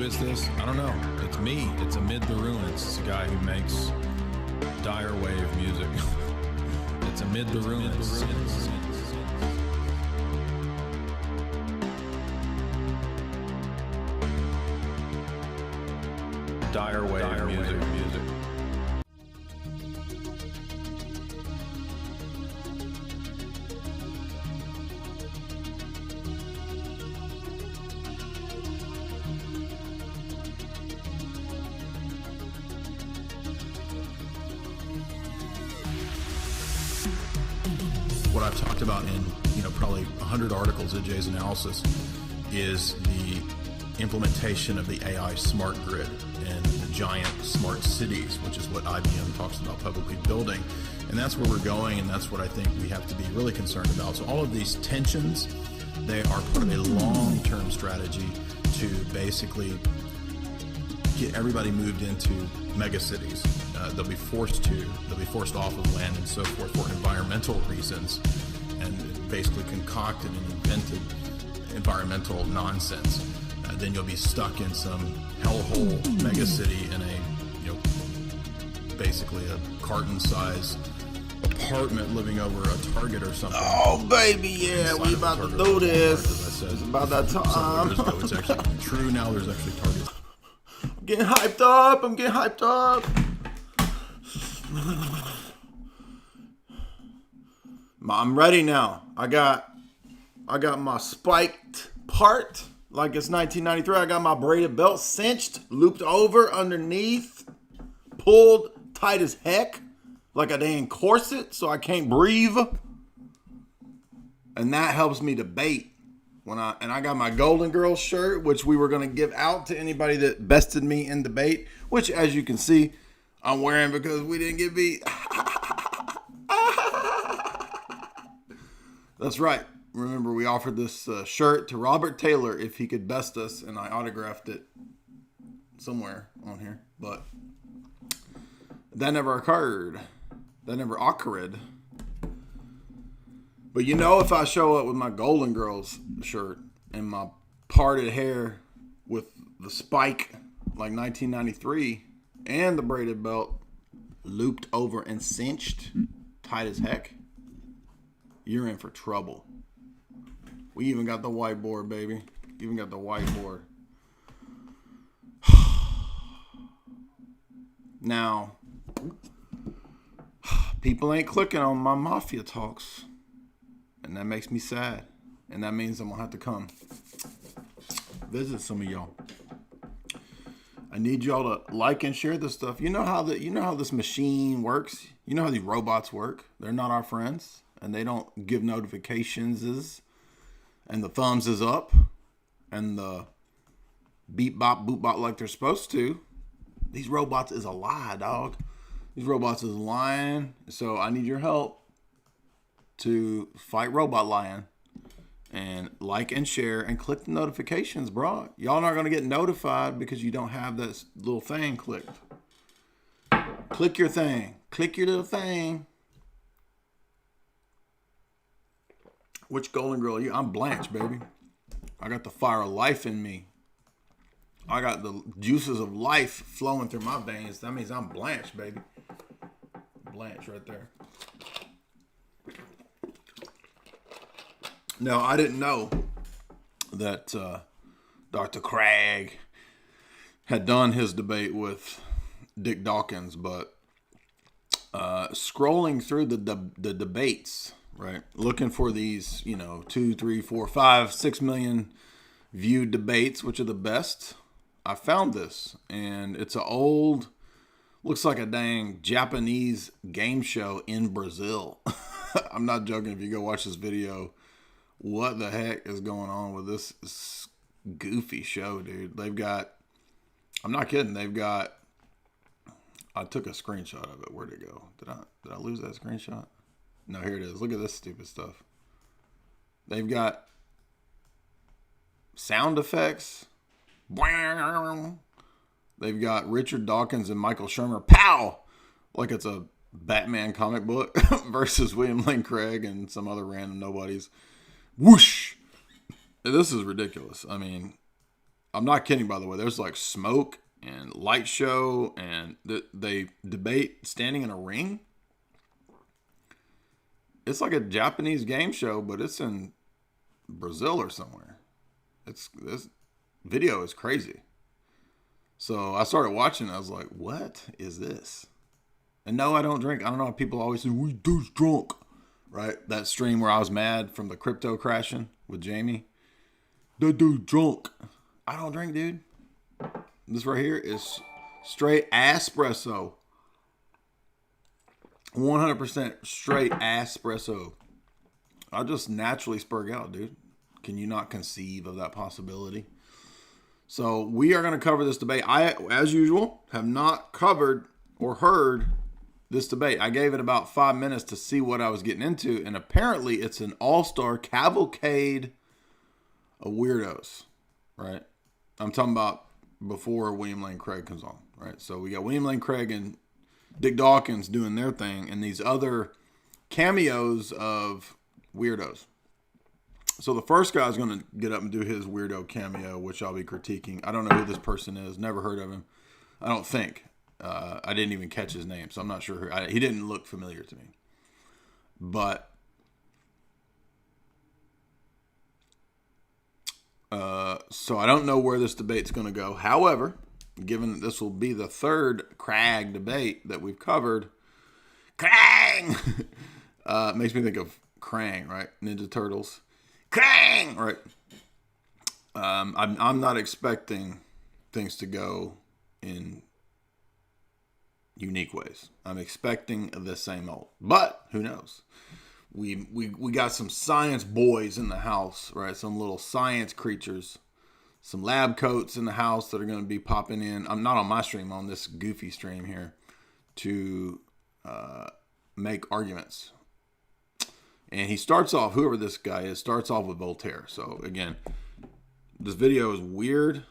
is this? I don't know. It's me. It's Amid the Ruins. It's a guy who makes Dyer wave music. It's Amid the Ruins. Dyer wave music. What I've talked about in, probably 100 articles at Jay's Analysis is the implementation of the AI smart grid and the giant smart cities, which is what IBM talks about publicly building. And that's where we're going, and that's what I think we have to be really concerned about. So all of these tensions, they are part of a long-term strategy to basically get everybody moved into mega cities. They'll be forced off of land and so forth for environmental reasons, and basically concocted and invented environmental nonsense. Then you'll be stuck in some hellhole mega city in a, basically a carton-sized apartment living over a Target or something. Oh, baby, yeah, we about to do this. It's about that time. It's actually true now. There's actually Target. I'm getting hyped up. I'm ready now. I got my spiked part like it's 1993. I got my braided belt cinched, looped over underneath, pulled tight as heck like a dang corset so I can't breathe. And that helps me debate. I got my Golden Girls shirt, which we were going to give out to anybody that bested me in debate, which, as you can see, I'm wearing because we didn't get beat. That's right. Remember, we offered this shirt to Robert Taylor if he could best us, and I autographed it somewhere on here. But that never occurred. That never occurred. But if I show up with my Golden Girls shirt and my parted hair with the spike like 1993 and the braided belt looped over and cinched tight as heck, you're in for trouble. We even got the whiteboard, baby. Even got the whiteboard. Now, people ain't clicking on my mafia talks. And that makes me sad. And that means I'm going to have to come visit some of y'all. I need y'all to like and share this stuff. You know how this machine works? You know how these robots work? They're not our friends. And they don't give notifications. And the thumbs is up. And the beep bop boop bop like they're supposed to. These robots is a lie, dog. These robots is lying. So I need your help to fight robot lying, and like and share and click the notifications, bro. Y'all not gonna get notified because you don't have that little thing clicked. Click your thing. Click your little thing. Which Golden Girl are you? I'm Blanche, baby. I got the fire of life in me. I got the juices of life flowing through my veins. That means I'm Blanche, baby. Blanche right there. Now, I didn't know that Dr. Craig had done his debate with Dick Dawkins, but scrolling through the debates, right, looking for these, 2, 3, 4, 5, 6 million viewed debates, which are the best, I found this, and it's looks like a dang Japanese game show in Brazil. I'm not joking. If you go watch this video, what the heck is going on with this goofy show, dude? I'm not kidding. I took a screenshot of it. Where'd it go? Did I lose that screenshot? No, here it is. Look at this stupid stuff. They've got sound effects. They've got Richard Dawkins and Michael Shermer. Pow! Like it's a Batman comic book versus William Lane Craig and some other random nobodies. Whoosh! This is ridiculous. I mean, I'm not kidding, by the way. There's like smoke and light show, and they debate standing in a ring. It's like a Japanese game show, but it's in Brazil or somewhere. This video is crazy. So I started watching. I was like, what is this? And no, I don't drink. I don't know. People always say, we dude's drunk. Right? That stream where I was mad from the crypto crashing with Jamie. That dude drunk. I don't drink, dude. This right here is straight espresso. 100% straight espresso. I just naturally spurg out, dude. Can you not conceive of that possibility? So we are going to cover this debate. I, as usual, have not covered or heard this debate. I gave it about 5 minutes to see what I was getting into, and apparently it's an all-star cavalcade of weirdos, right? I'm talking about before William Lane Craig comes on, right? So we got William Lane Craig and Dick Dawkins doing their thing, and these other cameos of weirdos. So the first guy is going to get up and do his weirdo cameo, which I'll be critiquing. I don't know who this person is. Never heard of him. I don't think. I didn't even catch his name, so I'm not sure. He didn't look familiar to me. But so I don't know where this debate's going to go. However, given that this will be the third Crag debate that we've covered, Krang! Makes me think of Krang, right? Ninja Turtles. Krang! Right. I'm not expecting things to go in unique ways. I'm expecting the same old. But who knows? We got some science boys in the house, right? Some little science creatures. Some lab coats in the house that are going to be popping in. I'm not on my stream, on this goofy stream here, to make arguments. And he starts off, whoever this guy is, starts off with Voltaire. So again, this video is weird.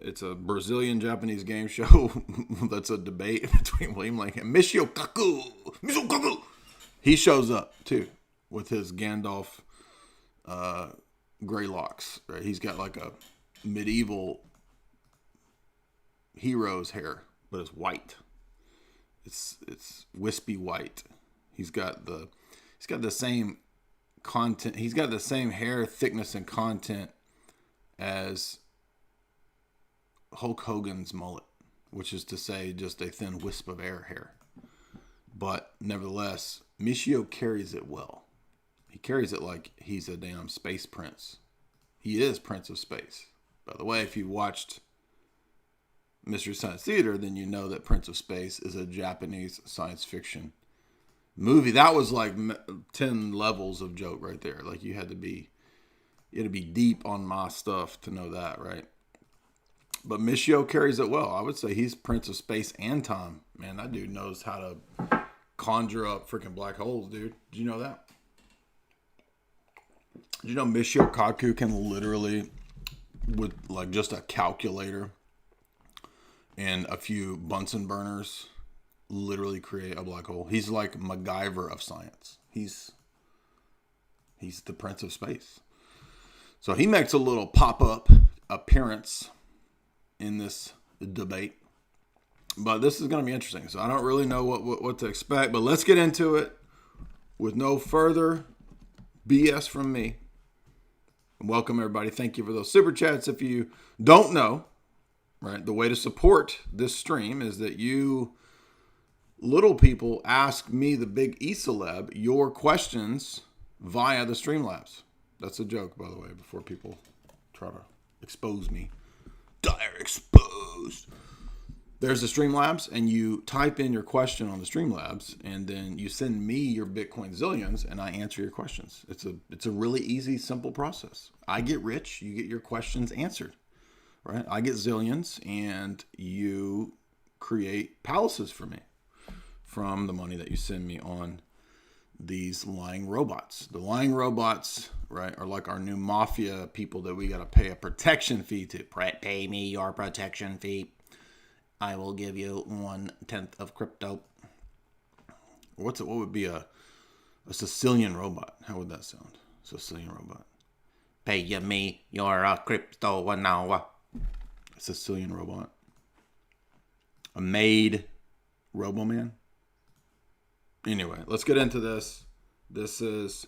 It's a Brazilian Japanese game show that's a debate between William Lane and Michio Kaku. Michio Kaku. He shows up too with his Gandalf gray locks. Right? He's got like a medieval hero's hair, but it's white. It's wispy white. He's got the same content. He's got the same hair thickness and content as Hulk Hogan's mullet, which is to say just a thin wisp of air hair. But nevertheless, Michio carries it well. He carries it like he's a damn space prince. He is Prince of Space. By the way, if you watched Mystery Science Theater, then you know that Prince of Space is a Japanese science fiction movie. That was like 10 levels of joke right there. Like you had to be deep on my stuff to know that, right? But Michio carries it well. I would say he's Prince of Space and Time. Man, that dude knows how to conjure up freaking black holes, dude. Did you know that? Did you know Michio Kaku can literally, with like just a calculator and a few Bunsen burners, literally create a black hole? He's like MacGyver of science. He's the Prince of Space. So he makes a little pop-up appearance in this debate. But this is going to be interesting. So I don't really know what to expect. But let's get into it with no further BS from me. Welcome, everybody. Thank you for those super chats. If you don't know, right, the way to support this stream is that you little people ask me, the big E celeb, your questions via the Streamlabs. That's a joke, by the way, before people try to expose me. Dyer exposed. There's the Streamlabs, and you type in your question on the Streamlabs, and then you send me your Bitcoin zillions, and I answer your questions. It's a really easy, simple process. I get rich, you get your questions answered, right? I get zillions, and you create palaces for me from the money that you send me on these lying robots. The lying robots, right, are like our new mafia people that we got to pay a protection fee to. Pay me your protection fee. I will give you 1/10 of crypto. What would be a Sicilian robot? How would that sound? Sicilian robot. pay me your crypto now. A Sicilian robot. A maid Roboman. Anyway, let's get into this. This is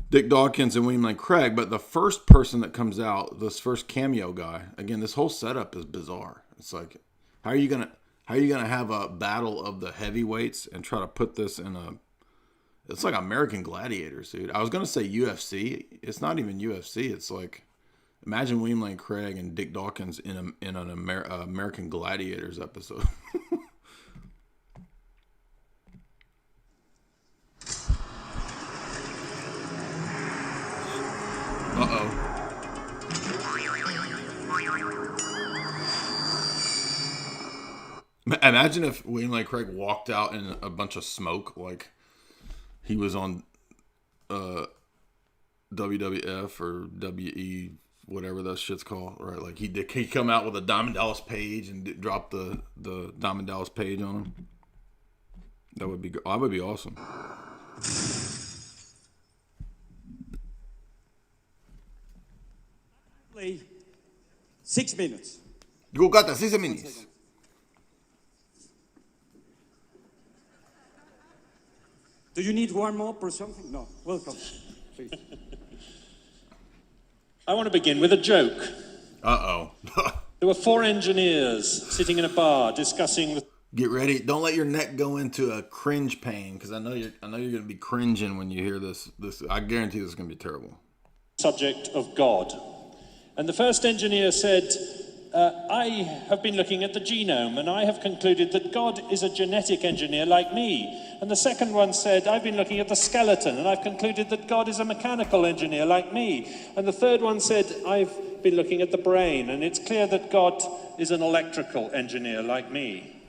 Dick Dawkins and William Lane Craig, but the first person that comes out, this first cameo guy, again, this whole setup is bizarre. It's like, how are you gonna have a battle of the heavyweights and try to put this in a? It's like American Gladiators, dude. I was gonna say UFC. It's not even UFC. It's like, imagine William Lane Craig and Dick Dawkins in an American Gladiators episode. Uh-oh. Imagine if William Lane Craig walked out in a bunch of smoke like he was on WWF or WE, whatever that shit's called, right? Like he come out with a Diamond Dallas Page and drop the Diamond Dallas Page on him. That would be awesome. 6 minutes. You got 6 minutes. Do you need warm up or something? No. Welcome. Please. I want to begin with a joke. Uh-oh. There were 4 engineers sitting in a bar discussing the Get ready. Don't let your neck go into a cringe pain, because I know you're going to be cringing when you hear this. I guarantee this is going to be terrible. subject of God. And the first engineer said, I have been looking at the genome and I have concluded that God is a genetic engineer like me. And the second one said, I've been looking at the skeleton and I've concluded that God is a mechanical engineer like me. And the third one said, I've been looking at the brain and it's clear that God is an electrical engineer like me.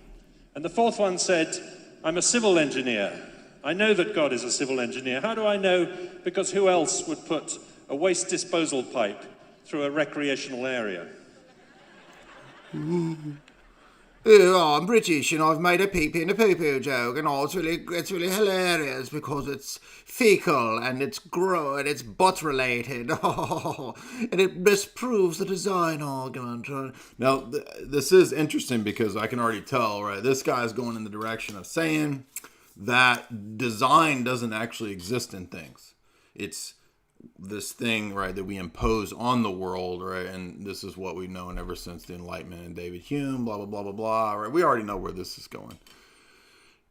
And the fourth one said, I'm a civil engineer. I know that God is a civil engineer. How do I know? Because who else would put a waste disposal pipe through a recreational area? Oh, I'm British and I've made a pee-pee and a poo-poo joke, and it's really hilarious because it's fecal and it's and it's butt related. And it disproves the design argument. Now, this is interesting because I can already tell, right? This guy's going in the direction of saying that design doesn't actually exist in things. It's this thing, right, that we impose on the world, right? And this is what we've known ever since the Enlightenment and David Hume, blah, blah, blah, blah, blah, right? We already know where this is going.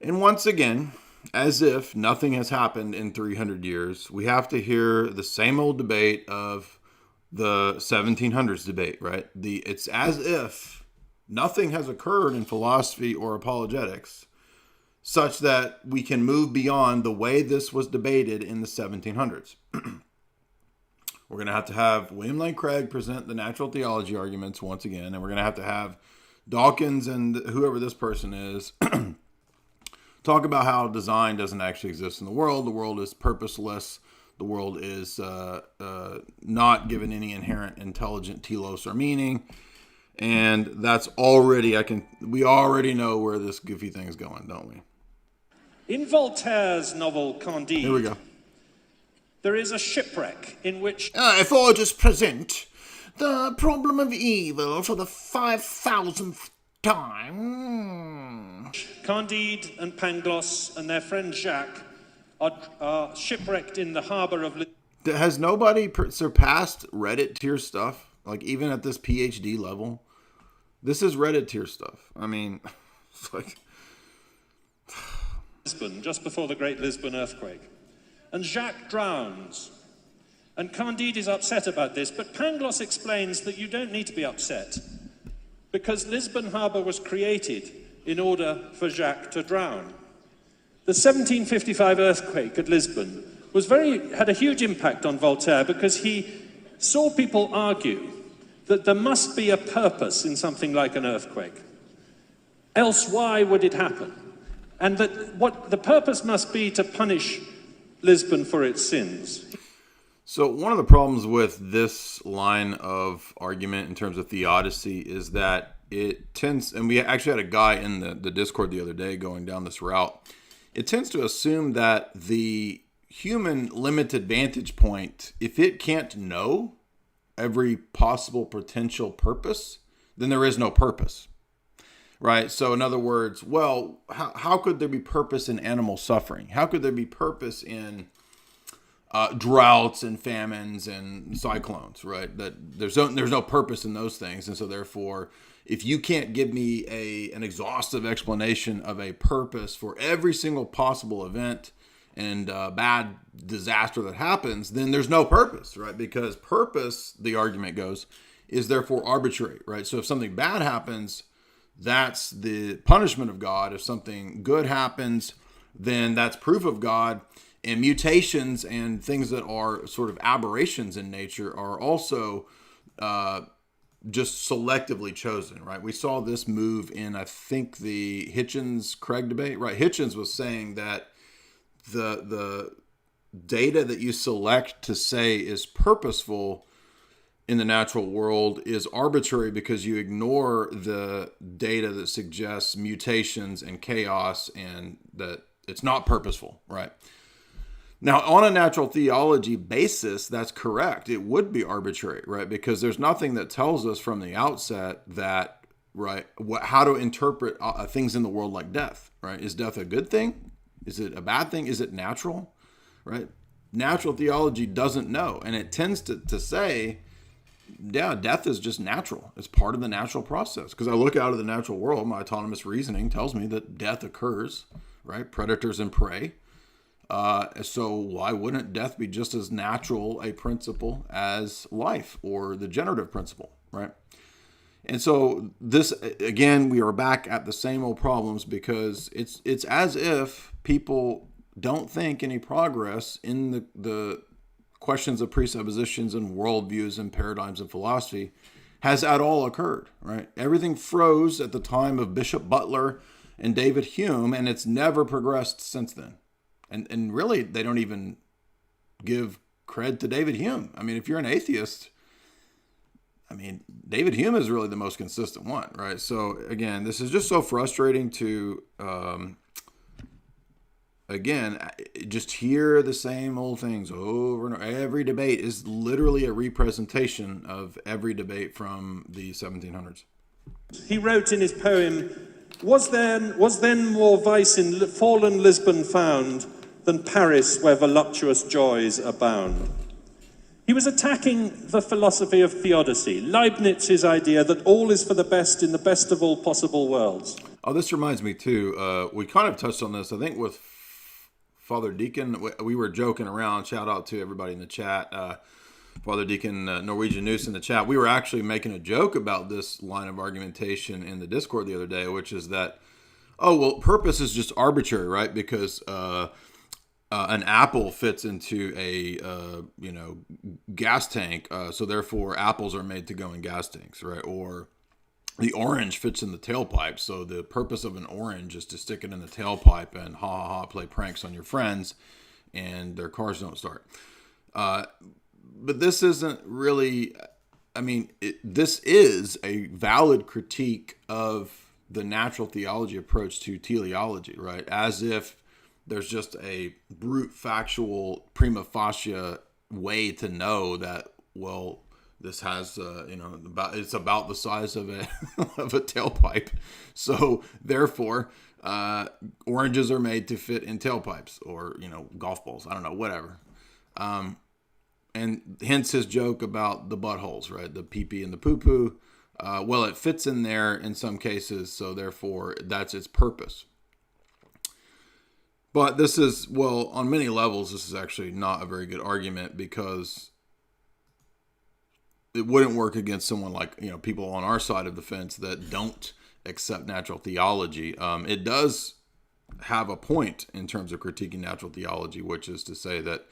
And once again, as if nothing has happened in 300 years, we have to hear the same old debate of the 1700s debate, right? It's as if nothing has occurred in philosophy or apologetics such that we can move beyond the way this was debated in the 1700s. We're going to have William Lane Craig present the natural theology arguments once again, and we're going to have Dawkins and whoever this person is talk about how design doesn't actually exist in the world. The world is purposeless. The world is not given any inherent intelligent telos or meaning. And that's already, we already know where this goofy thing is going, don't we? In Voltaire's novel Candide, Here we go. there is a shipwreck in which If I just present the problem of evil for the 5,000th time. Candide and Pangloss and their friend Jacques are shipwrecked in the harbour of Has nobody surpassed Reddit tier stuff? Like, even at this PhD level? This is Reddit tier stuff. I mean, it's like... Lisbon, just before the Great Lisbon earthquake. And Jacques drowns. And Candide is upset about this, but Pangloss explains that you don't need to be upset, because Lisbon Harbour was created in order for Jacques to drown. The 1755 earthquake at Lisbon had a huge impact on Voltaire, because he saw people argue that there must be a purpose in something like an earthquake. Else why would it happen? And that what the purpose must be to punish Lisbon for its sins. So one of the problems with this line of argument in terms of theodicy is that it tends, and we actually had a guy in the Discord the other day going down this route, it tends to assume that the human limited vantage point, if it can't know every possible potential purpose, then there is no purpose, right? So in other words, well, how could there be purpose in animal suffering? How could there be purpose in droughts and famines and cyclones, right? That there's no purpose in those things. And so therefore, if you can't give me an exhaustive explanation of a purpose for every single possible event and bad disaster that happens, then there's no purpose, right? Because purpose, the argument goes, is therefore arbitrary, right? So if something bad happens, that's the punishment of God. If something good happens, then that's proof of God. And mutations and things that are sort of aberrations in nature are also just selectively chosen, right? We saw this move in, I think, the Hitchens-Craig debate, right? Hitchens was saying that the data that you select to say is purposeful in the natural world is arbitrary because you ignore the data that suggests mutations and chaos and that it's not purposeful, right? Now, on a natural theology basis, that's correct. It would be arbitrary, right? Because there's nothing that tells us from the outset that, right, how to interpret things in the world like death, right? Is death a good thing? Is it a bad thing? Is it natural, right? Natural theology doesn't know. And it tends to say, yeah, death is just natural. It's part of the natural process. Because I look out of the natural world, my autonomous reasoning tells me that death occurs, right? Predators and prey. So why wouldn't death be just as natural a principle as life or the generative principle, right? And so this, again, we are back at the same old problems because it's as if people don't think any progress in the questions of presuppositions and worldviews and paradigms and philosophy has at all occurred, right? Everything froze at the time of Bishop Butler and David Hume, and it's never progressed since then. And really, they don't even give cred to David Hume. I mean, if you're an atheist, I mean, David Hume is really the most consistent one, right? So again, this is just so frustrating to, again, just hear the same old things over and over. Every debate is literally a representation of every debate from the 1700s. He wrote in his poem, Was then more vice in fallen Lisbon found than Paris where voluptuous joys abound? He was attacking the philosophy of theodicy, Leibniz's idea that all is for the best in the best of all possible worlds. Oh, this reminds me too. We kind of touched on this, I think, with Father Deacon. We were joking around. Shout out to everybody in the chat. Father Deacon Norwegian News in the chat. We were actually making a joke about this line of argumentation in the Discord the other day, which is that, oh, well, purpose is just arbitrary, right? Because an apple fits into a gas tank, so therefore apples are made to go in gas tanks, right? Or the orange fits in the tailpipe, so the purpose of an orange is to stick it in the tailpipe and play pranks on your friends, and their cars don't start. But this isn't really, I mean, this is a valid critique of the natural theology approach to teleology, right? As if there's just a brute factual prima facie way to know that, well, this has, it's about the size of a of a tailpipe. So therefore, oranges are made to fit in tailpipes or, golf balls. I don't know, whatever. And hence his joke about the buttholes, right? The pee-pee and the poo-poo. Well, it fits in there in some cases, so therefore that's its purpose. But this is, well, on many levels, this is actually not a very good argument because it wouldn't work against someone like, people on our side of the fence that don't accept natural theology. It does have a point in terms of critiquing natural theology, which is to say that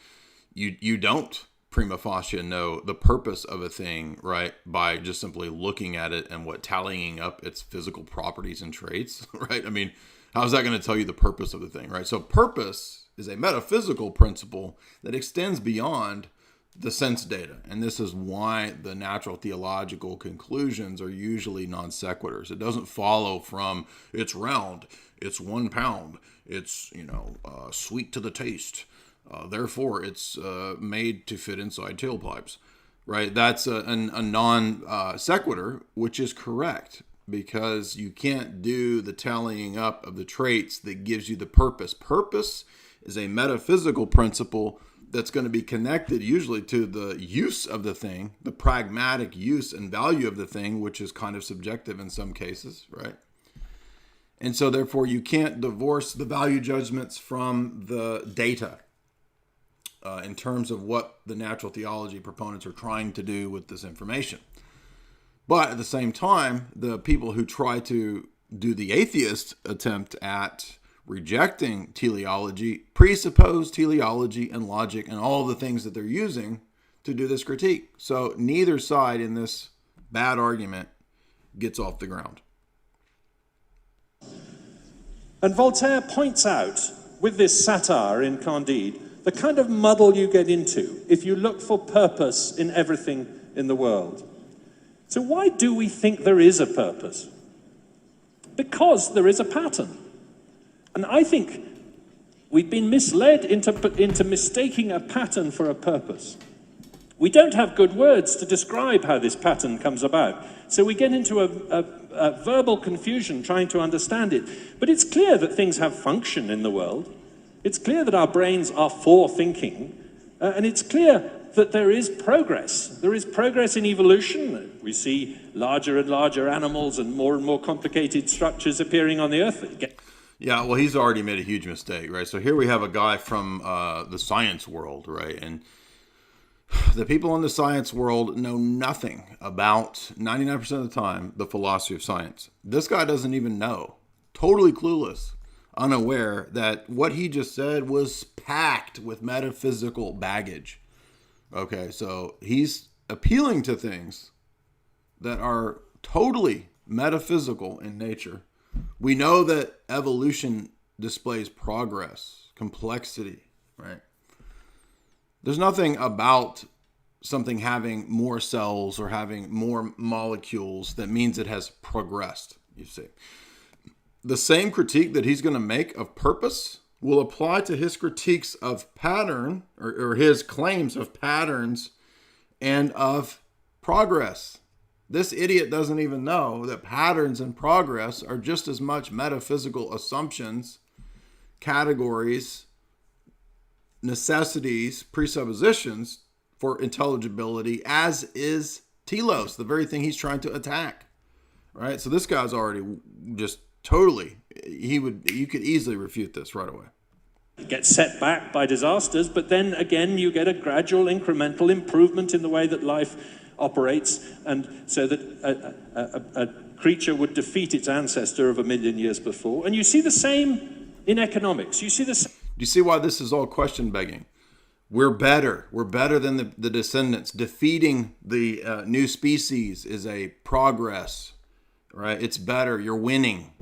you don't prima facie know the purpose of a thing, right, by just simply looking at it and tallying up its physical properties and traits, right? I mean, how's that going to tell you the purpose of the thing, right? So purpose is a metaphysical principle that extends beyond the sense data. And this is why the natural theological conclusions are usually non sequiturs. It doesn't follow from it's round, it's 1 pound, it's, sweet to the taste, Therefore, it's made to fit inside tailpipes, right? That's a non sequitur, which is correct, because you can't do the tallying up of the traits that gives you the purpose. Purpose is a metaphysical principle that's going to be connected usually to the use of the thing, the pragmatic use and value of the thing, which is kind of subjective in some cases, right? And so therefore you can't divorce the value judgments from the data in terms of what the natural theology proponents are trying to do with this information. But at the same time, the people who try to do the atheist attempt at rejecting teleology presuppose teleology and logic and all the things that they're using to do this critique. So neither side in this bad argument gets off the ground. And Voltaire points out, with this satire in Candide, the kind of muddle you get into if you look for purpose in everything in the world. So why do we think there is a purpose? Because there is a pattern. And I think we've been misled into mistaking a pattern for a purpose. We don't have good words to describe how this pattern comes about. So we get into a verbal confusion trying to understand it. But it's clear that things have function in the world. It's clear that our brains are for thinking. And it's clear that there is progress. There is progress in evolution. We see larger and larger animals and more complicated structures appearing on the earth. Yeah, well, he's already made a huge mistake, right? So here we have a guy from the science world, right? And the people in the science world know nothing about, 99% of the time, the philosophy of science. This guy doesn't even know, totally clueless, unaware that what he just said was packed with metaphysical baggage. Okay, so he's appealing to things that are totally metaphysical in nature. We know that evolution displays progress, complexity, right? There's nothing about something having more cells or having more molecules that means it has progressed, you see. The same critique that he's going to make of purpose will apply to his critiques of pattern or his claims of patterns and of progress. This idiot doesn't even know that patterns and progress are just as much metaphysical assumptions, categories, necessities, presuppositions for intelligibility as is telos, the very thing he's trying to attack. Right? So this guy's already just totally, you could easily refute this right away. You get set back by disasters, but then again you get a gradual incremental improvement in the way that life operates, and so that a creature would defeat its ancestor of 1 million years before. And you see the same in economics. You see the same. Do you see why this is all question begging? We're better than the descendants. Defeating the new species is a progress, right? It's better. You're winning.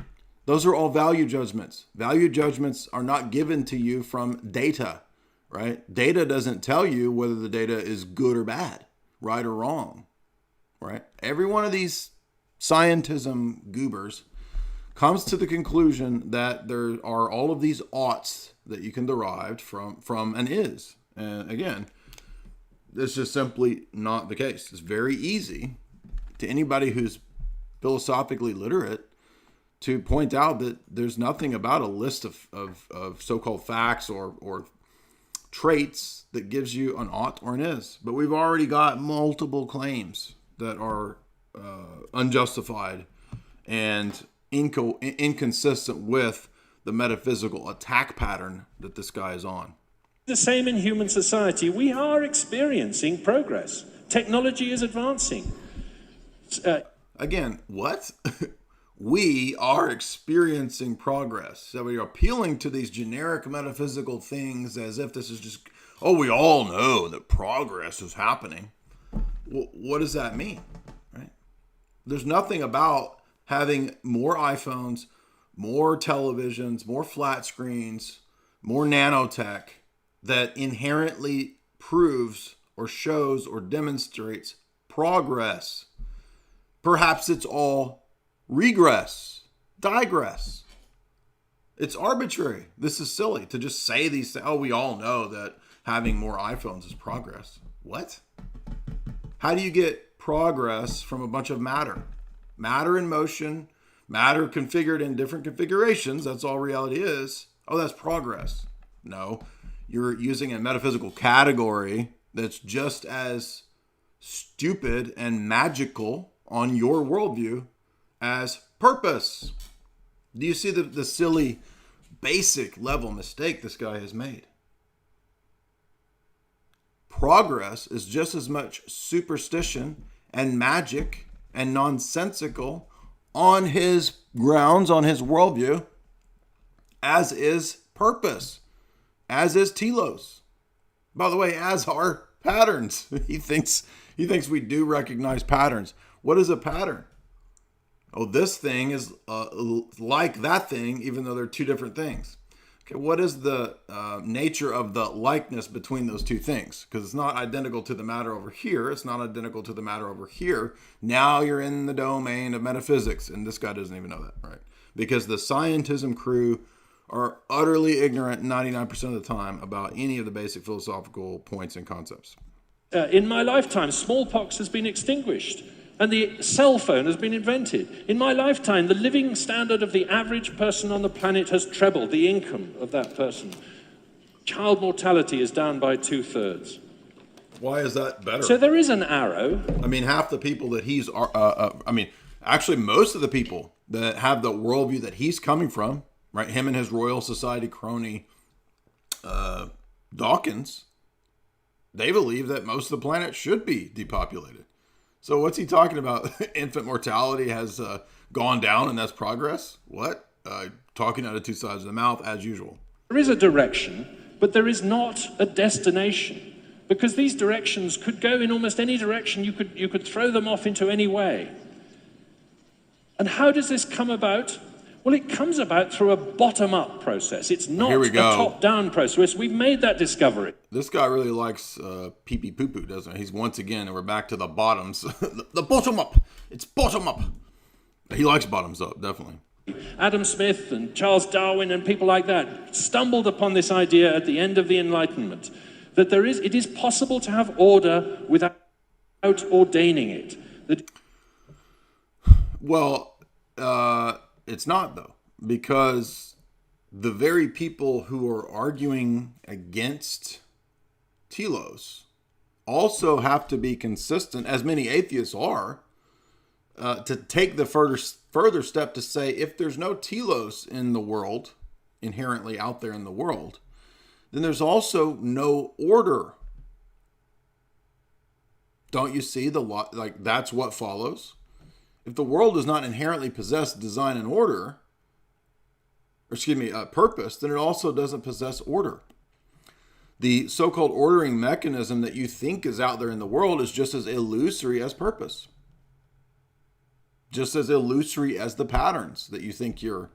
Those are all value judgments. Value judgments are not given to you from data, right? Data doesn't tell you whether the data is good or bad, right or wrong, right? Every one of these scientism goobers comes to the conclusion that there are all of these oughts that you can derive from an is. And again, this is simply not the case. It's very easy to anybody who's philosophically literate to point out that there's nothing about a list of so-called facts or traits that gives you an ought or an is. But we've already got multiple claims that are unjustified and inconsistent with the metaphysical attack pattern that this guy is on. The same in human society. We are experiencing progress. Technology is advancing. Again, what? We are experiencing progress. So we're appealing to these generic metaphysical things as if this is just, we all know that progress is happening. Well, what does that mean? Right? There's nothing about having more iPhones, more televisions, more flat screens, more nanotech that inherently proves or shows or demonstrates progress. Perhaps it's all regress, digress. It's arbitrary. This is silly to just say these things. Oh, we all know that having more iPhones is progress. What? How do you get progress from a bunch of matter? Matter in motion, matter configured in different configurations. That's all reality is. Oh, that's progress. No, you're using a metaphysical category that's just as stupid and magical on your worldview as purpose. Do you see the silly, basic level mistake this guy has made? Progress is just as much superstition and magic and nonsensical on his grounds, on his worldview, as is purpose, as is telos. By the way, as are patterns. He thinks we do recognize patterns. What is a pattern? Oh, this thing is like that thing, even though they're two different things. Okay, what is the nature of the likeness between those two things? Because it's not identical to the matter over here. It's not identical to the matter over here. Now you're in the domain of metaphysics, and this guy doesn't even know that, right? Because the scientism crew are utterly ignorant 99% of the time about any of the basic philosophical points and concepts. In my lifetime, smallpox has been extinguished and the cell phone has been invented. In my lifetime, the living standard of the average person on the planet has trebled, the income of that person. Child mortality is down by 2/3. Why is that better? So there is an arrow. I mean, half the people that he's, actually most of the people that have the worldview that he's coming from, right? Him and his Royal Society crony, Dawkins, they believe that most of the planet should be depopulated. So what's he talking about? Infant mortality has gone down and that's progress? What? Talking out of two sides of the mouth as usual. There is a direction, but there is not a destination. Because these directions could go in almost any direction. You could throw them off into any way. And how does this come about? Well, it comes about through a bottom-up process. It's not a top-down process. We've made that discovery. This guy really likes pee-pee poo-poo, doesn't he? He's once again, and we're back to the bottoms. the bottom-up. It's bottom-up. He likes bottoms-up, definitely. Adam Smith and Charles Darwin and people like that stumbled upon this idea at the end of the Enlightenment, that it is possible to have order without ordaining it. Well, it's not, though, because the very people who are arguing against telos also have to be consistent, as many atheists are, to take the further step to say, if there's no telos in the world, inherently out there in the world, then there's also no order. Don't you see that's what follows? If the world does not inherently possess design and order, purpose, then it also doesn't possess order. The so-called ordering mechanism that you think is out there in the world is just as illusory as purpose. Just as illusory as the patterns that you think you're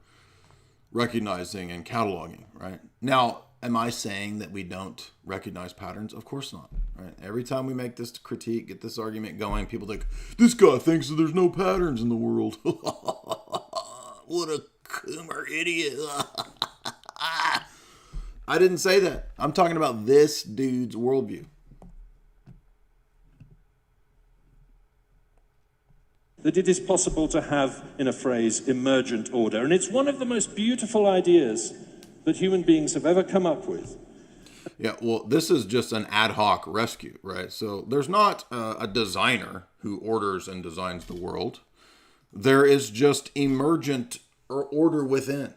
recognizing and cataloging, right? Now, am I saying that we don't recognize patterns? Of course not, right? Every time we make this critique, get this argument going, people think, this guy thinks that there's no patterns in the world. What a coomer idiot. I didn't say that. I'm talking about this dude's worldview. That it is possible to have, in a phrase, emergent order. And it's one of the most beautiful ideas that human beings have ever come up with. Yeah, well, this is just an ad hoc rescue, right? So there's not a designer who orders and designs the world. There is just emergent or order within.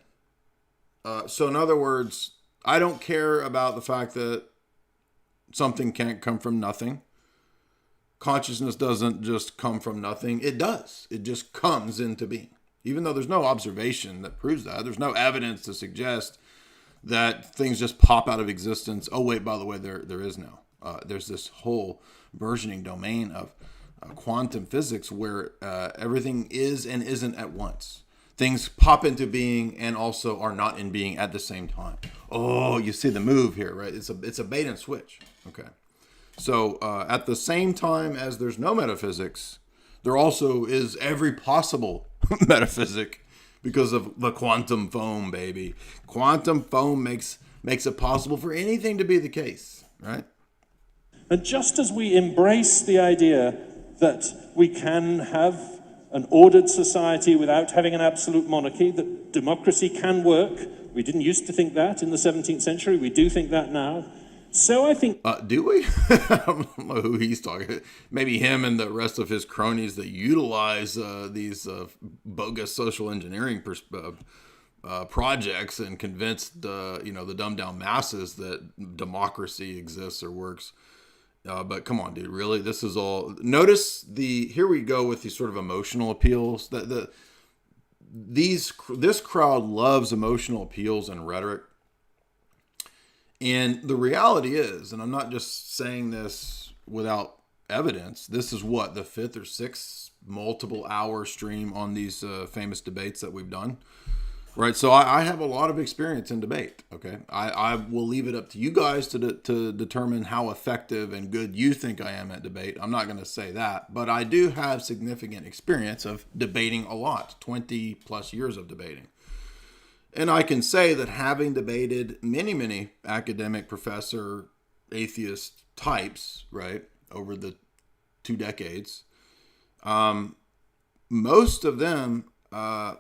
So in other words, I don't care about the fact that something can't come from nothing. Consciousness doesn't just come from nothing. It does. It just comes into being. Even though there's no observation that proves that. There's no evidence to suggest that things just pop out of existence. Oh, wait, by the way, there is now. There's this whole burgeoning domain of quantum physics where everything is and isn't at once. Things pop into being and also are not in being at the same time. Oh, you see the move here, right? It's a bait and switch. Okay. So at the same time as there's no metaphysics, there also is every possible metaphysic because of the quantum foam, baby. Quantum foam makes it possible for anything to be the case, right? And just as we embrace the idea that we can have an ordered society without having an absolute monarchy, that democracy can work, we didn't used to think that in the 17th century, we do think that now. So I think... do we? I don't know who he's talking. Maybe him and the rest of his cronies that utilize these bogus social engineering projects and convince the dumbed down masses that democracy exists or works. But come on, dude, really? This is all... Notice here we go with these sort of emotional appeals. This crowd loves emotional appeals and rhetoric. And the reality is, and I'm not just saying this without evidence, this is what, the 5th or 6th multiple hour stream on these famous debates that we've done. Right, so I have a lot of experience in debate, okay? I will leave it up to you guys to determine how effective and good you think I am at debate. I'm not going to say that, but I do have significant experience of debating a lot, 20 plus years of debating. And I can say that having debated many academic professor atheist types, right, over the 2 decades, most of them are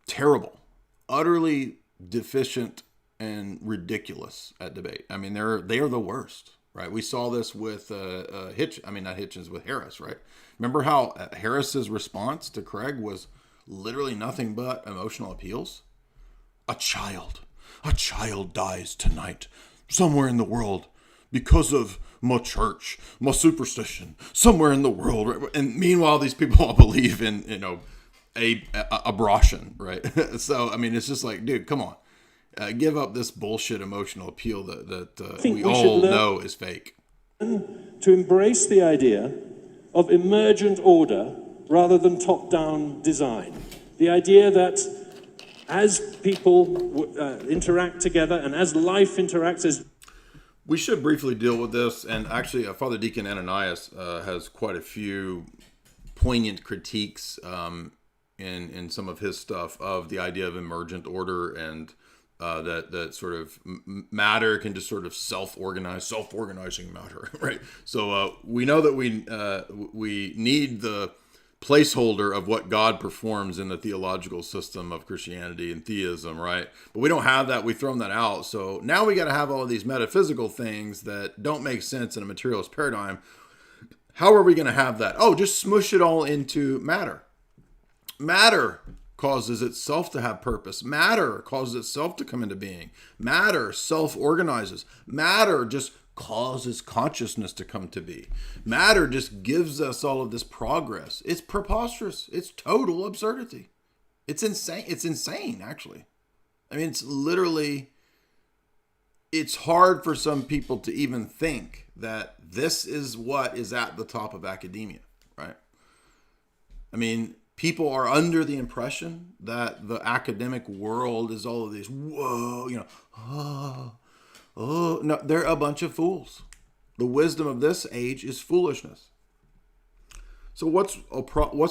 terrible, utterly deficient and ridiculous at debate. I mean, they are the worst, right? We saw this with with Harris, right? Remember how Harris's response to Craig was literally nothing but emotional appeals? A child dies tonight somewhere in the world because of my church, my superstition, somewhere in the world. Right? And meanwhile, these people all believe in, a abortion, right? So, I mean, it's just like, dude, come on. Give up this bullshit emotional appeal that we all know is fake. To embrace the idea of emergent order rather than top-down design. The idea that as people interact together and as life interacts as... We should briefly deal with this, and actually Father Deacon Ananias has quite a few poignant critiques in some of his stuff of the idea of emergent order, and that sort of matter can just sort of self-organizing matter, right? So we know that we need the placeholder of what God performs in the theological system of Christianity and theism, right? But we don't have that. We've thrown that out. So now we got to have all of these metaphysical things that don't make sense in a materialist paradigm. How are we going to have that? Oh, just smush it all into matter. Matter causes itself to have purpose. Matter causes itself to come into being. Matter self-organizes. Matter just causes consciousness to come to be. Matter just gives us all of this progress. It's preposterous. It's total absurdity. It's insane. It's insane, actually. I mean, it's hard for some people to even think that this is what is at the top of academia, right? I mean, people are under the impression that the academic world is all of these, no, they're a bunch of fools. The wisdom of this age is foolishness. So what's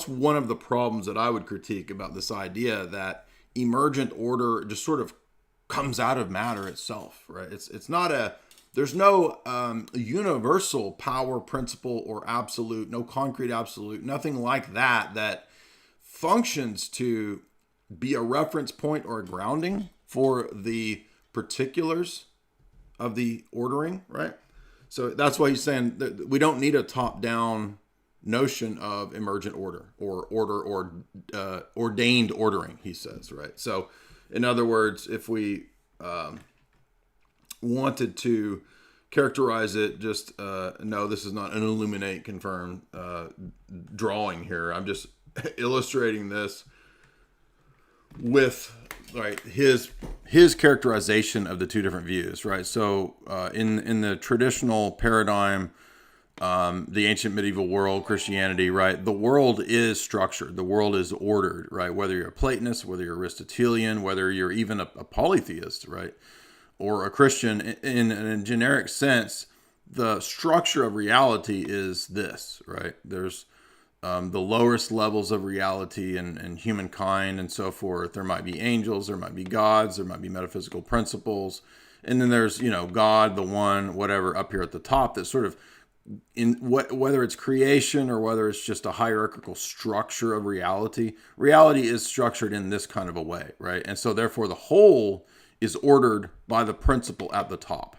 one of the problems that I would critique about this idea that emergent order just sort of comes out of matter itself, right? There's no universal power principle or absolute, no concrete absolute, nothing like that functions to be a reference point or a grounding for the particulars of the ordering, right? So that's why he's saying that we don't need a top-down notion of emergent order or ordained ordering, he says, right? So in other words, if we wanted to characterize it, just no, this is not an illuminate confirmed drawing here. I'm just illustrating this with his characterization of the two different views, right? So in the traditional paradigm, the ancient medieval world, Christianity, right? The world is structured. The world is ordered, right? Whether you're a Platonist, whether you're Aristotelian, whether you're even a polytheist, right? Or a Christian, in a generic sense, the structure of reality is this, right? There's the lowest levels of reality and humankind and so forth. There might be angels, there might be gods, there might be metaphysical principles. And then there's, God, the one, whatever, up here at the top that sort of, whether it's creation or whether it's just a hierarchical structure of reality, reality is structured in this kind of a way, right? And so therefore the whole is ordered by the principle at the top.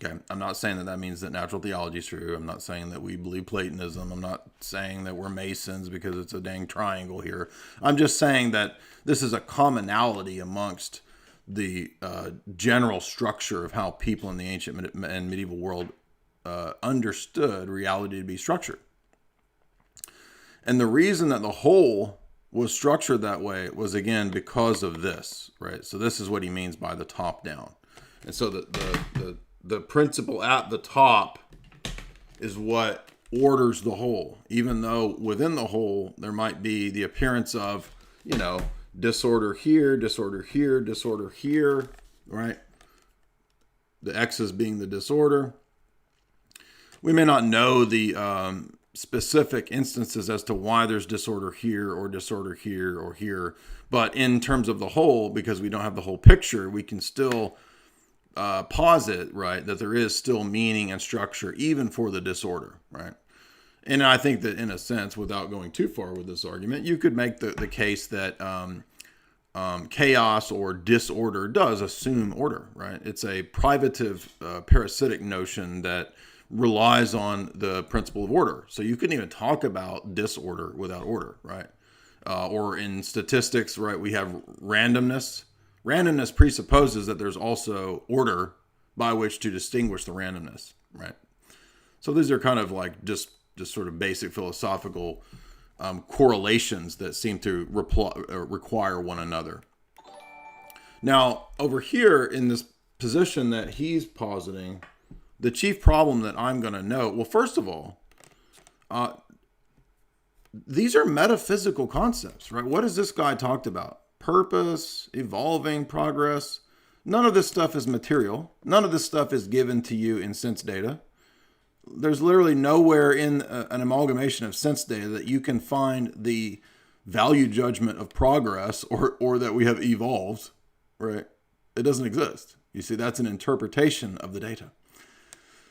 Okay, I'm not saying that means that natural theology is true. I'm not saying that we believe Platonism. I'm not saying that we're Masons because it's a dang triangle here. I'm just saying that this is a commonality amongst the general structure of how people in the ancient and medieval world understood reality to be structured. And the reason that the whole was structured that way was, again, because of this, right? So this is what he means by the top down. And so the principle at the top is what orders the whole, even though within the whole there might be the appearance of, disorder here, disorder here, disorder here, right? The X's being the disorder. We may not know the specific instances as to why there's disorder here or disorder here or here, but in terms of the whole, because we don't have the whole picture, we can still posit, right, that there is still meaning and structure even for the disorder, right? And I think that in a sense, without going too far with this argument, you could make the case that chaos or disorder does assume order, right? It's a privative parasitic notion that relies on the principle of order. So you couldn't even talk about disorder without order, right? Or in statistics, right, we have randomness. Randomness presupposes that there's also order by which to distinguish the randomness, right? So these are kind of like just sort of basic philosophical correlations that seem to require one another. Now, over here in this position that he's positing, the chief problem that I'm going to note, well, first of all, these are metaphysical concepts, right? What has this guy talked about? Purpose, evolving, progress. None of this stuff is material. None of this stuff is given to you in sense data. There's literally nowhere in an amalgamation of sense data that you can find the value judgment of progress or that we have evolved, right? It doesn't exist. You see, that's an interpretation of the data.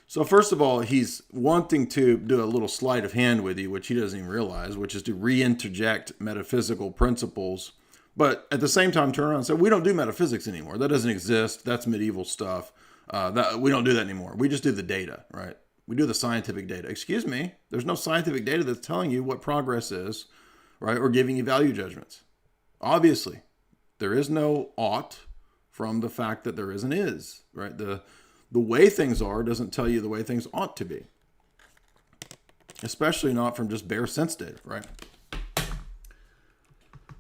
So first of all, he's wanting to do a little sleight of hand with you, which he doesn't even realize, which is to reinterject metaphysical principles, but at the same time turn around and say, we don't do metaphysics anymore. That doesn't exist. That's medieval stuff. We don't do that anymore. We just do the data, right? We do the scientific data. Excuse me, there's no scientific data that's telling you what progress is, right? Or giving you value judgments. Obviously, there is no ought from the fact that there is an is, right? The way things are doesn't tell you the way things ought to be. Especially not from just bare sense data, right?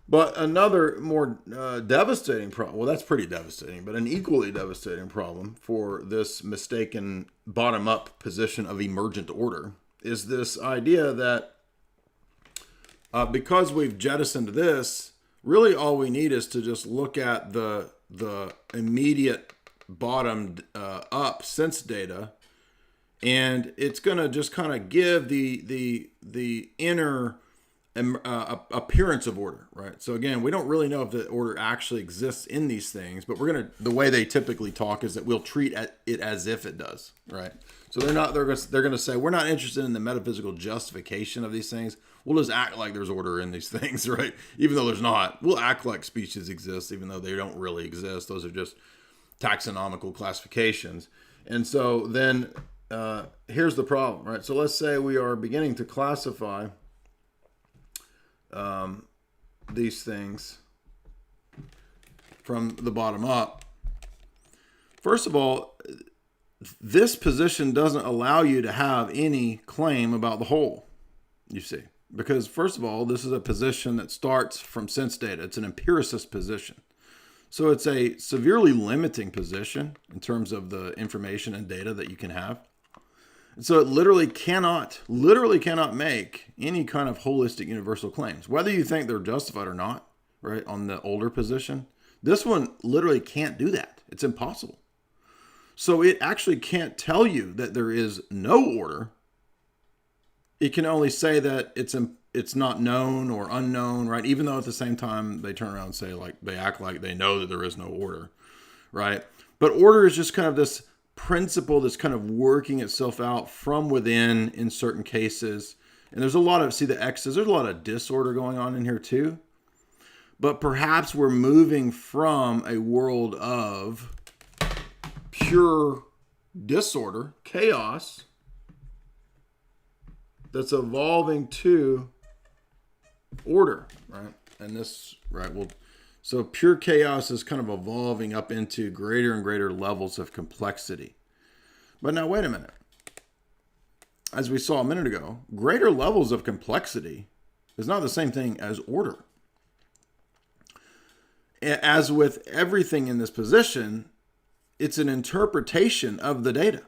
But another more devastating problem, well, that's pretty devastating, but an equally devastating problem for this mistaken bottom-up position of emergent order is this idea that because we've jettisoned this, really all we need is to just look at the immediate bottomed up sense data, and it's going to just kind of give the inner appearance of order, right? So again, we don't really know if the order actually exists in these things, but the way they typically talk is that we'll treat it as if it does, right? So they're going to say, we're not interested in the metaphysical justification of these things. We'll just act like there's order in these things, right? Even though there's not. We'll act like species exist, even though they don't really exist. Those are just taxonomical classifications. And so then here's the problem, right? So let's say we are beginning to classify these things from the bottom up. First of all, this position doesn't allow you to have any claim about the whole, you see. Because first of all, this is a position that starts from sense data. It's an empiricist position. So it's a severely limiting position in terms of the information and data that you can have. And so it literally cannot make any kind of holistic universal claims, whether you think they're justified or not, right? On the older position, this one literally can't do that. It's impossible. So it actually can't tell you that there is no order it can only say that it's not known or unknown, right? Even though at the same time they turn around and say, like, they act like they know that there is no order, right? But order is just kind of this principle that's kind of working itself out from within in certain cases. And there's a lot of, see the X's, there's a lot of disorder going on in here too. But perhaps we're moving from a world of pure disorder, chaos, that's evolving to order, right? And this, right, well, so pure chaos is kind of evolving up into greater and greater levels of complexity. But now, wait a minute. As we saw a minute ago, greater levels of complexity is not the same thing as order. As with everything in this position, it's an interpretation of the data.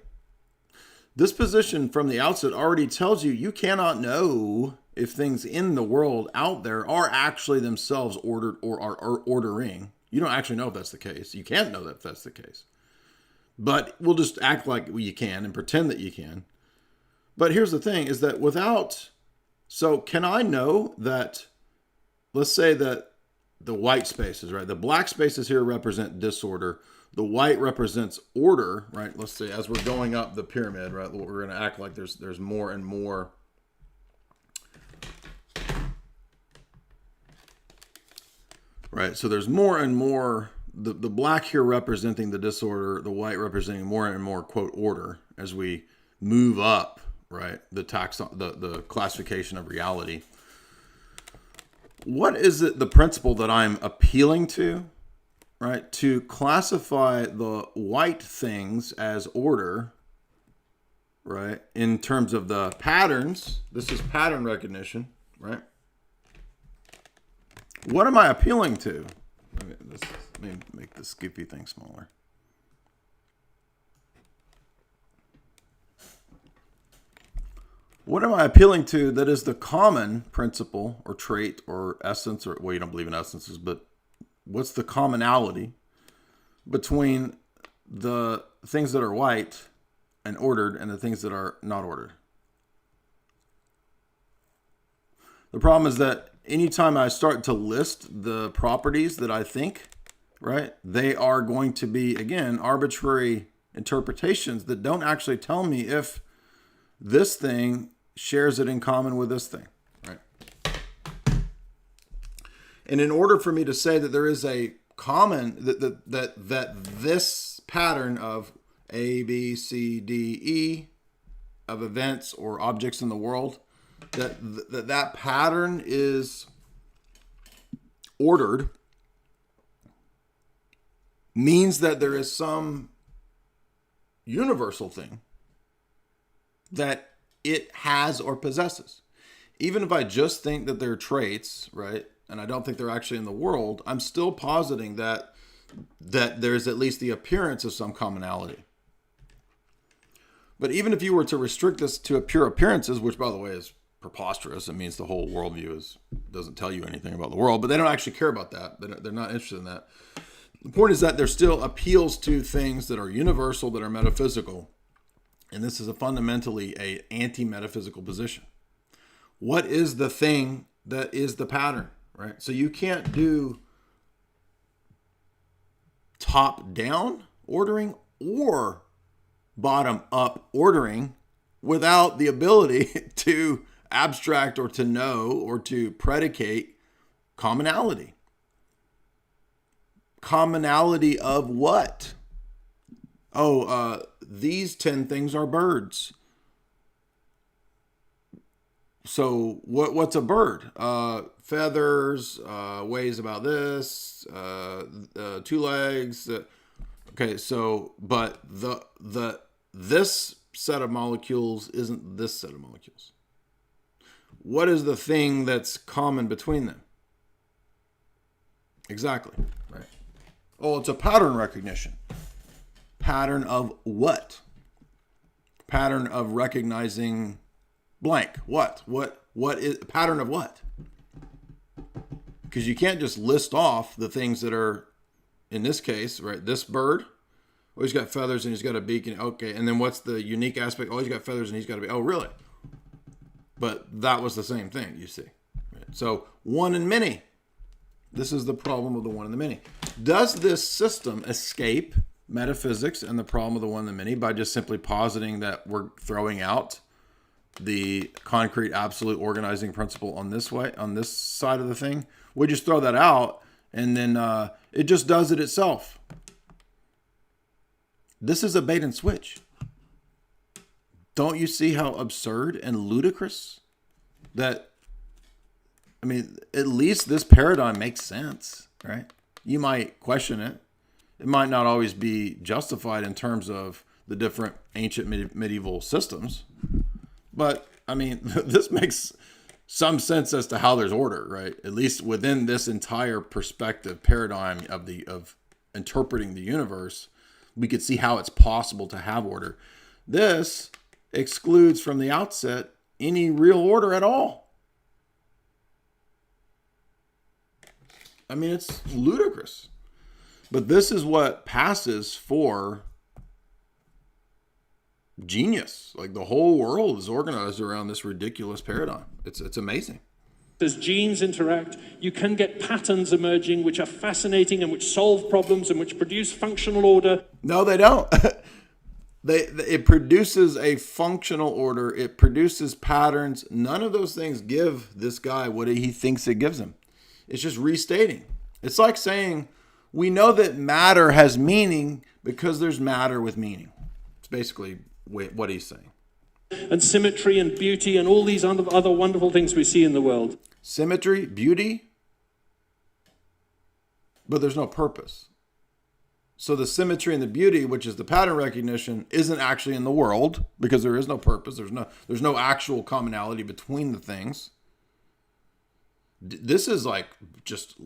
This position from the outset already tells you cannot know if things in the world out there are actually themselves ordered or are ordering. You don't actually know if that's the case. You can't know if that's the case. But we'll just act like you can and pretend that you can. But here's the thing is that so can I know that, let's say that the white spaces, right? The black spaces here represent disorder. The white represents order, right? Let's say as we're going up the pyramid, right? We're going to act like there's more and more. Right, so there's more and more, the black here representing the disorder, the white representing more and more, quote, order, as we move up, right, the classification of reality. What is it, the principle that I'm appealing to, right, to classify the white things as order, right, in terms of the patterns? This is pattern recognition, right? What am I appealing to? Let me make this goofy thing smaller. What am I appealing to that is the common principle or trait or essence, or, well, you don't believe in essences, but what's the commonality between the things that are white and ordered and the things that are not ordered? The problem is that anytime I start to list the properties that I think, right, they are going to be, again, arbitrary interpretations that don't actually tell me if this thing shares it in common with this thing, right? And in order for me to say that there is a common, that this pattern of A, B, C, D, E of events or objects in the world, that pattern is ordered, means that there is some universal thing that it has or possesses. Even if I just think that they're traits, right, and I don't think they're actually in the world, I'm still positing that there's at least the appearance of some commonality. But even if you were to restrict this to pure appearances, which, by the way, is preposterous. It means the whole worldview doesn't tell you anything about the world, but they don't actually care about that. They're not interested in that. The point is that there still appeals to things that are universal, that are metaphysical. And this is a fundamentally an anti-metaphysical position. What is the thing that is the pattern, right? So you can't do top-down ordering or bottom-up ordering without the ability to abstract or to know or to predicate commonality. Commonality of what? These 10 things are birds. So what's a bird? Feathers, weighs about this, 2 legs. Okay, so but this set of molecules isn't this set of molecules. What is the thing that's common between them? Exactly, right. Oh, it's a pattern recognition. Pattern of what? Pattern of recognizing blank. What is pattern of what? Because you can't just list off the things that are, in this case, right, this bird, oh, he's got feathers and he's got a beak, and okay, and then what's the unique aspect? Oh, he's got feathers and he's got a beak. Oh, really? But that was the same thing, you see. So one and many. This is the problem of the one and the many. Does this system escape metaphysics and the problem of the one and the many by just simply positing that we're throwing out the concrete absolute organizing principle on this side of the thing? We just throw that out and then it just does it itself. This is a bait and switch. Don't you see how absurd and ludicrous that, I mean, at least this paradigm makes sense, right? You might question it. It might not always be justified in terms of the different ancient medieval systems. But, I mean, this makes some sense as to how there's order, right? At least within this entire perspective paradigm of interpreting the universe, we could see how it's possible to have order. This excludes from the outset any real order at all. I mean, it's ludicrous. But this is what passes for genius. Like, the whole world is organized around this ridiculous paradigm. It's amazing. As genes interact, you can get patterns emerging which are fascinating and which solve problems and which produce functional order. No, they don't. It produces a functional order. It produces patterns. None of those things give this guy what he thinks it gives him. It's just restating. It's like saying, we know that matter has meaning because there's matter with meaning. It's basically what he's saying. And symmetry and beauty and all these other wonderful things we see in the world. Symmetry, beauty, but there's no purpose. So the symmetry and the beauty, which is the pattern recognition, isn't actually in the world because there is no purpose. There's no actual commonality between the things. This is just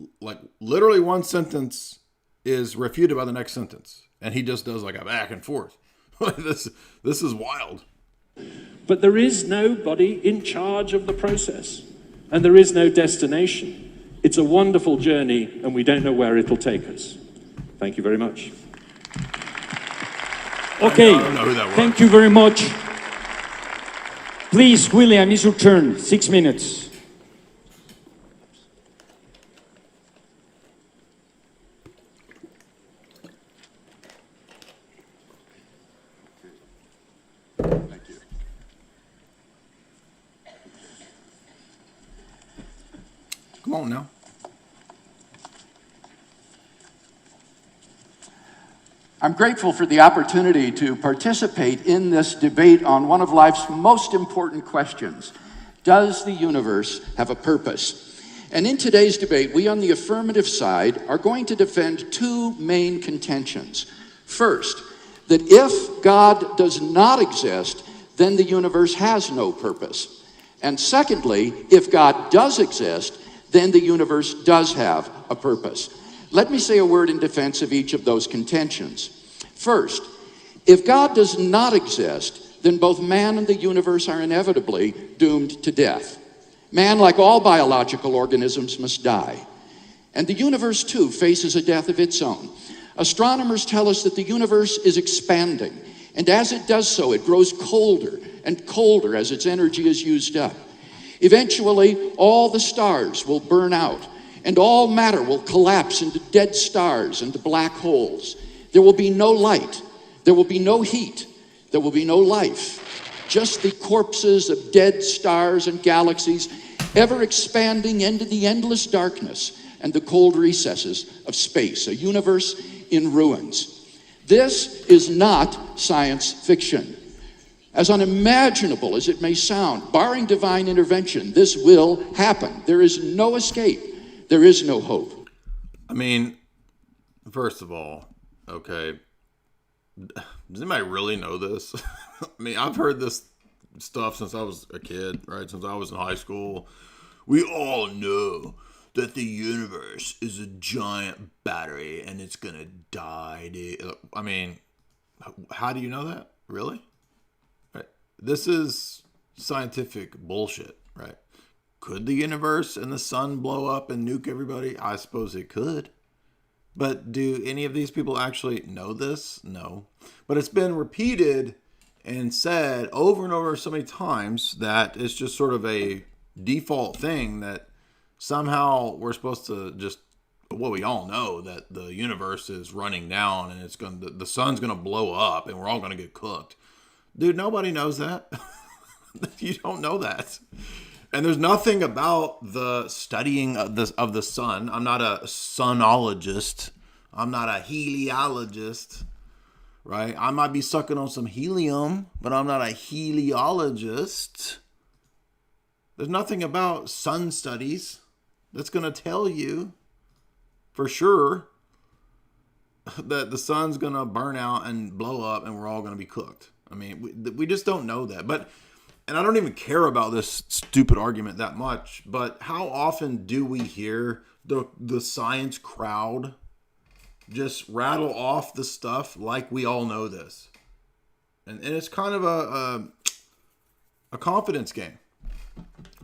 literally one sentence is refuted by the next sentence. And he just does like a back and forth. This is wild. But there is nobody in charge of the process. And there is no destination. It's a wonderful journey, and we don't know where it'll take us. Thank you very much. Okay, I don't know who that was. thank you very much. Please, William, it's your turn. 6 minutes. Come on now. I'm grateful for the opportunity to participate in this debate on one of life's most important questions. Does the universe have a purpose? And in today's debate, we on the affirmative side are going to defend two main contentions. First, that if God does not exist, then the universe has no purpose. And secondly, if God does exist, then the universe does have a purpose. Let me say a word in defense of each of those contentions. First, if God does not exist, then both man and the universe are inevitably doomed to death. Man, like all biological organisms, must die. And the universe, too, faces a death of its own. Astronomers tell us that the universe is expanding, and as it does so, it grows colder and colder as its energy is used up. Eventually, all the stars will burn out, and all matter will collapse into dead stars and black holes. There will be no light, there will be no heat, there will be no life. Just the corpses of dead stars and galaxies, ever expanding into the endless darkness and the cold recesses of space, a universe in ruins. This is not science fiction. As unimaginable as it may sound, barring divine intervention, this will happen. There is no escape. There is no hope. I mean, first of all, okay, does anybody really know this? I mean, I've heard this stuff since I was a kid, right? Since I was in high school. We all know that the universe is a giant battery and it's going to die. I mean, how do you know that? Really? This is scientific bullshit, right? Could the universe and the sun blow up and nuke everybody? I suppose it could. But do any of these people actually know this? No. But it's been repeated and said over and over so many times that it's just sort of a default thing that somehow we're supposed to just, well, we all know that the universe is running down and the sun's going to blow up and we're all going to get cooked. Dude, nobody knows that. You don't know that. And there's nothing about the studying of the sun. I'm not a sunologist. I'm not a heliologist, right? I might be sucking on some helium, but I'm not a heliologist. There's nothing about sun studies that's going to tell you for sure that the sun's going to burn out and blow up and we're all going to be cooked. I mean, we just don't know that. And I don't even care about this stupid argument that much, but how often do we hear the science crowd just rattle off the stuff like we all know this? And it's kind of a confidence game.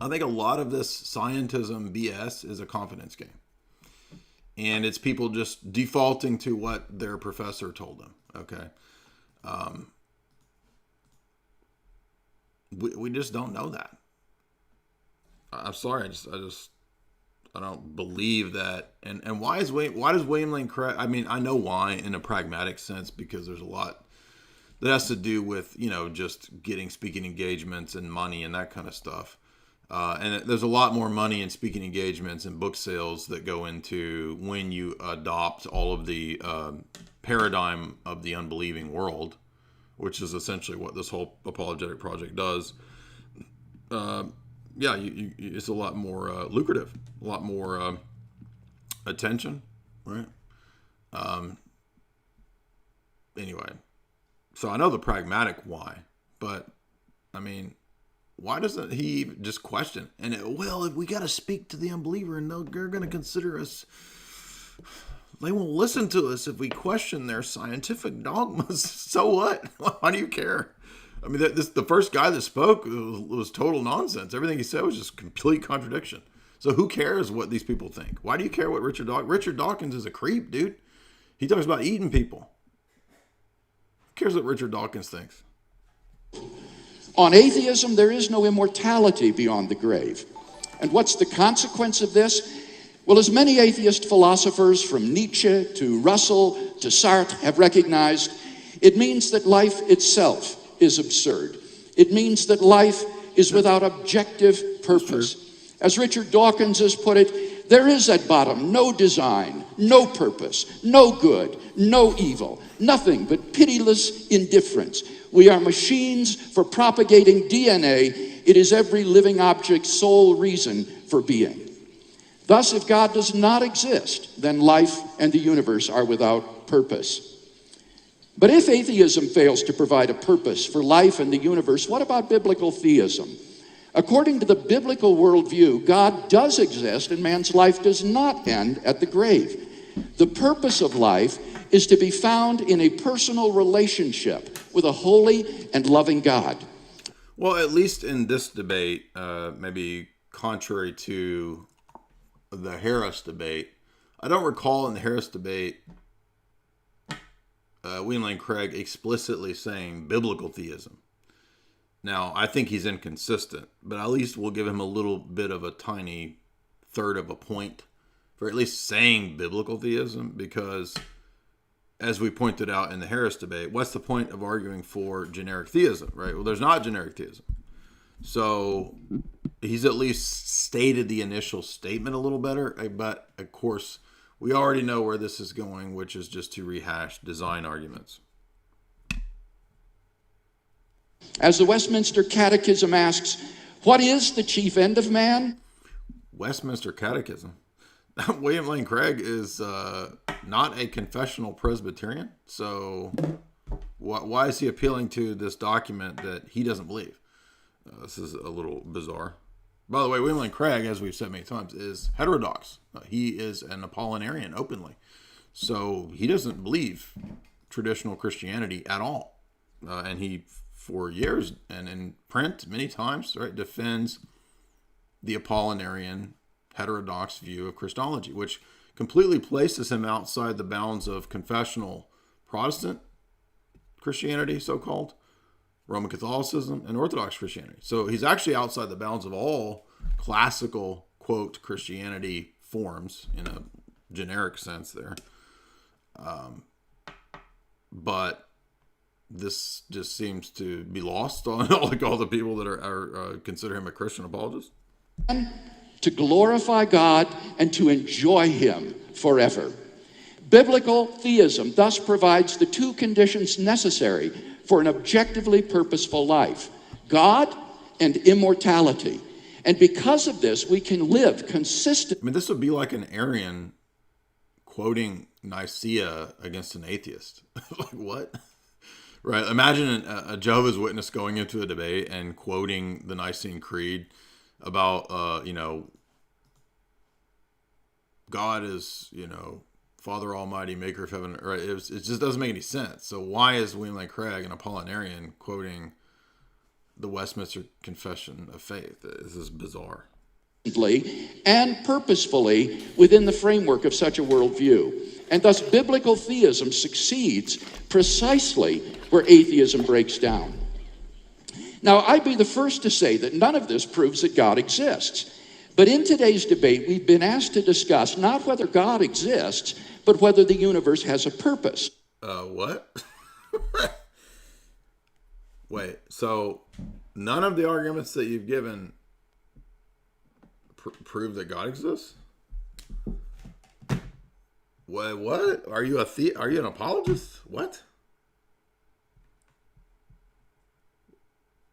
I think a lot of this scientism BS is a confidence game. And it's people just defaulting to what their professor told them, okay? We just don't know that. I'm sorry, I don't believe that. And why does William Lane Craig? I mean, I know why in a pragmatic sense, because there's a lot that has to do with, just getting speaking engagements and money and that kind of stuff. And there's a lot more money in speaking engagements and book sales that go into when you adopt all of the paradigm of the unbelieving world, which is essentially what this whole apologetic project does. It's a lot more lucrative, a lot more attention, right? Anyway, so I know the pragmatic why, but I mean, why doesn't he just question? And if we got to speak to the unbeliever and they're going to consider us, they won't listen to us if we question their scientific dogmas. So what? Why do you care? I mean, the first guy that spoke was total nonsense. Everything he said was just complete contradiction. So who cares what these people think? Why do you care what Richard Dawkins is a creep, dude? He talks about eating people. Who cares what Richard Dawkins thinks? On atheism, there is no immortality beyond the grave. And what's the consequence of this? Well, as many atheist philosophers from Nietzsche to Russell to Sartre have recognized, it means that life itself is absurd. It means that life is without objective purpose. As Richard Dawkins has put it, there is at bottom no design, no purpose, no good, no evil, nothing but pitiless indifference. We are machines for propagating DNA. It is every living object's sole reason for being. Thus, if God does not exist, then life and the universe are without purpose. But if atheism fails to provide a purpose for life and the universe, what about biblical theism? According to the biblical worldview, God does exist and man's life does not end at the grave. The purpose of life is to be found in a personal relationship with a holy and loving God. Well, at least in this debate, maybe contrary to the Harris debate, I don't recall in the Harris debate William Lane Craig explicitly saying biblical theism. Now, I think he's inconsistent, but at least we'll give him a little bit of a tiny third of a point for at least saying biblical theism, because as we pointed out in the Harris debate, what's the point of arguing for generic theism, right? Well, there's not generic theism. So he's at least stated the initial statement a little better, but of course, we already know where this is going, which is just to rehash design arguments. As the Westminster Catechism asks, what is the chief end of man? Westminster Catechism. William Lane Craig is not a confessional Presbyterian, so why is he appealing to this document that he doesn't believe? This is a little bizarre. By the way, William Lane Craig, as we've said many times, is heterodox. He is an Apollinarian openly, so he doesn't believe traditional Christianity at all, and he, for years and in print many times, right, defends the Apollinarian heterodox view of Christology, which completely places him outside the bounds of confessional Protestant Christianity, so-called, Roman Catholicism, and Orthodox Christianity. So he's actually outside the bounds of all classical, quote, Christianity forms in a generic sense there. But this just seems to be lost on like all the people that are consider him a Christian apologist. To glorify God and to enjoy him forever. Biblical theism thus provides the two conditions necessary for an objectively purposeful life: God and immortality. And because of this, we can live consistent. I mean, this would be like an Arian quoting Nicaea against an atheist. Like, what? Right. Imagine a Jehovah's Witness going into a debate and quoting the Nicene Creed about, God is, Father Almighty, maker of heaven. Right. It just doesn't make any sense. So why is William Lane Craig, an Apollinarian, quoting the Westminster Confession of Faith? This is bizarre. And purposefully within the framework of such a worldview. And thus biblical theism succeeds precisely where atheism breaks down. Now, I'd be the first to say that none of this proves that God exists. But in today's debate, we've been asked to discuss not whether God exists, but whether the universe has a purpose. What? Wait, so none of the arguments that you've given prove that God exists? What? Are you Are you an apologist? What?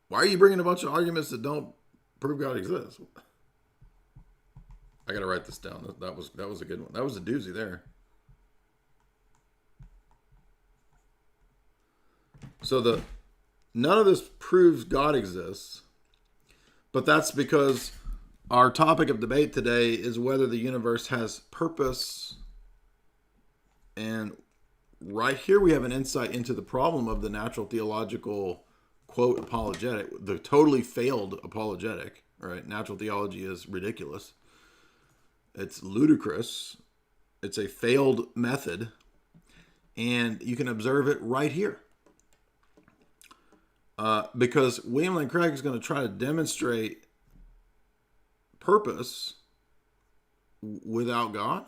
Why are you bringing a bunch of arguments that don't prove God exists? I gotta write this down. That was a good one. That was a doozy there. So none of this proves God exists, but that's because our topic of debate today is whether the universe has purpose. And right here we have an insight into the problem of the natural theological, quote, apologetic, the totally failed apologetic, right? Natural theology is ridiculous. It's ludicrous. It's a failed method. And you can observe it right here. Because William Lane Craig is going to try to demonstrate purpose without God.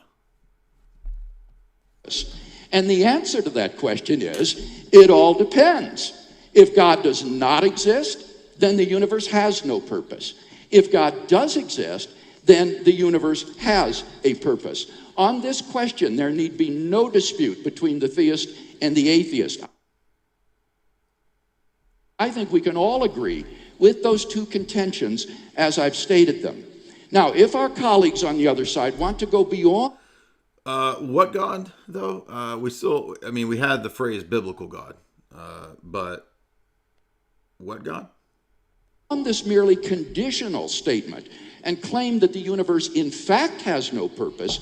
And the answer to that question is, it all depends. If God does not exist, then the universe has no purpose. If God does exist, then the universe has a purpose. On this question, there need be no dispute between the theist and the atheist. I think we can all agree with those two contentions as I've stated them. Now, if our colleagues on the other side want to go beyond... What God, though? We had the phrase biblical God, but what God? On this merely conditional statement and claim that the universe in fact has no purpose,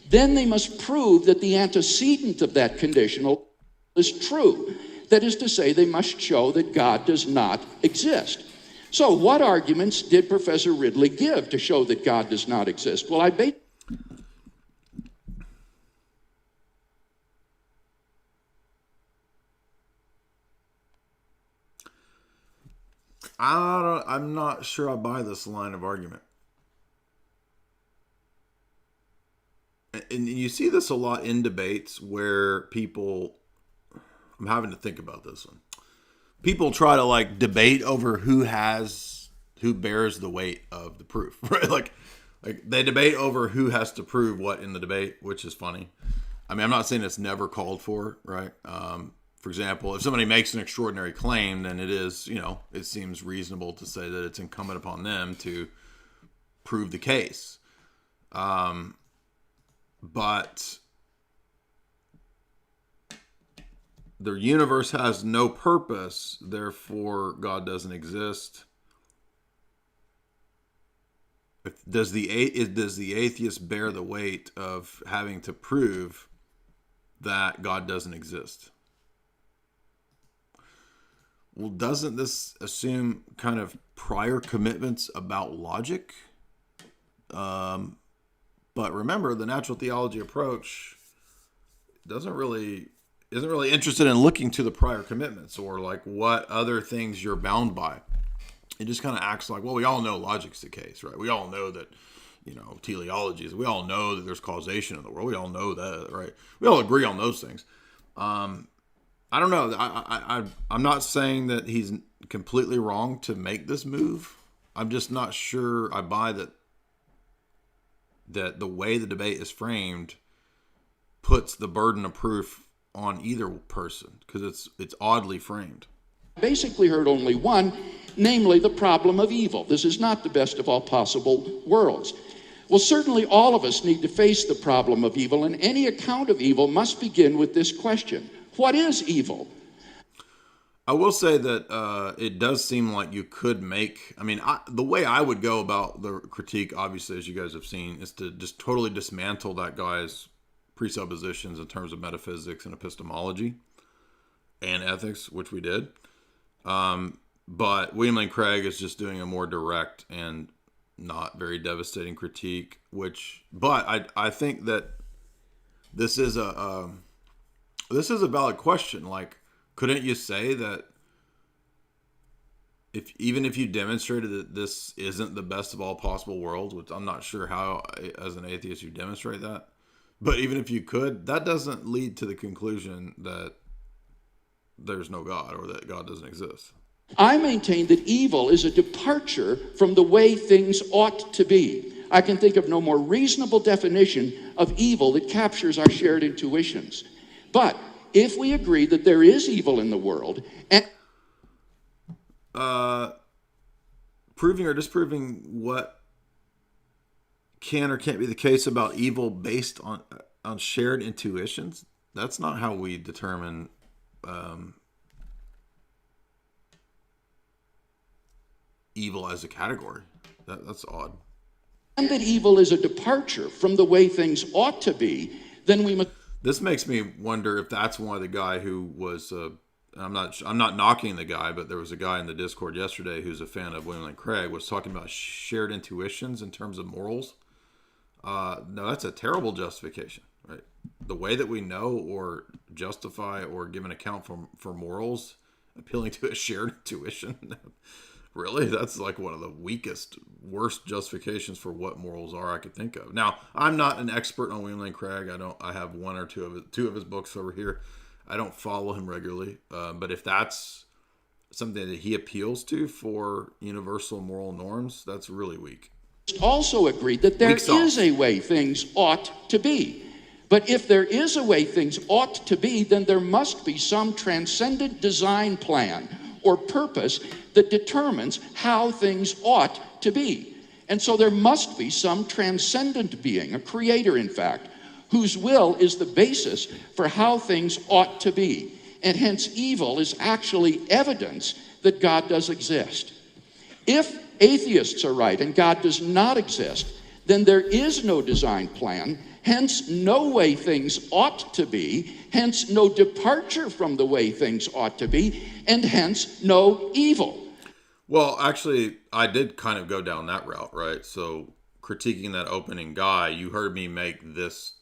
then they must prove that the antecedent of that conditional is true. That is to say, they must show that God does not exist. So what arguments did Professor Ridley give to show that God does not exist? Well, I'm not sure I buy this line of argument. And you see this a lot in debates where people, I'm having to think about this one. People try to debate over who bears the weight of the proof, right? Like they debate over who has to prove what in the debate, which is funny. I mean, I'm not saying it's never called for, right? For example, if somebody makes an extraordinary claim, then it is, it seems reasonable to say that it's incumbent upon them to prove the case. But the universe has no purpose, therefore God doesn't exist. Does the atheist bear the weight of having to prove that God doesn't exist? Well, doesn't this assume kind of prior commitments about logic? But remember, the natural theology approach doesn't really isn't really interested in looking to the prior commitments or like what other things you're bound by. It just kind of acts like, well, we all know logic's the case, right? We all know that, teleology is, we all know that there's causation in the world. We all know that, right? We all agree on those things. I don't know. I'm not saying that he's completely wrong to make this move. I'm just not sure I buy that the way the debate is framed puts the burden of proof on either person, because it's oddly framed. Basically heard only one, namely the problem of evil. This is not the best of all possible worlds. Well, certainly all of us need to face the problem of evil, and any account of evil must begin with this question: what is evil? I will say that it does seem like you could make, the way I would go about the critique, obviously, as you guys have seen, is to just totally dismantle that guy's presuppositions in terms of metaphysics and epistemology and ethics, which we did. But William Lane Craig is just doing a more direct and not very devastating critique, but I think that this is a valid question. Like, couldn't you say that even if you demonstrated that this isn't the best of all possible worlds, which I'm not sure how as an atheist you demonstrate that, but even if you could, that doesn't lead to the conclusion that there's no God or that God doesn't exist. I maintain that evil is a departure from the way things ought to be. I can think of no more reasonable definition of evil that captures our shared intuitions. But if we agree that there is evil in the world, and proving or disproving what can or can't be the case about evil based on shared intuitions, that's not how we determine evil as a category. That's odd. And that evil is a departure from the way things ought to be, then we must. This makes me wonder if that's why the guy who was I'm not knocking the guy, but there was a guy in the Discord yesterday who's a fan of William Lane Craig, was talking about shared intuitions in terms of morals. No, that's a terrible justification, right? The way that we know or justify or give an account for morals, appealing to a shared intuition. Really? That's like one of the worst justifications for what morals are I could think of. Now, I'm not an expert on William Lane Craig. I have one or two of his books over here. I don't follow him regularly. But if that's something that he appeals to for universal moral norms, that's really weak. Also agreed that there is a way things ought to be. But if there is a way things ought to be, then there must be some transcendent design plan or purpose that determines how things ought to be. And so there must be some transcendent being, a creator in fact, whose will is the basis for how things ought to be. And hence evil is actually evidence that God does exist. If atheists are right and God does not exist, then there is no design plan, hence no way things ought to be, hence no departure from the way things ought to be, and hence no evil. Well, actually, I did kind of go down that route, right? So critiquing that opening guy, you heard me make this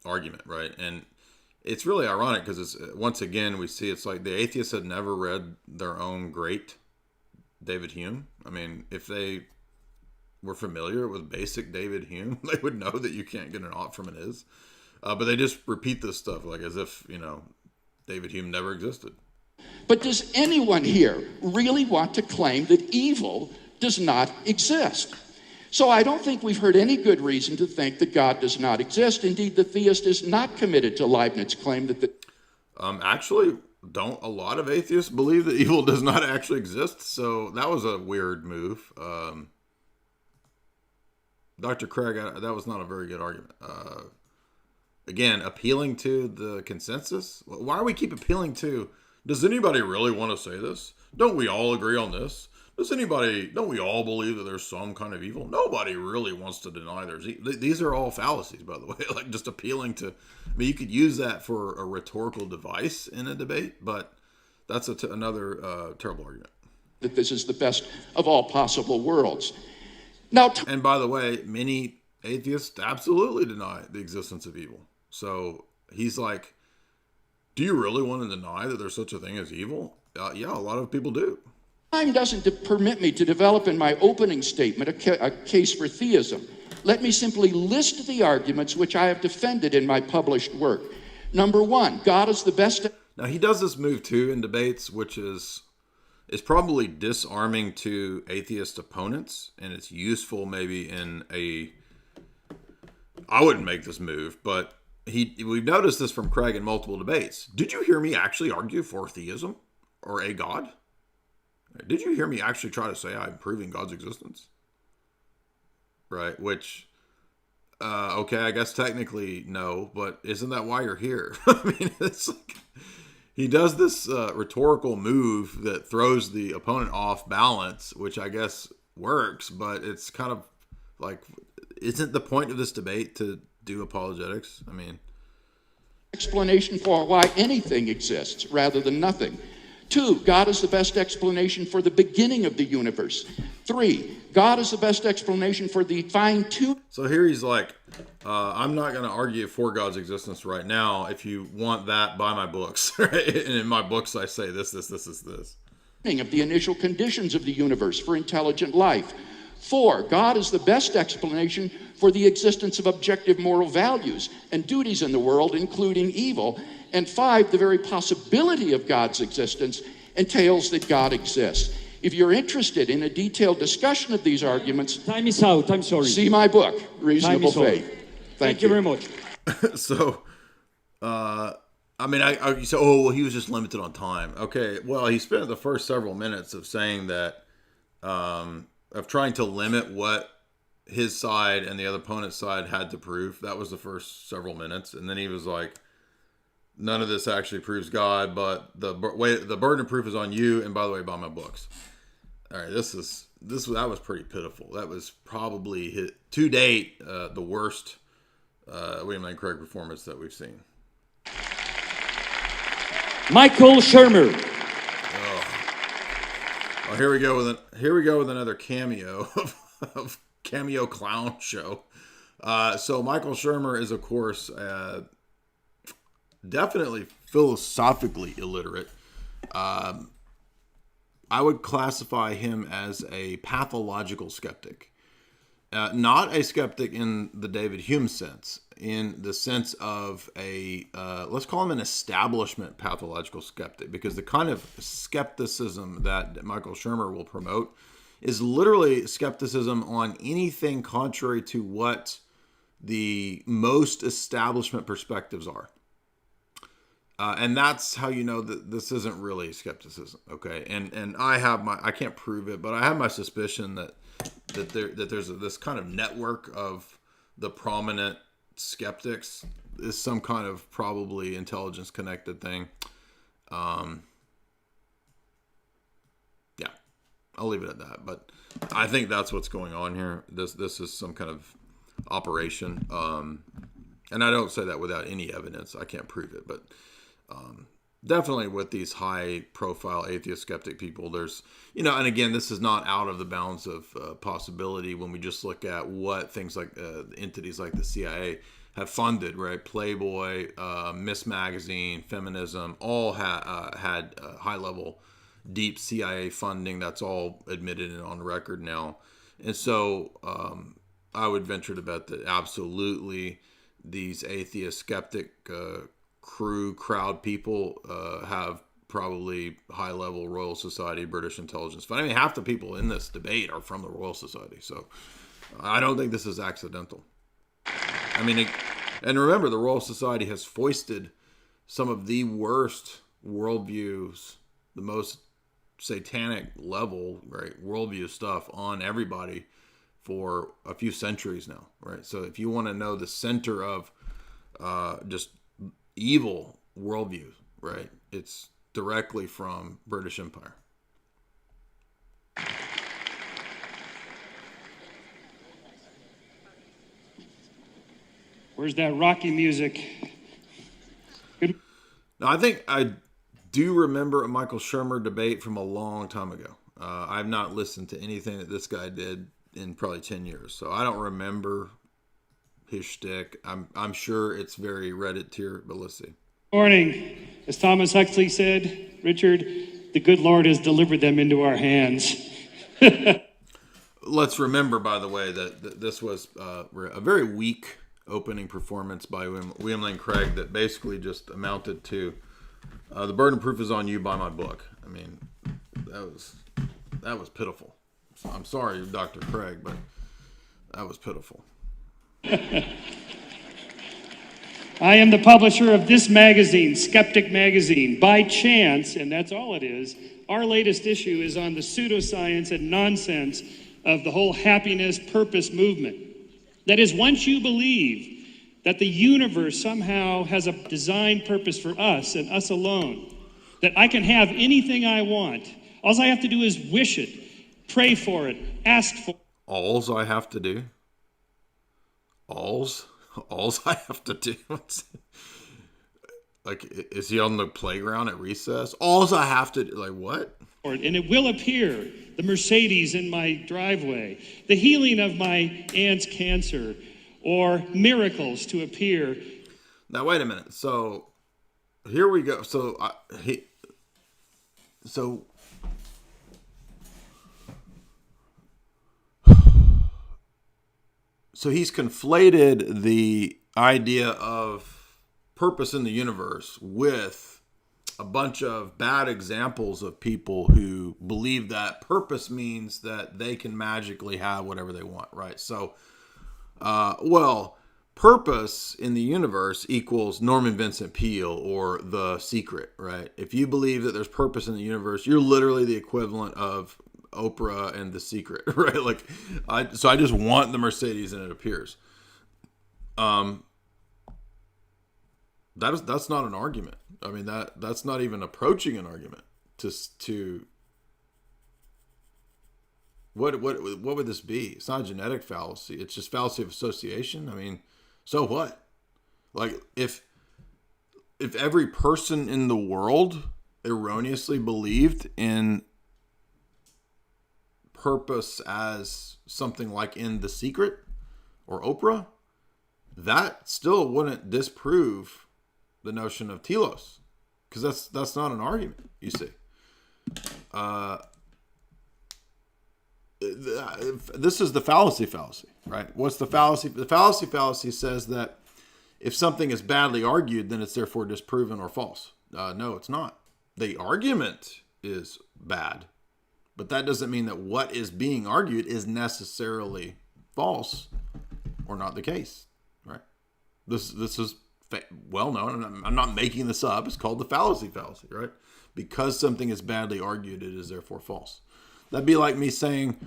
argument, right? And it's really ironic because it's, once again, we see it's like the atheists had never read their own great David Hume. I mean, if they were familiar with basic David Hume, they would know that you can't get an ought from an is. But they just repeat this stuff like as if, David Hume never existed. But does anyone here really want to claim that evil does not exist? So I don't think we've heard any good reason to think that God does not exist. Indeed, the theist is not committed to Leibniz's claim that actually, don't a lot of atheists believe that evil does not actually exist? So that was a weird move. Dr. Craig, that was not a very good argument. Again, appealing to the consensus. Why do we keep appealing to, does anybody really want to say this? Don't we all agree on this? Don't we all believe that there's some kind of evil? Nobody really wants to deny there's evil. These are all fallacies, by the way, like just appealing to, you could use that for a rhetorical device in a debate, but that's another terrible argument. That this is the best of all possible worlds. Now, and by the way, many atheists absolutely deny the existence of evil. So he's like, Do you really want to deny that there's such a thing as evil? Yeah, a lot of people do. Time doesn't permit me to develop in my opening statement a case for theism. Let me simply list the arguments which I have defended in my published work. Number one, God is the best. Now, he does this move too in debates, which is probably disarming to atheist opponents, and it's useful maybe in a... I wouldn't make this move, but we've noticed this from Craig in multiple debates. Did you hear me actually argue for theism or a God? Did you hear me actually try to say I'm proving God's existence? Right, which, okay, I guess technically no, but isn't that why you're here? I mean, it's like, he does this rhetorical move that throws the opponent off balance, which I guess works, but it's kind of like, isn't the point of this debate to do apologetics? I mean, explanation for why anything exists rather than nothing. 2, God is the best explanation for the beginning of the universe. 3, God is the best explanation for the fine-tuning. So here he's like, I'm not going to argue for God's existence right now. If you want that, buy my books. Right? And in my books, I say this. Of the initial conditions of the universe for intelligent life. 4, God is the best explanation for the existence of objective moral values and duties in the world, including evil. And 5, the very possibility of God's existence entails that God exists. If you're interested in a detailed discussion of these arguments, time is out. I'm sorry. See my book, Reasonable Faith. Thank you very much. So, I mean, you say, oh, well, he was just limited on time. Okay, well, he spent the first several minutes of saying that, of trying to limit what his side and the other opponent's side had to prove. That was the first several minutes. And then he was like, none of this actually proves God, but the burden of proof is on you. And by the way, buy my books. All right, that was pretty pitiful. That was probably to date the worst William Lane Craig performance that we've seen. Michael Shermer. Oh, here we go with another cameo of cameo clown show. So Michael Shermer is, of course, definitely philosophically illiterate. I would classify him as a pathological skeptic. Not a skeptic in the David Hume sense, in the sense of let's call him an establishment pathological skeptic, because the kind of skepticism that Michael Shermer will promote is literally skepticism on anything contrary to what the most establishment perspectives are. And that's how you know that this isn't really skepticism, okay? And I can't prove it, but I have my suspicion that there's this kind of network of the prominent skeptics is some kind of probably intelligence connected thing. Yeah, I'll leave it at that. But I think that's what's going on here. This is some kind of operation, and I don't say that without any evidence. I can't prove it, but definitely with these high profile atheist skeptic people, there's, and again, this is not out of the bounds of possibility when we just look at what things like entities like the CIA have funded, right? Playboy, Miss Magazine, Feminism, all had high level, deep CIA funding. That's all admitted and on record now. And so I would venture to bet that absolutely these atheist skeptic crowd people have probably high-level Royal Society, British intelligence. But I mean, half the people in this debate are from the Royal Society, so I don't think this is accidental. I mean, and remember, the Royal Society has foisted some of the worst worldviews, the most satanic level, right, worldview stuff on everybody for a few centuries now, right? So if you want to know the center of just evil worldview, right, it's directly from British Empire. Where's that Rocky music? Good. Now, I think I do remember a Michael Shermer debate from a long time ago. I've not listened to anything that this guy did in probably 10 years, so I don't remember his shtick. I'm sure it's very Reddit tier, but let's see. Morning. As Thomas Huxley said, Richard, the good Lord has delivered them into our hands. Let's remember, by the way, that this was a very weak opening performance by William Lane Craig that basically just amounted to the burden of proof is on you by my book. I mean, that was pitiful. I'm sorry, Dr. Craig, but that was pitiful. I am the publisher of this magazine, Skeptic Magazine. By chance, and that's all it is, our latest issue is on the pseudoscience and nonsense of the whole happiness purpose movement. That is, once you believe that the universe somehow has a design purpose for us and us alone, that I can have anything I want, all I have to do is wish it, pray for it, ask for it. Alls I have to do? Alls I have to do? Like, is he on the playground at recess? Alls I have to do? Like, what? And it will appear. The Mercedes in my driveway, the healing of my aunt's cancer, or miracles to appear. Now, wait a minute. So, here we go. So he's conflated the idea of purpose in the universe with a bunch of bad examples of people who believe that purpose means that they can magically have whatever they want, right? So, purpose in the universe equals Norman Vincent Peale or The Secret, right? If you believe that there's purpose in the universe, you're literally the equivalent of Oprah and The Secret, right? Like, I just want the Mercedes and it appears. That's not an argument. I mean, that's not even approaching an argument to what would this be? It's not a genetic fallacy. It's just fallacy of association. I mean, so what? Like, if every person in the world erroneously believed in purpose as something like in The Secret or Oprah, that still wouldn't disprove the notion of telos, because that's not an argument, you see. This is the fallacy, right? What's the fallacy? The fallacy says that if something is badly argued, then it's therefore disproven or false. No, it's not. The argument is bad, but that doesn't mean that what is being argued is necessarily false or not the case, right? This is well known. I'm not making this up. It's called the fallacy, right? Because something is badly argued, it is therefore false. That'd be like me saying,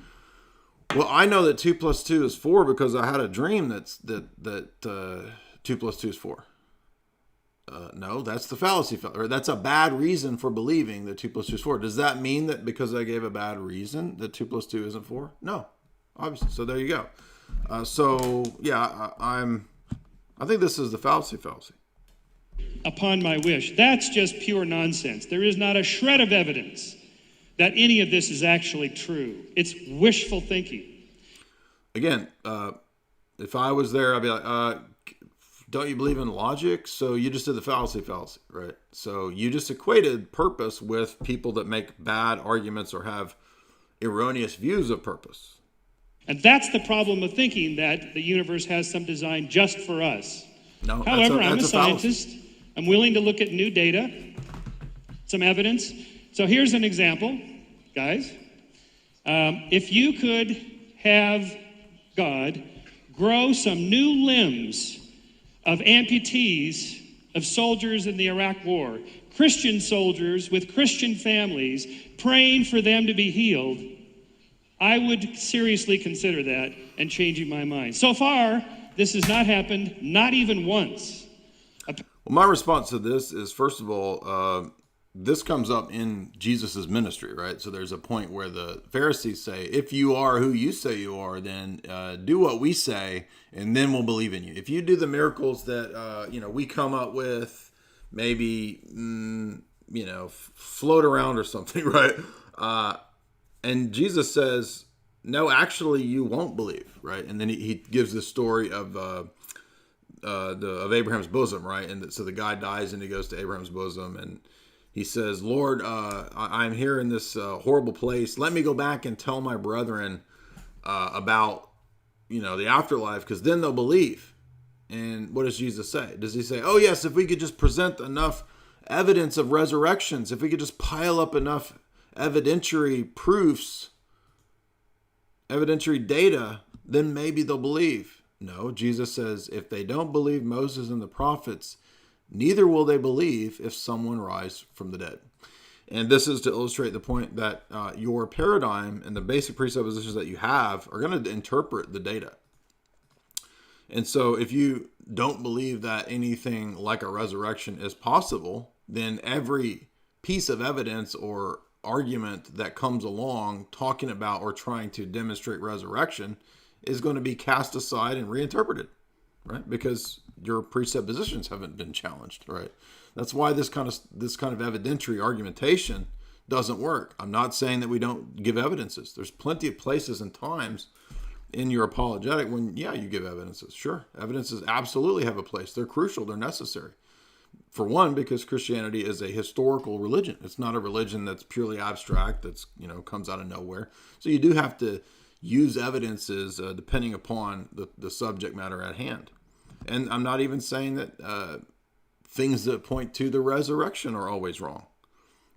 well, I know that 2 + 2 is 4 because I had a dream that 2 + 2 is 4. No, that's the fallacy, or that's a bad reason for believing that 2 + 2 is 4. Does that mean that because I gave a bad reason that 2 + 2 isn't 4? No, obviously. So there you go. I think this is the fallacy. Upon my wish. That's just pure nonsense. There is not a shred of evidence that any of this is actually true. It's wishful thinking. Again, if I was there, I'd be like, don't you believe in logic? So you just did the fallacy, right? So you just equated purpose with people that make bad arguments or have erroneous views of purpose. And that's the problem of thinking that the universe has some design just for us. No, however, I'm a scientist. I'm willing to look at new data, some evidence. So here's an example, guys. If you could have God grow some new limbs of amputees of soldiers in the Iraq War, Christian soldiers with Christian families, praying for them to be healed, I would seriously consider that and changing my mind. So far, this has not happened, not even once. Well, my response to this is, first of all, this comes up in Jesus's ministry, right? So there's a point where the Pharisees say, if you are who you say you are, then do what we say, and then we'll believe in you. If you do the miracles that we come up with, maybe float around or something, right? And Jesus says, no, actually, you won't believe, right? And then he gives the story of of Abraham's bosom, right? And so the guy dies and he goes to Abraham's bosom and he says, Lord, I'm here in this horrible place. Let me go back and tell my brethren about, the afterlife, because then they'll believe. And what does Jesus say? Does he say, oh yes, if we could just present enough evidence of resurrections, if we could just pile up enough evidentiary proofs, evidentiary data, then maybe they'll believe. No, Jesus says, if they don't believe Moses and the prophets, neither will they believe if someone rise from the dead. And this is to illustrate the point that your paradigm and the basic presuppositions that you have are going to interpret the data. And so if you don't believe that anything like a resurrection is possible, then every piece of evidence or argument that comes along talking about or trying to demonstrate resurrection is going to be cast aside and reinterpreted, right? Because your presuppositions haven't been challenged, right? That's why this kind of evidentiary argumentation doesn't work. I'm not saying that we don't give evidences. There's plenty of places and times in your apologetic when, you give evidences. Sure, evidences absolutely have a place. They're crucial. They're necessary. For one, because Christianity is a historical religion. It's not a religion that's purely abstract, that's, comes out of nowhere. So you do have to use evidences depending upon the subject matter at hand. And I'm not even saying that things that point to the resurrection are always wrong.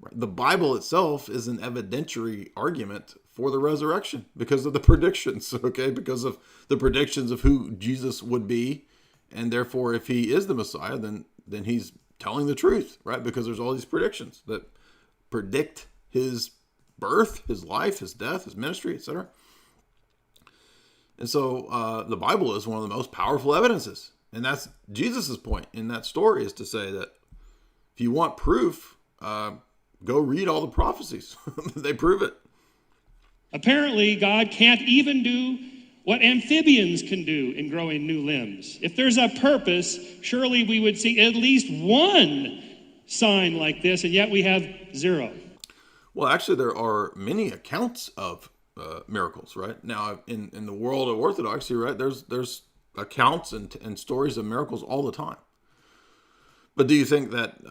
Right? The Bible itself is an evidentiary argument for the resurrection because of the predictions, okay? Because of the predictions of who Jesus would be. And therefore, if he is the Messiah, then he's telling the truth, right? Because there's all these predictions that predict his birth, his life, his death, his ministry, etc. And so the Bible is one of the most powerful evidences. And that's Jesus's point in that story, is to say that if you want proof, go read all the prophecies. They prove it. Apparently, God can't even do what amphibians can do in growing new limbs. If there's a purpose, surely we would see at least one sign like this, and yet we have zero. Well, actually, there are many accounts of miracles, right? Now, in the world of orthodoxy, right, there's accounts and stories of miracles all the time. But do you think that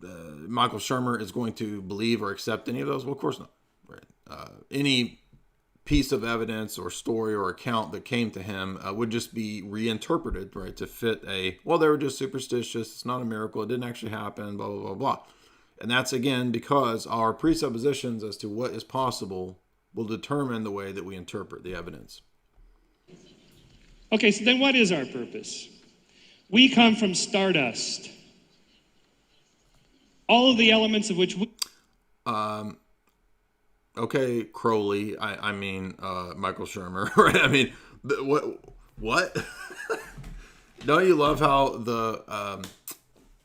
Michael Shermer is going to believe or accept any of those? Well, of course not. Right? Any piece of evidence or story or account that came to him would just be reinterpreted, right, to fit they were just superstitious, it's not a miracle, it didn't actually happen, blah, blah, blah, blah. And that's, again, because our presuppositions as to what is possible will determine the way that we interpret the evidence. Okay, so then what is our purpose? We come from stardust. All of the elements of which we... Okay, Crowley, I mean, Michael Shermer, right? I mean, what? Don't you love how the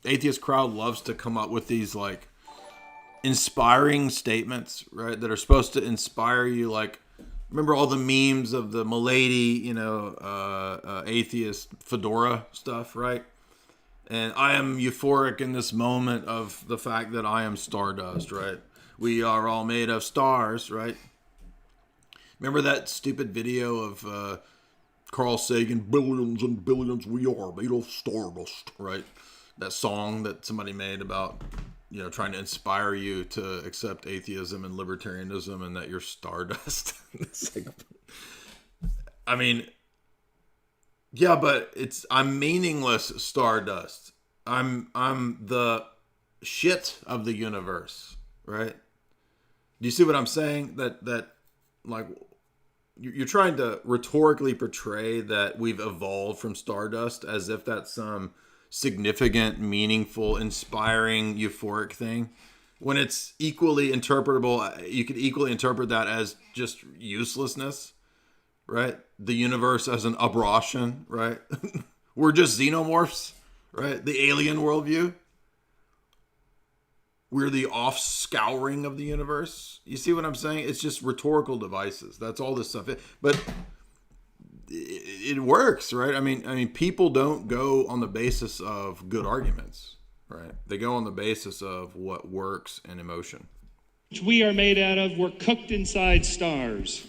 atheist crowd loves to come up with these, like, inspiring statements, right, that are supposed to inspire you? Like, remember all the memes of the milady, atheist fedora stuff, right? And I am euphoric in this moment of the fact that I am stardust, right? We are all made of stars, right? Remember that stupid video of Carl Sagan, billions and billions, we are made of stardust, right? That song that somebody made about, trying to inspire you to accept atheism and libertarianism and that you're stardust. It's like, I mean, yeah, but I'm meaningless stardust. I'm the shit of the universe, right? Do you see what I'm saying? That like, you're trying to rhetorically portray that we've evolved from stardust as if that's some significant, meaningful, inspiring, euphoric thing, when it's equally interpretable. You could equally interpret that as just uselessness, right? The universe as an aberration, right? We're just xenomorphs, right? The alien worldview. We're the off-scouring of the universe. You see what I'm saying? It's just rhetorical devices. That's all this stuff. But it works, right? I mean, people don't go on the basis of good arguments, right? They go on the basis of what works and emotion. Which we are made out of, we're cooked inside stars,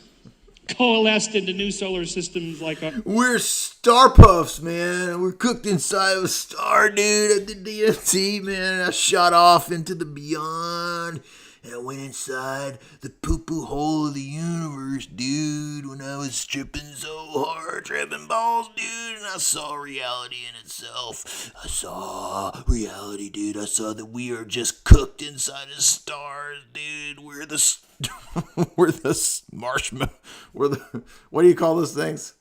coalesced into new solar systems like our... We're Star Puffs, man. We're cooked inside of a star, dude. I did DMT, man. And I shot off into the beyond. And I went inside the poo-poo hole of the universe, dude, when I was tripping so hard, tripping balls, dude, and I saw reality in itself. I saw reality, dude. I saw that we are just cooked inside of stars, dude. We're the marshmallow. What do you call those things?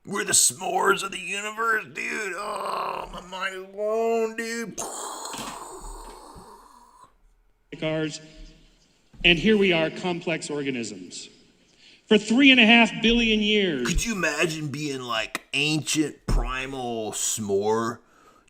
We're the s'mores of the universe, dude. Oh, my mind is blown, dude. Ours, and here we are, complex organisms. For 3.5 billion years. Could you imagine being like ancient primal s'more?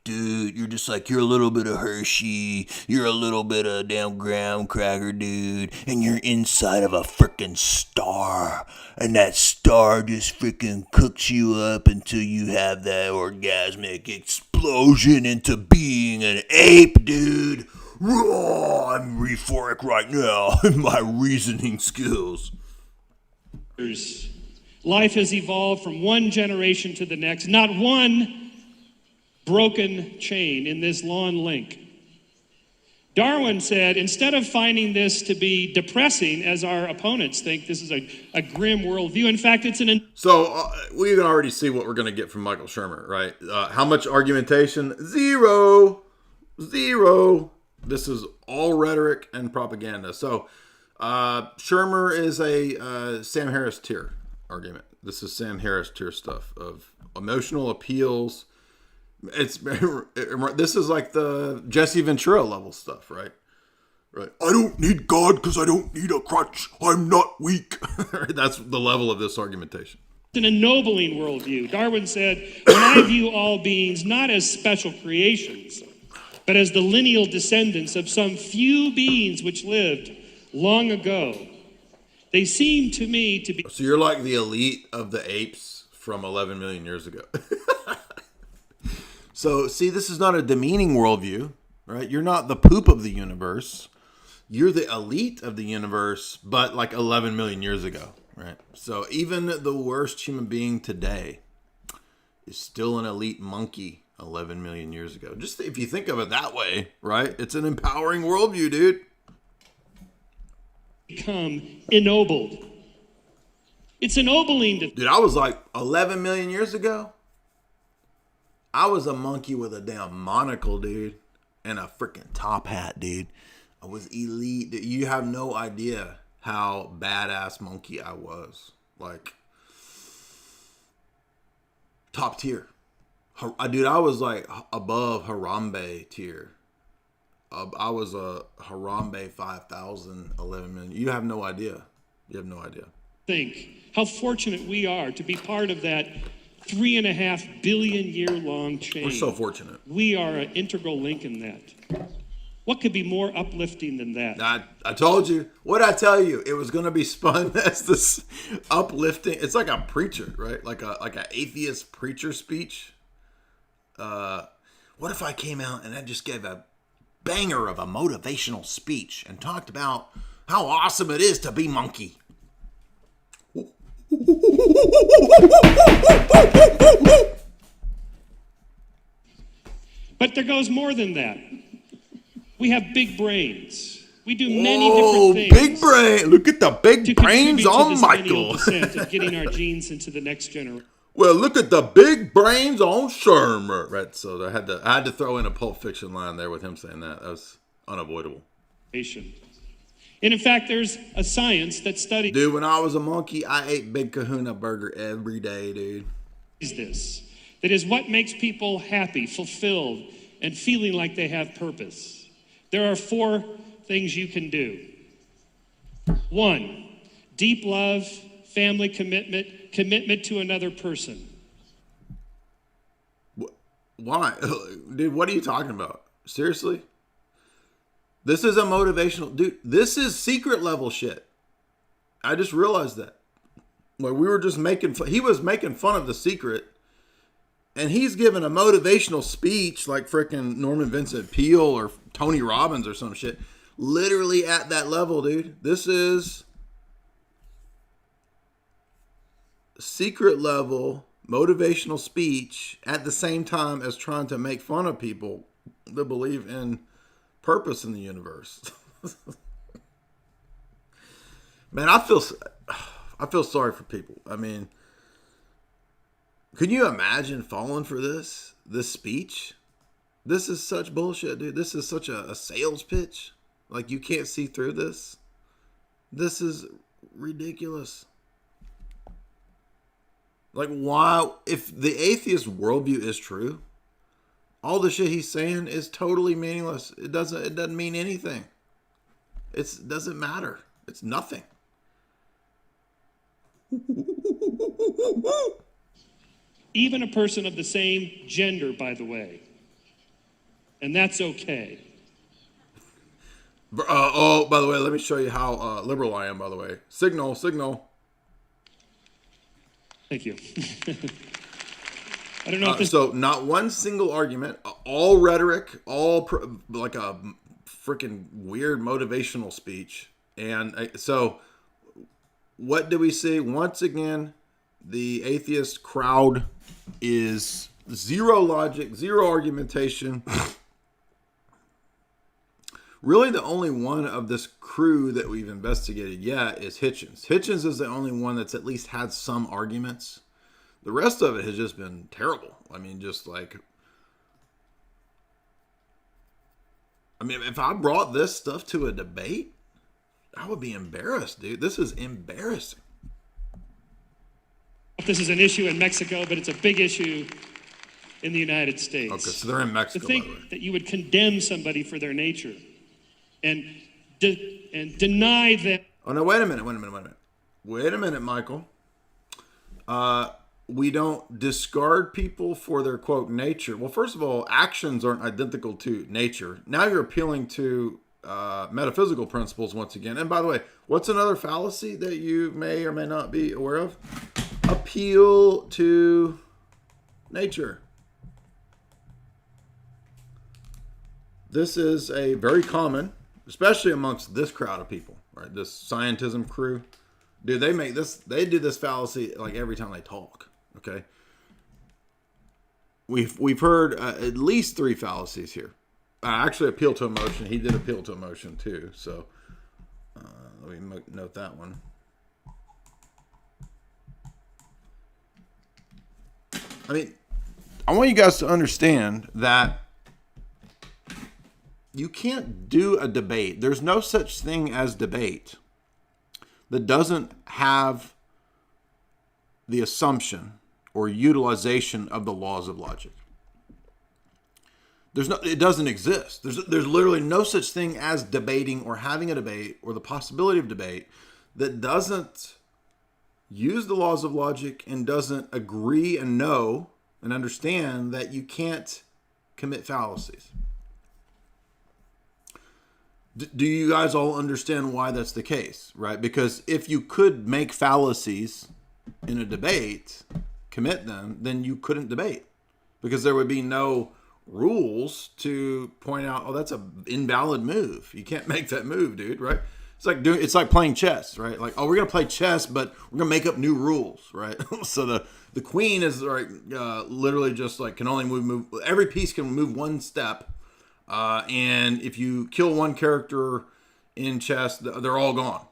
Dude, you're just like, you're a little bit of Hershey, you're a little bit of damn graham cracker, dude, and you're inside of a freaking star, and that star just freaking cooks you up until you have that orgasmic explosion into being an ape, dude. I'm euphoric right now in my reasoning skills. Life has evolved from one generation to the next. Not one broken chain in this long link. Darwin said, instead of finding this to be depressing, as our opponents think, this is a grim worldview. In fact, it's an... So we can already see what we're going to get from Michael Shermer, right? How much argumentation? Zero. This is all rhetoric and propaganda. So Shermer is a Sam Harris tier argument. This is Sam Harris tier stuff of emotional appeals. This is like the Jesse Ventura level stuff, right? Right. I don't need God because I don't need a crutch. I'm not weak. That's the level of this argumentation. It's an ennobling worldview. Darwin said, when I view all beings not as special creations, but as the lineal descendants of some few beings which lived long ago, they seem to me to be... So you're like the elite of the apes from 11 million years ago. So, see, this is not a demeaning worldview, right? You're not the poop of the universe. You're the elite of the universe, but like 11 million years ago, right? So even the worst human being today is still an elite monkey 11 million years ago. Just if you think of it that way, right? It's an empowering worldview, dude. Become ennobled. It's ennobling to... Dude, I was like 11 million years ago. I was a monkey with a damn monocle, dude, and a freaking top hat, dude. I was elite. You have no idea how badass monkey I was. Like, top tier. Dude, I was like above Harambe tier. I was a Harambe 5,000, 11 million. You have no idea. You have no idea. Think how fortunate we are to be part of that 3.5 billion year long chain. We're so fortunate. We are an integral link in that. What could be more uplifting than that? I told you. What'd I tell you? It was going to be spun as this uplifting. It's like a preacher, right? Like an atheist preacher speech. What if I came out and I just gave a banger of a motivational speech and talked about how awesome it is to be monkey? But there goes more than that. We have big brains. We do many different things. Big brain! Look at the big brains on Michael. Of getting our genes into the next generation. Well, look at the big brains on Shermer. Right, so I had to throw in a Pulp Fiction line there with him saying that. That was unavoidable. And in fact, there's a science that studies... Dude, when I was a monkey, I ate Big Kahuna Burger every day, dude. ...this. That is what makes people happy, fulfilled, and feeling like they have purpose. There are 4 things you can do. 1, deep love, family commitment to another person. Why? Dude, what are you talking about? Seriously? This is a motivational... Dude, this is secret level shit. I just realized that. Like, we were just making fun... He was making fun of The Secret, and he's giving a motivational speech like freaking Norman Vincent Peale or Tony Robbins or some shit. Literally at that level, dude. This is secret level motivational speech at the same time as trying to make fun of people that believe in purpose in the universe. Man, I feel sorry for people. I mean, can you imagine falling for this speech? This is such bullshit, dude. This is such a sales pitch. Like, you can't see through this. This is ridiculous. Like, why, if the atheist worldview is true, all the shit he's saying is totally meaningless. It doesn't mean anything. It doesn't matter. It's nothing. Even a person of the same gender, by the way. And that's okay. Oh, by the way, let me show you how liberal I am, by the way. Signal. Thank you. I don't know if this... So, not one single argument, all rhetoric, like a freaking weird motivational speech. And so, what do we see? Once again, the atheist crowd is zero logic, zero argumentation. Really, the only one of this crew that we've investigated yet is Hitchens. Hitchens is the only one that's at least had some arguments. The rest of it has just been terrible. I mean, if I brought this stuff to a debate, I would be embarrassed, dude. This is embarrassing. This is an issue in Mexico, but it's a big issue in the United States. Okay, so they're in Mexico, To think by the way. that you would condemn somebody for their nature and deny them. Oh, no, wait a minute, Michael. We don't discard people for their, quote, nature. Well, first of all, actions aren't identical to nature. Now you're appealing to metaphysical principles once again. And by the way, what's another fallacy that you may or may not be aware of? Appeal to nature. This is a very common, especially amongst this crowd of people, right? This scientism crew. Dude, they do this fallacy like every time they talk. Okay. We've heard at least 3 fallacies here. Actually, appeal to emotion. He did appeal to emotion too. So let me note that one. I mean, I want you guys to understand that you can't do a debate. There's no such thing as debate that doesn't have the assumption or utilization of the laws of logic. It doesn't exist. There's literally no such thing as debating or having a debate or the possibility of debate that doesn't use the laws of logic and doesn't agree and know and understand that you can't commit fallacies. Do you guys all understand why that's the case, right? Because if you could make fallacies in a debate, commit them, then you couldn't debate because there would be no rules to point out, oh, that's an invalid move. You can't make that move, dude, right? It's like playing chess, right? Like, oh, we're going to play chess, but we're going to make up new rules, right? So the queen is literally just like can only move. Every piece can move one step. And if you kill one character in chess, they're all gone.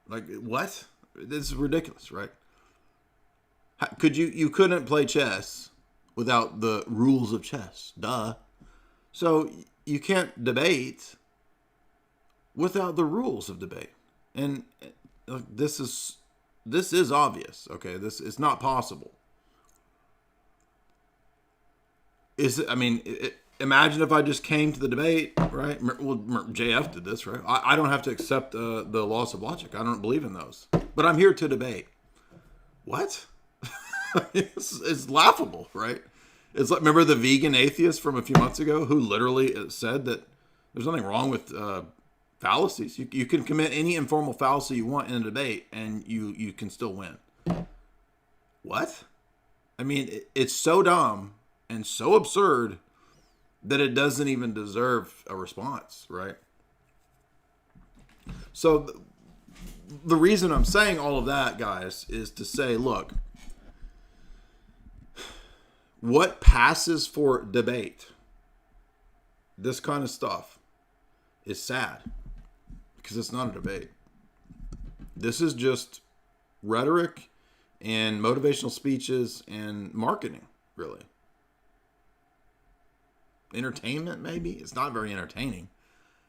Like, what? This is ridiculous, right? You couldn't play chess without the rules of chess. Duh. So you can't debate without the rules of debate. And this is obvious, okay? This is not possible. Imagine if I just came to the debate, right? Well, JF did this, right? I don't have to accept the laws of logic. I don't believe in those. But I'm here to debate. What? It's laughable, right? It's like, remember the vegan atheist from a few months ago who literally said that there's nothing wrong with fallacies. You can commit any informal fallacy you want in a debate and you can still win. What? I mean, it's so dumb and so absurd that it doesn't even deserve a response, right? So the reason I'm saying all of that, guys, is to say, look, what passes for debate, this kind of stuff, is sad because it's not a debate. This is just rhetoric and motivational speeches and marketing, really. Entertainment, maybe. It's not very entertaining.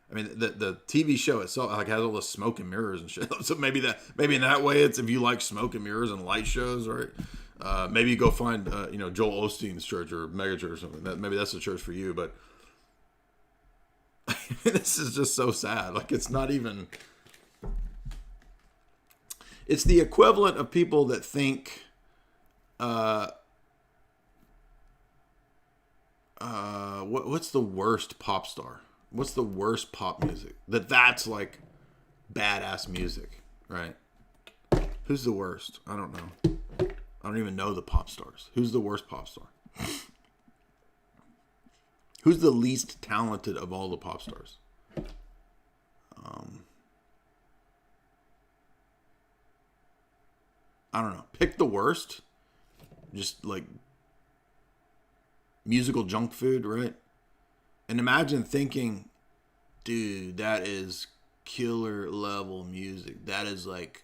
I mean, the TV show itself like has all the smoke and mirrors and shit. So maybe in that way, it's if you like smoke and mirrors and light shows, right? Maybe you go find Joel Osteen's church or megachurch or something. Maybe that's the church for you. But this is just so sad. Like it's not even. It's the equivalent of people that think. What's the worst pop star? What's the worst pop music? That's like badass music, right? Who's the worst? I don't know. I don't even know the pop stars. Who's the worst pop star? Who's the least talented of all the pop stars? I don't know. Pick the worst. Just like musical junk food, right? And imagine thinking, dude, that is killer level music. That is like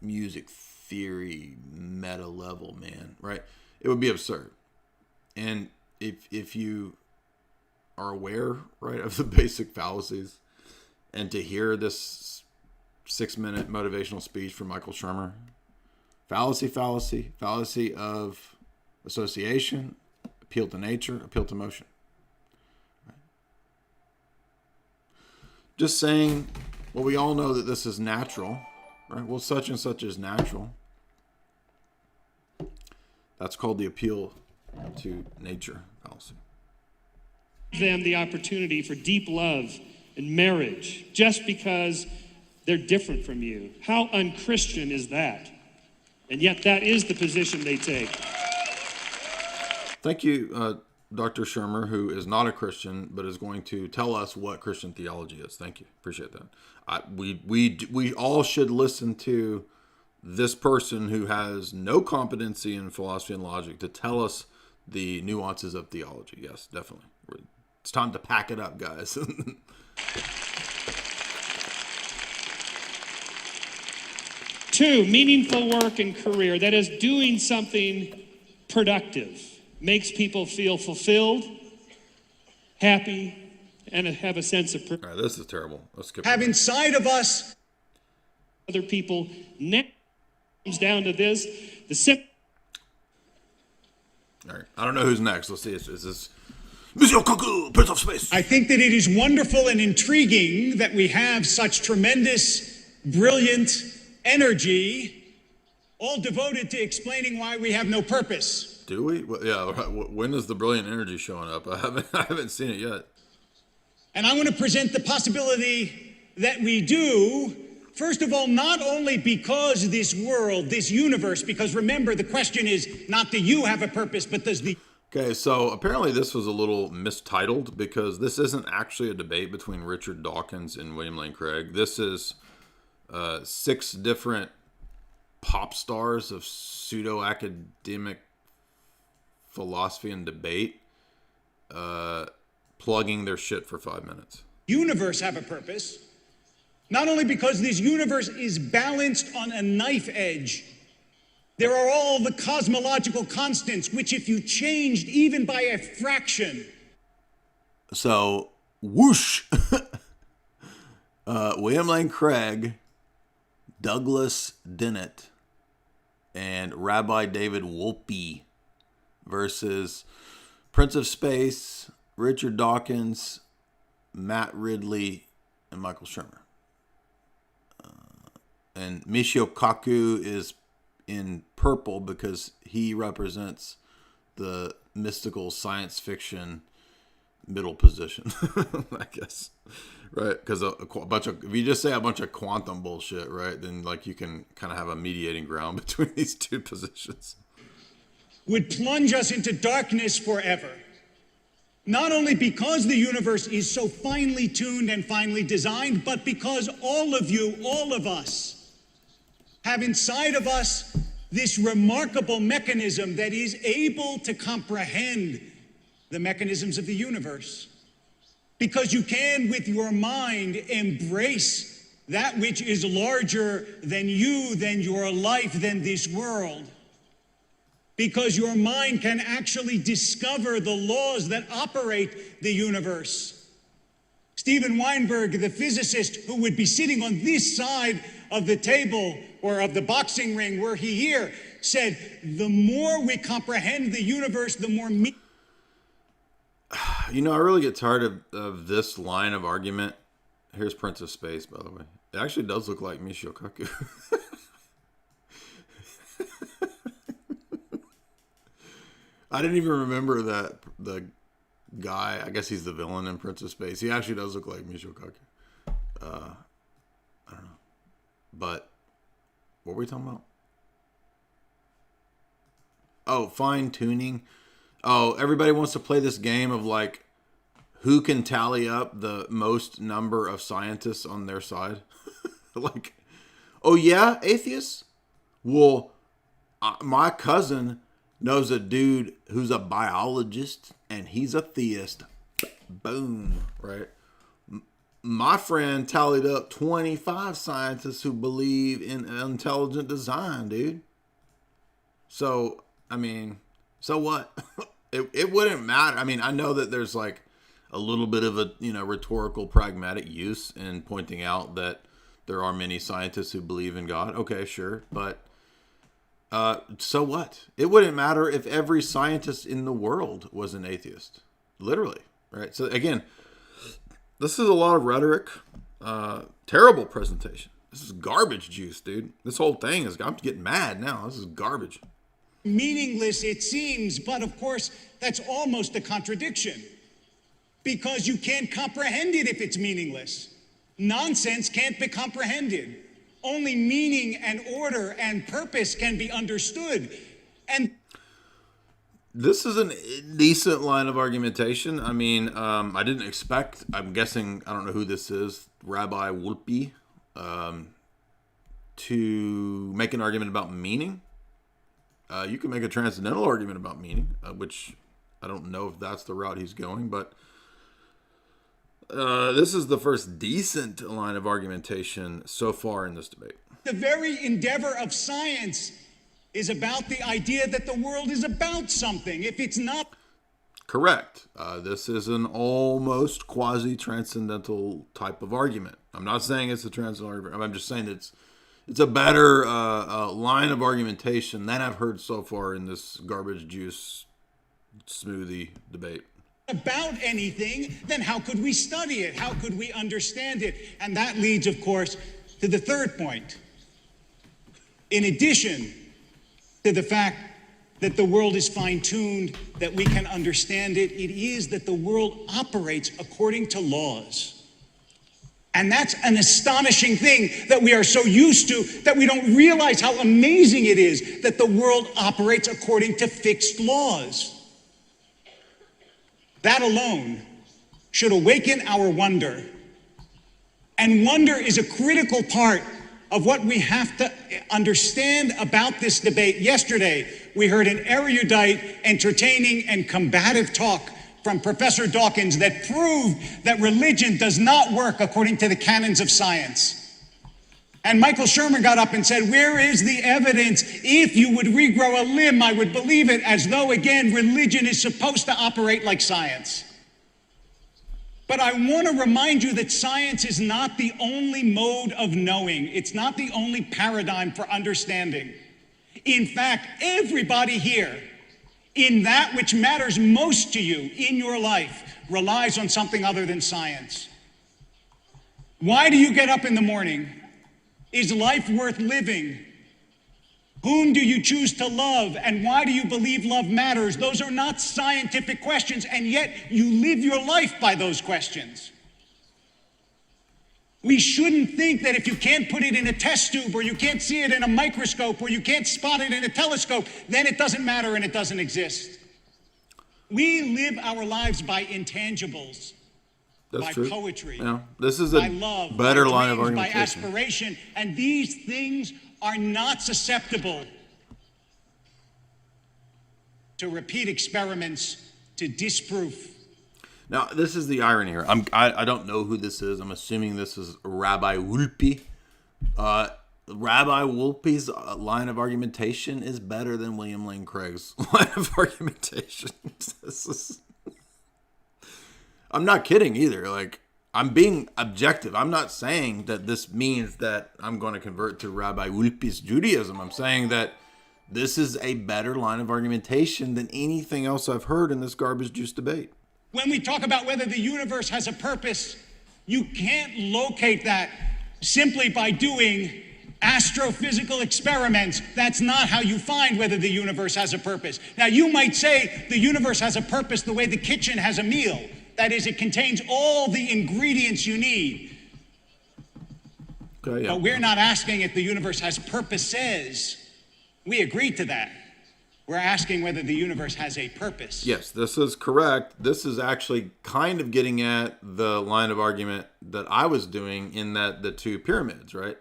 music theory meta level, man, right? It would be absurd. And if you are aware, right, of the basic fallacies, and to hear this 6-minute motivational speech from Michael Shermer, fallacy of association, appeal to nature, appeal to motion. Right? Just saying, well, we all know that this is natural, right? Well, such and such is natural. That's called the appeal to nature fallacy. Them the opportunity for deep love and marriage just because they're different from you. How unchristian is that? And yet that is the position they take. Thank you, Dr. Shermer, who is not a Christian, but is going to tell us what Christian theology is. Thank you. Appreciate that. We all should listen to this person who has no competency in philosophy and logic to tell us the nuances of theology. Yes, definitely. It's time to pack it up, guys. 2, meaningful work and career. That is doing something productive. Makes people feel fulfilled, happy, and have a sense of purpose. All right, this is terrible. Let's skip have inside of us other people. Next comes down to this. All right, I don't know who's next. Let's see. Is this Monsieur Cuckoo, Prince of Space? I think that it is wonderful and intriguing that we have such tremendous, brilliant energy, all devoted to explaining why we have no purpose. Do we? Well, yeah. When is the brilliant energy showing up? I haven't seen it yet. And I want to present the possibility that we do. First of all, not only because this world, this universe, because remember, the question is not do you have a purpose, but does the... Okay, so apparently this was a little mistitled because this isn't actually a debate between Richard Dawkins and William Lane Craig. This is 6 different pop stars of pseudo-academic philosophy and debate plugging their shit for 5 minutes. Universe have a purpose, not only because this universe is balanced on a knife edge. There are all the cosmological constants, which if you changed even by a fraction. So, whoosh. William Lane Craig, Douglas Dennett, and Rabbi David Wolpe versus Prince of Space, Richard Dawkins, Matt Ridley, and Michael Shermer. And Michio Kaku is in purple because he represents the mystical science fiction middle position, I guess, right? Because a bunch of, if you just say a bunch of quantum bullshit, right, then like you can kind of have a mediating ground between these two positions. Would plunge us into darkness forever. Not only because the universe is so finely tuned and finely designed, but because all of you, all of us, have inside of us this remarkable mechanism that is able to comprehend the mechanisms of the universe. Because you can, with your mind, embrace that which is larger than you, than your life, than this world. Because your mind can actually discover the laws that operate the universe. Steven Weinberg, the physicist who would be sitting on this side of the table or of the boxing ring were he here, said, the more we comprehend the universe, the more... You know, I really get tired of this line of argument. Here's Prince of Space, by the way. It actually does look like Michio Kaku. I didn't even remember that the guy, I guess he's the villain in Prince of Space. He actually does look like Michio Kaku. I don't know. But what were we talking about? Oh, fine tuning. Oh, everybody wants to play this game of like who can tally up the most number of scientists on their side. Like, oh yeah, atheists? Well, my cousin knows a dude who's a biologist and he's a theist. Boom, right? My friend tallied up 25 scientists who believe in intelligent design, dude. So, I mean, so what? It wouldn't matter. I mean, I know that there's like a little bit of a, rhetorical pragmatic use in pointing out that there are many scientists who believe in God. Okay, sure. But so what? It wouldn't matter if every scientist in the world was an atheist. Literally, right? So again, this is a lot of rhetoric. Terrible presentation. This is garbage juice, dude. This whole thing is, I'm getting mad now. This is garbage. Meaningless, it seems, but of course, that's almost a contradiction. Because you can't comprehend it if it's meaningless. Nonsense can't be comprehended. Only meaning and order and purpose can be understood. And this is a decent line of argumentation. I mean, I didn't expect, I'm guessing, I don't know who this is, Rabbi Wolpe, to make an argument about meaning. You can make a transcendental argument about meaning, which I don't know if that's the route he's going, but this is the first decent line of argumentation so far in this debate. The very endeavor of science is about the idea that the world is about something. If it's not... Correct. This is an almost quasi-transcendental type of argument. I'm not saying it's a transcendental argument. I'm just saying it's a better line of argumentation than I've heard so far in this garbage juice smoothie debate. About anything, then how could we study it? How could we understand it? And that leads, of course, to the third point. In addition to the fact that the world is fine-tuned, that we can understand it, it is that the world operates according to laws. And that's an astonishing thing that we are so used to that we don't realize how amazing it is that the world operates according to fixed laws. That alone should awaken our wonder. And wonder is a critical part of what we have to understand about this debate. Yesterday, we heard an erudite, entertaining, and combative talk from Professor Dawkins that proved that religion does not work according to the canons of science. And Michael Shermer got up and said, where is the evidence? If you would regrow a limb, I would believe it, as though, again, religion is supposed to operate like science. But I want to remind you that science is not the only mode of knowing. It's not the only paradigm for understanding. In fact, everybody here, in that which matters most to you in your life, relies on something other than science. Why do you get up in the morning? Is life worth living? Whom do you choose to love? And why do you believe love matters? Those are not scientific questions, and yet you live your life by those questions. We shouldn't think that if you can't put it in a test tube, or you can't see it in a microscope, or you can't spot it in a telescope, then it doesn't matter and it doesn't exist. We live our lives by intangibles. That's by true. Poetry, yeah, this is a by love, better by line dreams, of argumentation. by aspiration, and these things are not susceptible to repeat experiments to disproof. Now, this is the irony here. I don't know who this is. I'm assuming this is Rabbi Wolpe. Rabbi Wolpe's line of argumentation is better than William Lane Craig's line of argumentation. I'm not kidding either. Like, I'm being objective. I'm not saying that this means that I'm going to convert to Rabbi Wolpe's Judaism. I'm saying that this is a better line of argumentation than anything else I've heard in this garbage juice debate. When we talk about whether the universe has a purpose, you can't locate that simply by doing astrophysical experiments. That's not how you find whether the universe has a purpose. Now, you might say the universe has a purpose the way the kitchen has a meal. That is, it contains all the ingredients you need. Okay, yeah. But we're not asking if the universe has purposes. We agreed to that. We're asking whether the universe has a purpose. Yes, this is correct. This is actually kind of getting at the line of argument that I was doing in that the two pyramids, right?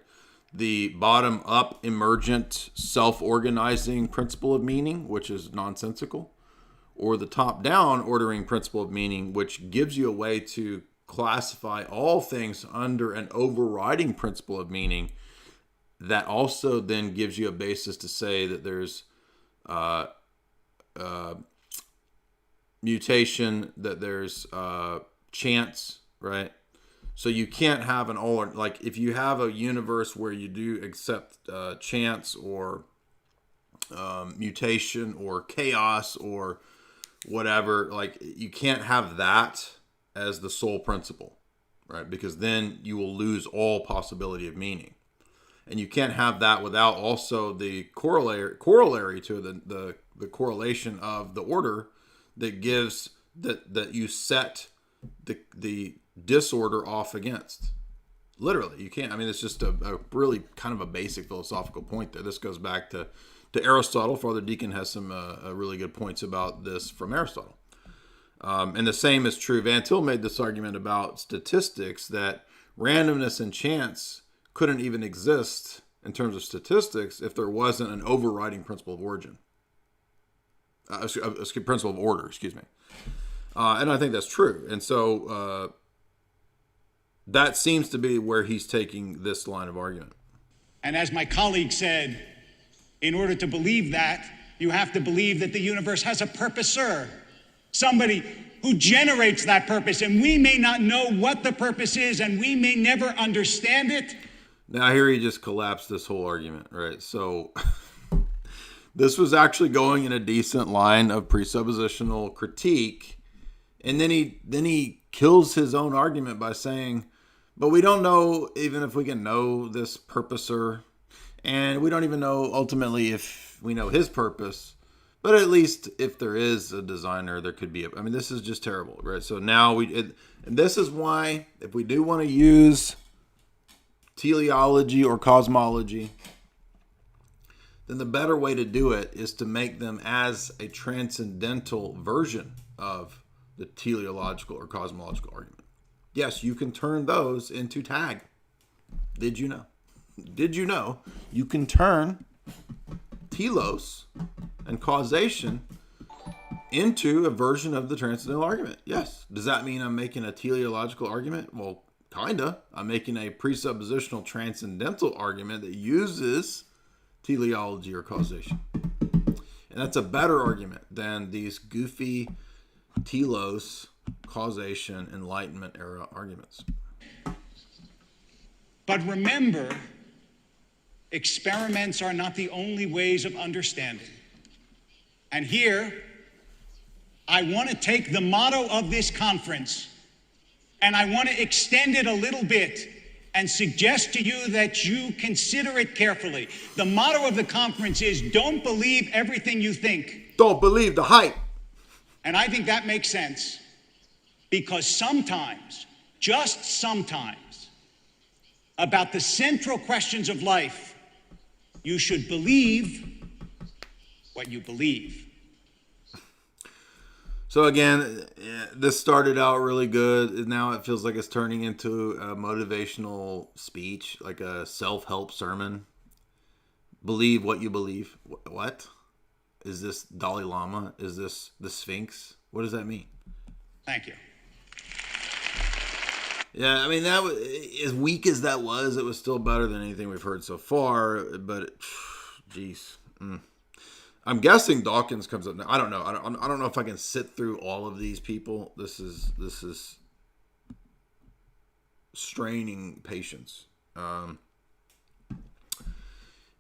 The bottom-up emergent self-organizing principle of meaning, which is nonsensical, or the top-down ordering principle of meaning, which gives you a way to classify all things under an overriding principle of meaning that also then gives you a basis to say that there's mutation, that there's chance, right? So you can't have an all, like if you have a universe where you do accept chance or mutation or chaos or whatever, like you can't have that as the sole principle, right? Because then you will lose all possibility of meaning. And you can't have that without also the corollary to the correlation of the order that gives that you set the disorder off against. Literally, you can't. I mean, it's just a really kind of a basic philosophical point there. This goes back to Aristotle. Father Deacon has some really good points about this from Aristotle. And the same is true. Van Til made this argument about statistics, that randomness and chance couldn't even exist in terms of statistics if there wasn't an overriding principle of origin. Principle of order, excuse me. And I think that's true. And so that seems to be where he's taking this line of argument. And as my colleague said, in order to believe that, you have to believe that the universe has a purposer, somebody who generates that purpose. And we may not know what the purpose is, and we may never understand it. Now here he just collapsed this whole argument, right? So this was actually going in a decent line of presuppositional critique, and then he kills his own argument by saying, but we don't know even if we can know this purposer, and we don't even know ultimately if we know his purpose, but at least if there is a designer, there could be I mean, this is just terrible, right? So now and this is why, if we do want to use teleology or cosmology, then the better way to do it is to make them as a transcendental version of the teleological or cosmological argument. Yes, you can turn those into tag. Did you know? Did you know you can turn telos and causation into a version of the transcendental argument? Yes. Does that mean I'm making a teleological argument? Well, kinda. I'm making a presuppositional transcendental argument that uses teleology or causation. And that's a better argument than these goofy telos, causation, Enlightenment era arguments. But remember, experiments are not the only ways of understanding. And here, I want to take the motto of this conference and I want to extend it a little bit and suggest to you that you consider it carefully. The motto of the conference is, don't believe everything you think. Don't believe the hype. And I think that makes sense, because sometimes, just sometimes, about the central questions of life, you should believe what you believe. So again, this started out really good. Now it feels like it's turning into a motivational speech, like a self-help sermon. Believe what you believe. What? Is this Dalai Lama? Is this the Sphinx? What does that mean? Thank you. Yeah, I mean, that was, as weak as that was, it was still better than anything we've heard so far. But, jeez. I'm guessing Dawkins comes up now. I don't know. I don't know if I can sit through all of these people. This is straining patience.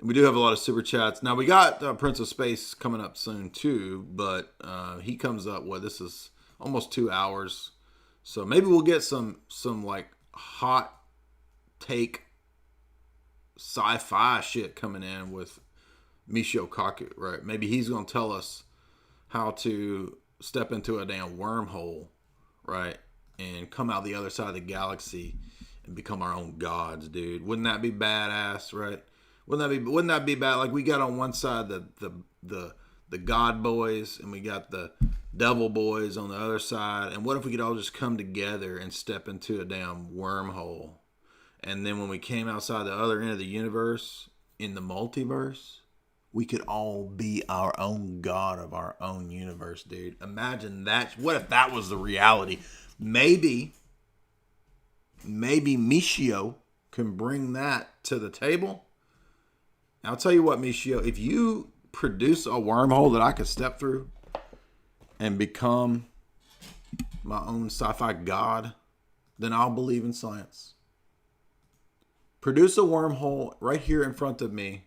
We do have a lot of super chats. Now, we got Prince of Space coming up soon, too. But he comes up, this is almost 2 hours. So maybe we'll get some like hot take sci-fi shit coming in with Michio Kaku, right? Maybe he's going to tell us how to step into a damn wormhole, right? And come out the other side of the galaxy and become our own gods, dude. Wouldn't that be badass, right? Wouldn't that be bad? Like, we got on one side the God boys, and we got the devil boys on the other side. And what if we could all just come together and step into a damn wormhole? And then when we came outside the other end of the universe, in the multiverse, we could all be our own god of our own universe, dude. Imagine that. What if that was the reality? Maybe Michio can bring that to the table. I'll tell you what, Michio, if you produce a wormhole that I could step through and become my own sci-fi god, then I'll believe in science. Produce a wormhole right here in front of me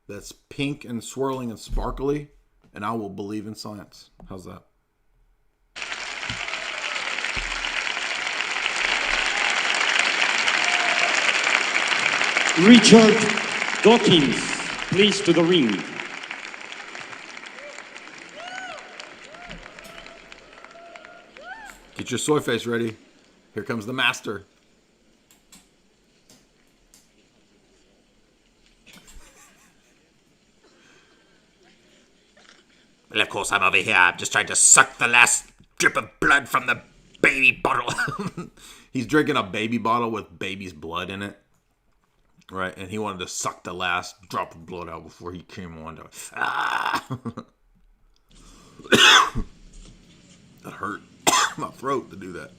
that's pink and swirling and sparkly, and I will believe in science. How's that? Richard Dawkins, please, to the ring. Get your soy face ready. Here comes the master. Well, of course, I'm over here. I'm just trying to suck the last drip of blood from the baby bottle. He's drinking a baby bottle with baby's blood in it. Right, and he wanted to suck the last drop of blood out before he came on. That hurt my throat to do that.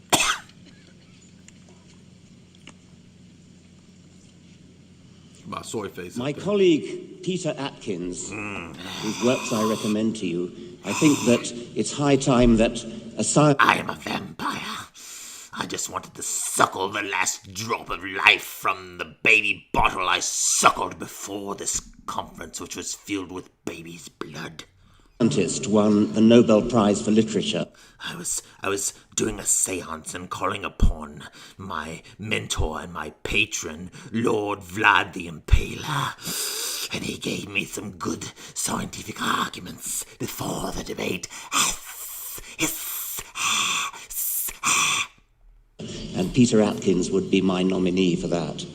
My soy face. My colleague Peter Atkins, whose works I recommend to you, I think that it's high time that a science... I am a vampire. I just wanted to suckle the last drop of life from the baby bottle I suckled before this conference, which was filled with baby's blood. Scientist won the Nobel Prize for Literature. I was doing a seance and calling upon my mentor and my patron, Lord Vlad the Impaler, and he gave me some good scientific arguments before the debate. And Peter Atkins would be my nominee for that.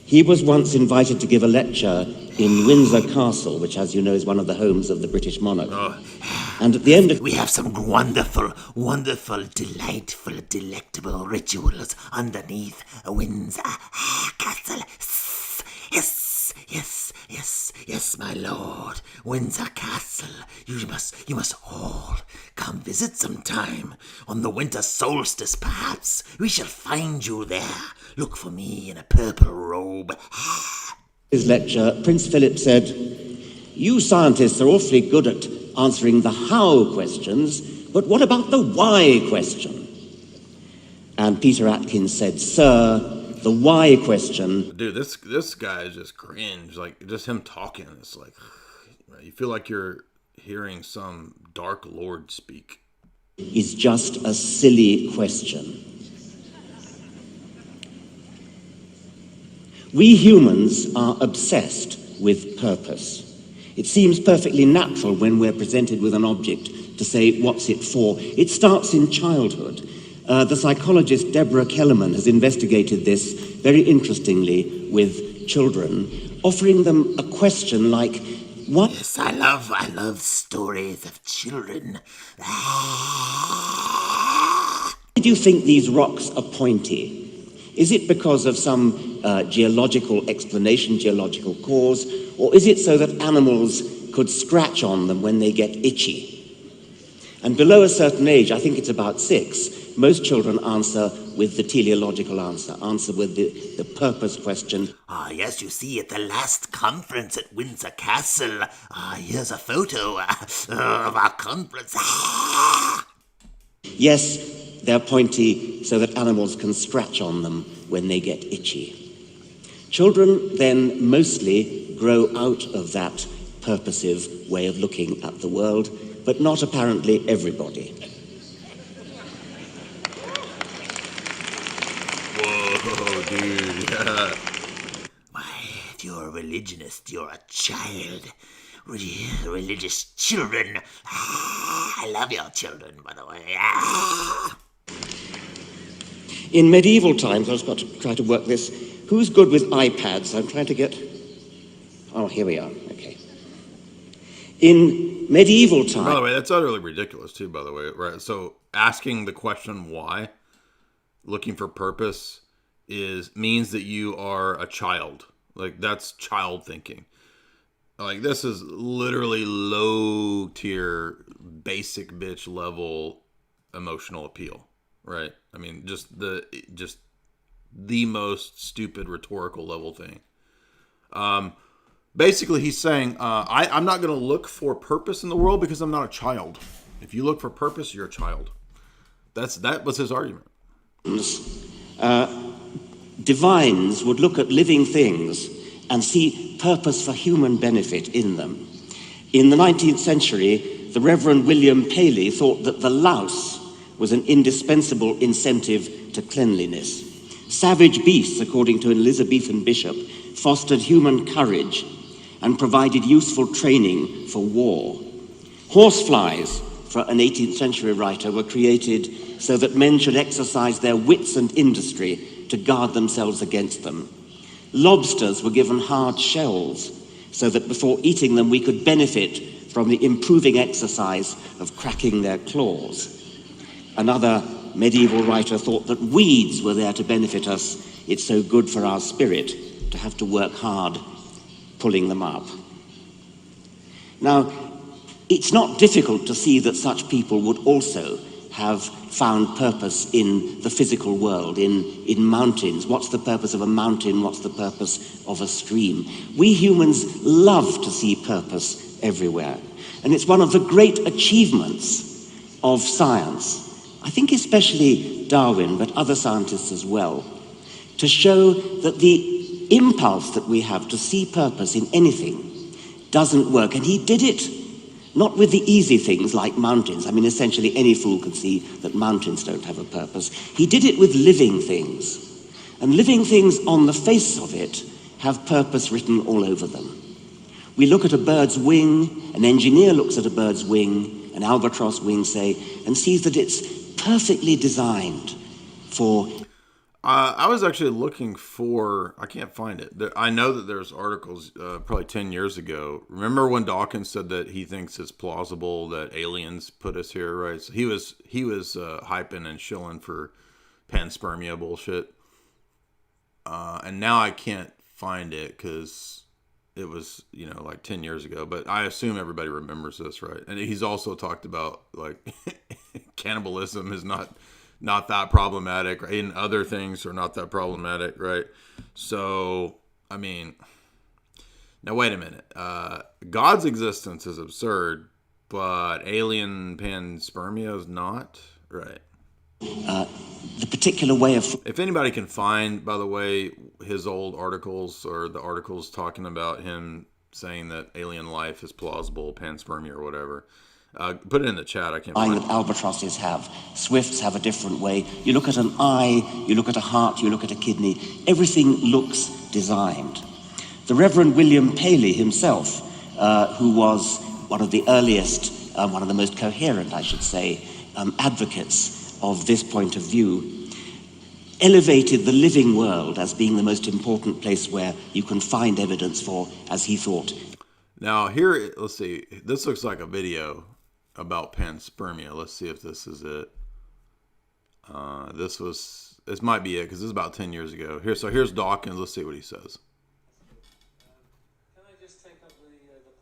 He was once invited to give a lecture in Windsor Castle, which, as you know, is one of the homes of the British monarch. And at the end of... We have some wonderful, delightful, delectable rituals underneath Windsor Castle. Yes, my lord. Windsor Castle. You must all come visit sometime. On the winter solstice, perhaps. We shall find you there. Look for me in a purple robe. His lecture, Prince Philip said, "You scientists are awfully good at answering the how questions, but what about the why question?" And Peter Atkins said, "Sir, the why question..." Dude, this guy is just cringe. Like, just him talking. It's like, you feel like you're hearing some dark lord speak. "Is just a silly question. We humans are obsessed with purpose. It seems perfectly natural when we're presented with an object to say, what's it for? It starts in childhood. The psychologist Deborah Kellerman has investigated this very interestingly with children, offering them a question like, what... Yes, I love stories of children. Why do you think these rocks are pointy? Is it because of some geological explanation, geological cause, or is it so that animals could scratch on them when they get itchy? And below a certain age, I think it's about 6, most children answer with the teleological answer with the purpose question. Ah, yes, you see, at the last conference at Windsor Castle, here's a photo of our conference. Yes, they're pointy so that animals can scratch on them when they get itchy. Children then mostly grow out of that purposive way of looking at the world, but not apparently everybody. Whoa, dude. Yeah. Why, if you're a religionist, you're a child. Religious children. I love your children, by the way. In medieval times, I've got to try to work this. Who's good with iPads? I'm trying to get... Oh, here we are. Okay. In medieval times... By the way, that's utterly ridiculous, too, by the way. Right? So asking the question why, looking for purpose, means that you are a child. Like, that's child thinking. Like, this is literally low-tier, basic bitch level emotional appeal, right? I mean, just the most stupid rhetorical level thing. Basically, he's saying, I'm not going to look for purpose in the world because I'm not a child. If you look for purpose, you're a child. That was his argument. Divines would look at living things and see purpose for human benefit in them. In the 19th century, the Reverend William Paley thought that the louse was an indispensable incentive to cleanliness. Savage beasts, according to an Elizabethan bishop, fostered human courage and provided useful training for war. Horseflies, for an 18th century writer, were created so that men should exercise their wits and industry to guard themselves against them. Lobsters were given hard shells so that before eating them we could benefit from the improving exercise of cracking their claws. Another medieval writer thought that weeds were there to benefit us. It's so good for our spirit to have to work hard pulling them up. Now, it's not difficult to see that such people would also have found purpose in the physical world, in mountains. What's the purpose of a mountain? What's the purpose of a stream? We humans love to see purpose everywhere. And it's one of the great achievements of science, I think especially Darwin, but other scientists as well, to show that the impulse that we have to see purpose in anything doesn't work. And he did it. Not with the easy things like mountains. I mean, essentially any fool could see that mountains don't have a purpose. He did it with living things. And living things on the face of it have purpose written all over them. We look at a bird's wing, an engineer looks at a bird's wing, an albatross wing, say, and sees that it's perfectly designed for... I was actually looking for, I can't find it. I know that there's articles probably 10 years ago. Remember when Dawkins said that he thinks it's plausible that aliens put us here, right? So he was hyping and shilling for panspermia bullshit. And now I can't find it because it was, like 10 years ago. But I assume everybody remembers this, right? And he's also talked about, like, cannibalism is not that problematic, right? And other things are not that problematic, right? So, I mean, now wait a minute. God's existence is absurd, but alien panspermia is not, right? The particular way of... If anybody can find, by the way, his old articles or the articles talking about him saying that alien life is plausible, panspermia or whatever, put it in the chat. I can't find it. That albatrosses have. Swifts have a different way. You look at an eye, you look at a heart, you look at a kidney. Everything looks designed. The Reverend William Paley himself, who was one of the earliest, one of the most coherent, I should say, advocates of this point of view, elevated the living world as being the most important place where you can find evidence for, as he thought. Now here, let's see. This looks like a video about panspermia. Let's see if this is it. This was This might be it because this is about 10 years ago. Here's Dawkins. Let's see what he says. Can I just take up the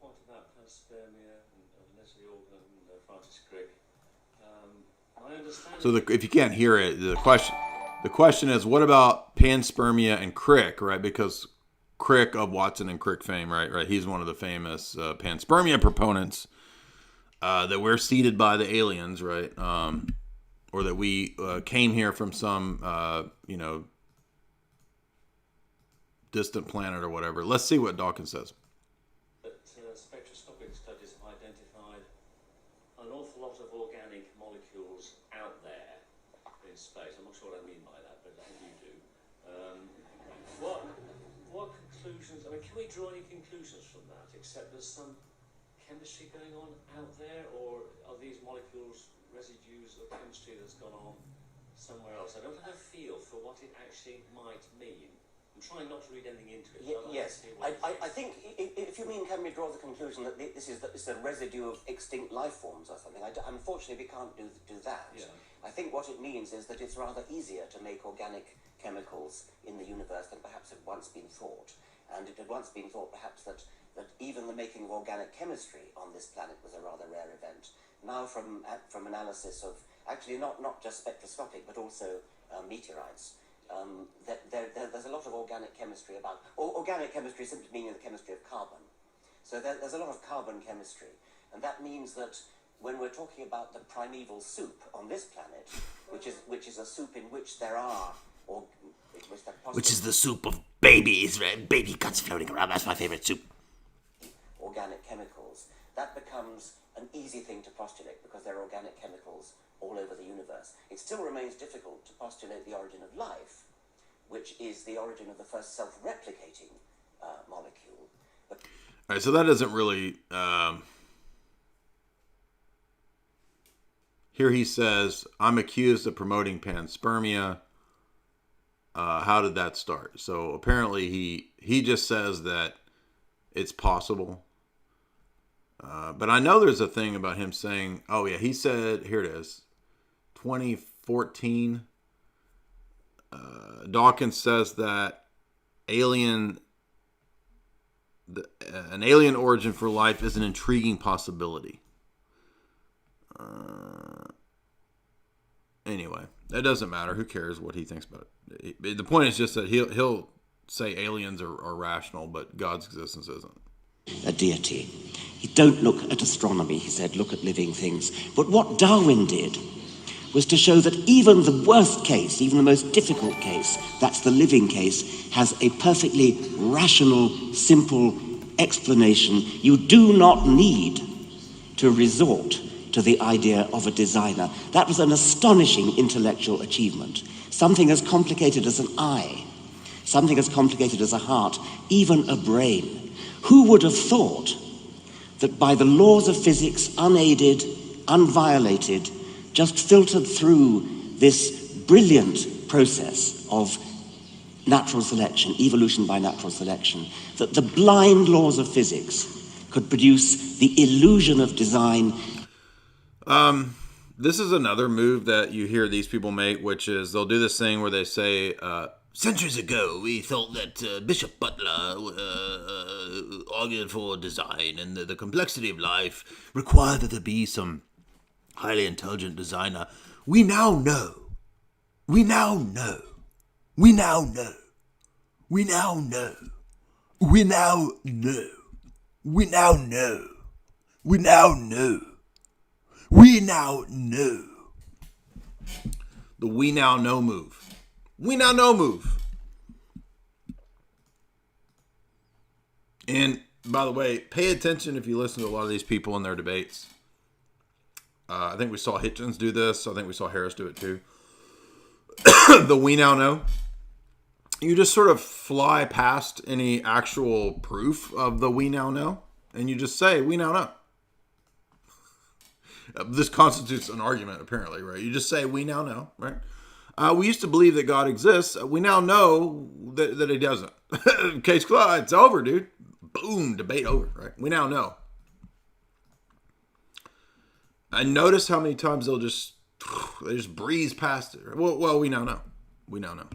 point about panspermia and Leslie Organ and Francis Crick? My understanding. So if you can't hear it, the question is, what about panspermia and Crick, right? Because Crick of Watson and Crick fame, right? He's one of the famous panspermia proponents that we're seeded by the aliens, right? Or that we came here from some, distant planet or whatever. Let's see what Dawkins says. That spectroscopic studies have identified an awful lot of organic molecules out there in space. I'm not sure what I mean by that, but I think you do. What conclusions? I mean, can we draw any conclusions from that? Except there's some chemistry going on out there, or are these molecules residues of chemistry that's gone on somewhere else? I don't have a feel for what it actually might mean. I'm trying not to read anything into it. Yes, I think if you mean can we draw the conclusion that this is a residue of extinct life forms or something, unfortunately we can't do that. Yeah. I think what it means is that it's rather easier to make organic chemicals in the universe than perhaps had once been thought. And it had once been thought perhaps that even the making of organic chemistry on this planet was a rather rare event. Now from analysis of actually not just spectroscopic but also meteorites, there's a lot of organic chemistry about. Organic chemistry simply meaning the chemistry of carbon. So there's a lot of carbon chemistry, and that means that when we're talking about the primeval soup on this planet, which is a soup in which there are which is the soup of babies, right? Baby guts floating around. That's my favorite soup. Organic chemicals. That becomes an easy thing to postulate because there are organic chemicals all over the universe. It still remains difficult to postulate the origin of life, which is the origin of the first self-replicating molecule. But all right, so that doesn't really... Here he says, I'm accused of promoting panspermia. How did that start? So apparently he just says that it's possible. But I know there's a thing about him saying, oh yeah, he said, here it is, 2014, Dawkins says that an alien origin for life is an intriguing possibility. Anyway, that doesn't matter. Who cares what he thinks about it? The point is just that he'll say aliens are rational, but God's existence isn't. A deity. Don't look at astronomy, he said, look at living things. But what Darwin did was to show that even the worst case, even the most difficult case, that's the living case, has a perfectly rational, simple explanation. You do not need to resort to the idea of a designer. That was an astonishing intellectual achievement. Something as complicated as an eye, something as complicated as a heart, even a brain. Who would have thought that by the laws of physics, unaided, unviolated, just filtered through this brilliant process of natural selection, evolution by natural selection, that the blind laws of physics could produce the illusion of design. This is another move that you hear these people make, which is they'll do this thing where they say, centuries ago, we thought that Bishop Butler argued for design, and the complexity of life required that there be some highly intelligent designer. We now know. We now know. We now know. We now know. We now know. We now know. We now know. We now know. The we now know move. We now know move. And by the way, pay attention if you listen to a lot of these people in their debates. I think we saw Hitchens do this. I think we saw Harris do it too. The we now know. You just sort of fly past any actual proof of the we now know. And you just say, we now know. This constitutes an argument, apparently, right? You just say, we now know, right? We used to believe that God exists. We now know that he doesn't. Case closed. It's over, dude. Boom, debate over, right? We now know. I notice how many times they just breeze past it. Well, we now know. We now know.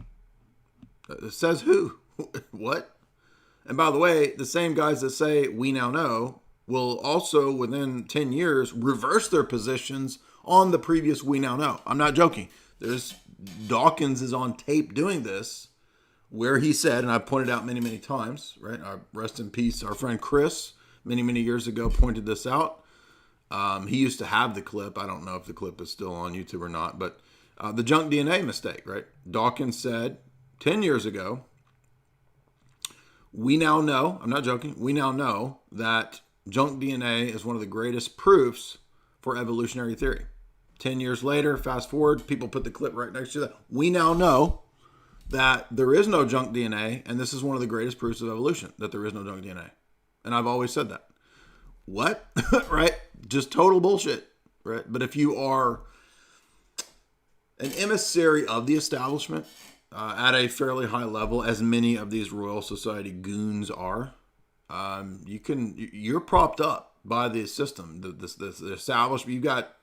It says who? What? And by the way, the same guys that say we now know will also, within 10 years, reverse their positions on the previous we now know. I'm not joking. Dawkins is on tape doing this, where he said, and I've pointed out many, many times, right? Rest in peace, our friend Chris, many, many years ago, pointed this out. He used to have the clip. I don't know if the clip is still on YouTube or not, but the junk DNA mistake, right? Dawkins said 10 years ago, we now know, I'm not joking, we now know that junk DNA is one of the greatest proofs for evolutionary theory. 10 years later, fast forward, people put the clip right next to that. We now know that there is no junk DNA, and this is one of the greatest proofs of evolution, that there is no junk DNA. And I've always said that. What? Right? Just total bullshit. Right? But if you are an emissary of the establishment at a fairly high level, as many of these Royal Society goons are, you're propped up by the system, the establishment. You've got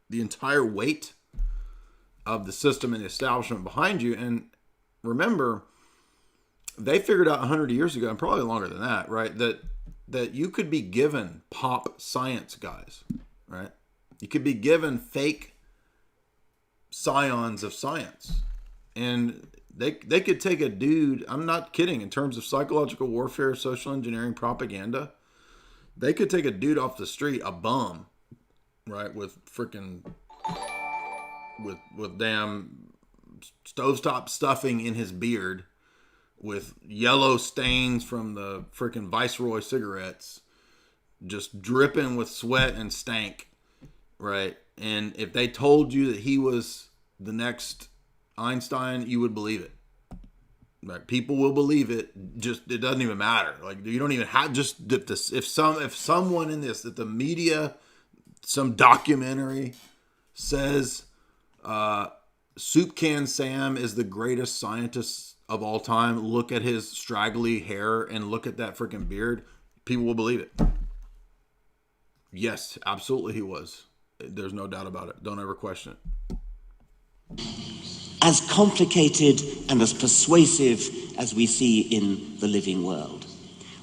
the entire weight of the system and the establishment behind you. And remember, they figured out 100 years ago, and probably longer than that, right, that you could be given pop science guys, right? You could be given fake scions of science. And they could take a dude, I'm not kidding, in terms of psychological warfare, social engineering, propaganda, they could take a dude off the street, a bum, right, with freaking, with damn stovetop stuffing in his beard, with yellow stains from the freaking Viceroy cigarettes, just dripping with sweat and stank, right? And if they told you that he was the next Einstein, you would believe it. Right? People will believe it. Just, it doesn't even matter. Like, you don't even have, just if someone in this, that the media, some documentary says Soup Can Sam is the greatest scientist of all time, look at his straggly hair and look at that freaking beard, people will believe it. Yes, absolutely he was. There's no doubt about it. Don't ever question it. As complicated and as persuasive as we see in the living world.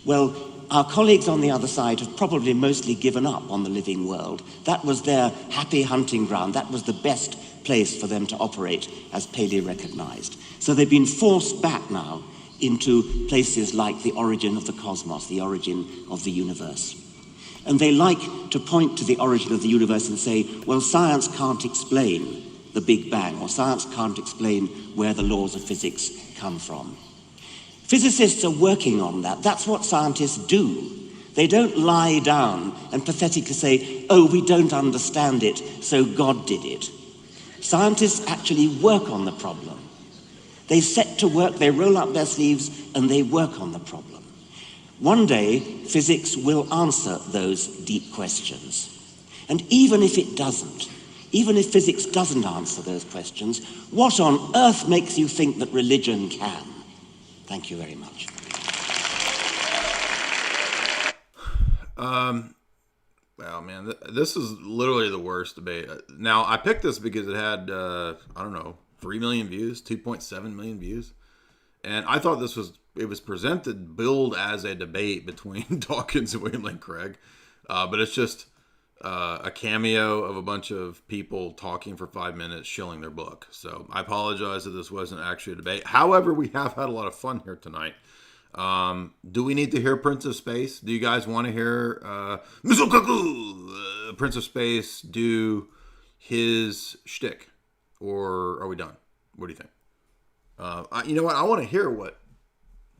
Well, our colleagues on the other side have probably mostly given up on the living world. That was their happy hunting ground. That was the best place for them to operate, as Paley recognized. So they've been forced back now into places like the origin of the cosmos, the origin of the universe. And they like to point to the origin of the universe and say, well, science can't explain the Big Bang, or science can't explain where the laws of physics come from. Physicists are working on that. That's what scientists do. They don't lie down and pathetically say, oh, we don't understand it, so God did it. Scientists actually work on the problem. They set to work, they roll up their sleeves, and they work on the problem. One day, physics will answer those deep questions. And even if it doesn't, even if physics doesn't answer those questions, what on earth makes you think that religion can? Thank you very much. Well, man, this is literally the worst debate. Now, I picked this because it had, 3 million views, 2.7 million views. And I thought it was presented, billed as a debate between Dawkins and William Lane Craig. But it's just a cameo of a bunch of people talking for 5 minutes, shilling their book. So I apologize that this wasn't actually a debate. However, we have had a lot of fun here tonight. Do we need to hear Prince of Space? Do you guys want to hear Prince of Space do his shtick? Or are we done? What do you think? You know what? I want to hear what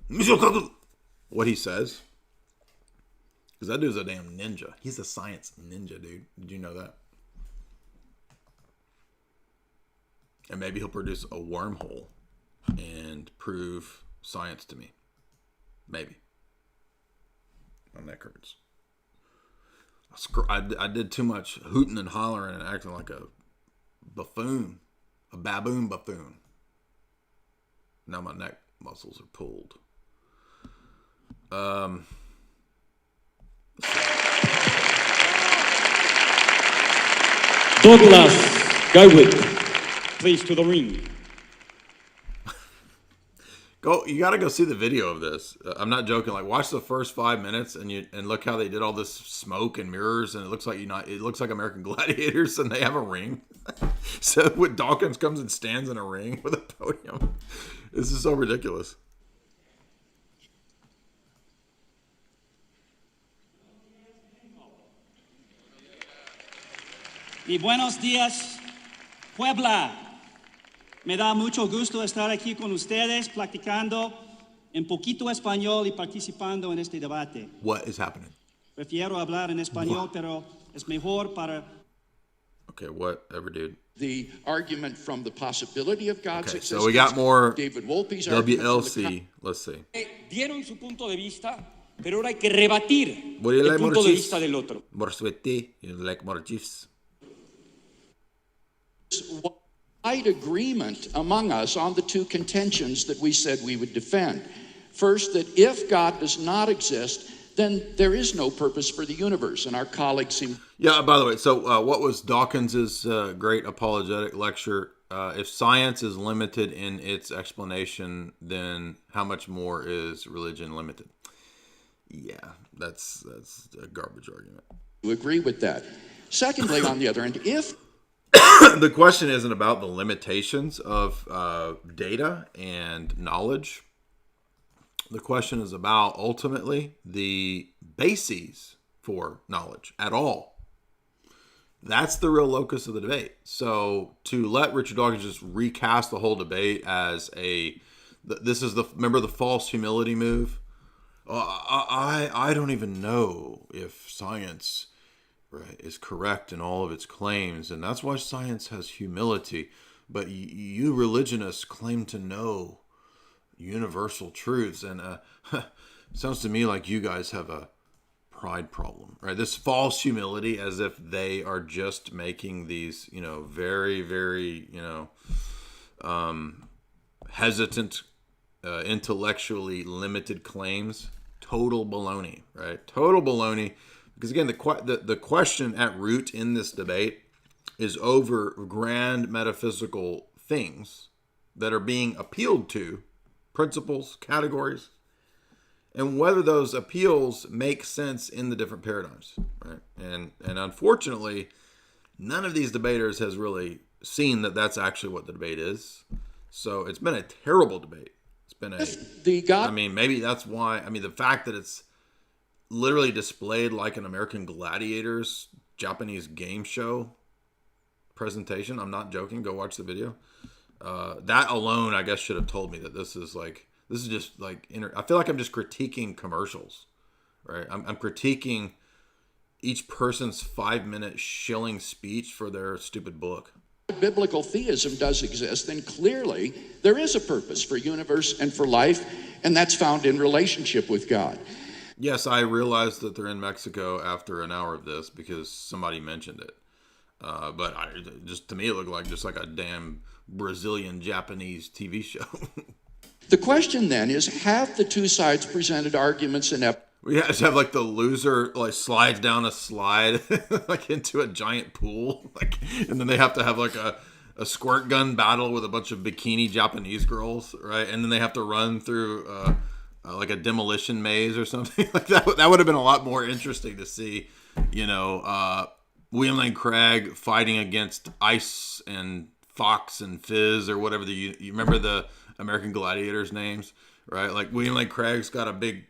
he says. Because that dude's a damn ninja. He's a science ninja, dude. Did you know that? And maybe he'll produce a wormhole and prove science to me. Maybe. My neck hurts. I did too much hooting and hollering and acting like a buffoon. A baboon buffoon. Now my neck muscles are pulled. Douglas Guywick, please, to the ring. You got to go see the video of this. I'm not joking. Like, watch the first 5 minutes and look how they did all this smoke and mirrors, and it looks like it looks like American Gladiators, and they have a ring. So when Dawkins comes and stands in a ring with a podium, this is so ridiculous. Y buenos días, Puebla. Me da mucho gusto estar aquí con ustedes, platicando en poquito español y participando en este debate. What is happening? Prefiero hablar en español, pero es mejor para... Okay, whatever, dude. The argument from the possibility of God's existence. So we got more David Wolpe's WLC. Let's see. Dieron su punto de vista, pero ahora hay que rebatir el punto de vista del otro. Wide agreement among us on the two contentions that we said we would defend. First, that if God does not exist, then there is no purpose for the universe, and our colleagues seem... Yeah, by the way, so what was Dawkins's great apologetic lecture? If science is limited in its explanation, then how much more is religion limited? Yeah, that's a garbage argument. You agree with that. Secondly, on the other end, if... The question isn't about the limitations of data and knowledge. The question is about, ultimately, the bases for knowledge at all. That's the real locus of the debate. So to let Richard Dawkins just recast the whole debate as remember the false humility move? I don't even know if science... right, is correct in all of its claims, and that's why science has humility. But you religionists claim to know universal truths, and sounds to me like you guys have a pride problem, right? This false humility, as if they are just making these, very, very, hesitant, intellectually limited claims. Total baloney, right? Total baloney. Because again, the question at root in this debate is over grand metaphysical things that are being appealed to, principles, categories, and whether those appeals make sense in the different paradigms, right? And unfortunately, none of these debaters has really seen that that's actually what the debate is. So it's been a terrible debate. It's been maybe that's why. The fact that it's literally displayed like an American Gladiators Japanese game show presentation. I'm not joking. Go watch the video. That alone, I guess, should have told me that this is just like I feel like I'm just critiquing commercials, right? I'm critiquing each person's 5-minute shilling speech for their stupid book. If biblical theism does exist, then clearly there is a purpose for universe and for life, and that's found in relationship with God. Yes, I realized that they're in Mexico after an hour of this because somebody mentioned it. But to me, it looked like just like a damn Brazilian Japanese TV show. The question then is, have the two sides presented arguments and we have to have like the loser like slides down a slide like into a giant pool, and then they have to have like a squirt gun battle with a bunch of bikini Japanese girls, right? And then they have to run through like a demolition maze or something like that. That would have been a lot more interesting to see, William Lane Craig fighting against Ice and Fox and Fizz or whatever you remember the American Gladiators names, right? Like William Lane Craig's got a big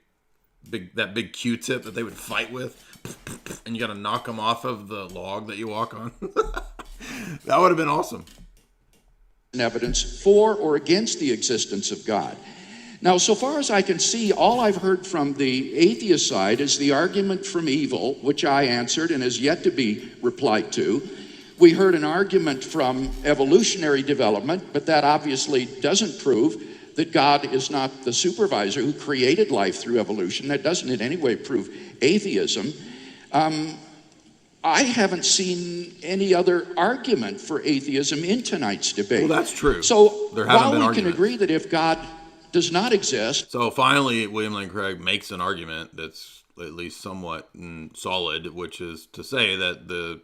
Q-tip that they would fight with, and you got to knock them off of the log that you walk on. That would have been awesome. Evidence for or against the existence of God. Now, so far as I can see, all I've heard from the atheist side is the argument from evil, which I answered and has yet to be replied to. We heard an argument from evolutionary development, but that obviously doesn't prove that God is not the supervisor who created life through evolution. That doesn't in any way prove atheism. I haven't seen any other argument for atheism in tonight's debate. Well, that's true. So while we can agree that if God does not exist. So finally, William Lane Craig makes an argument that's at least somewhat solid, which is to say that the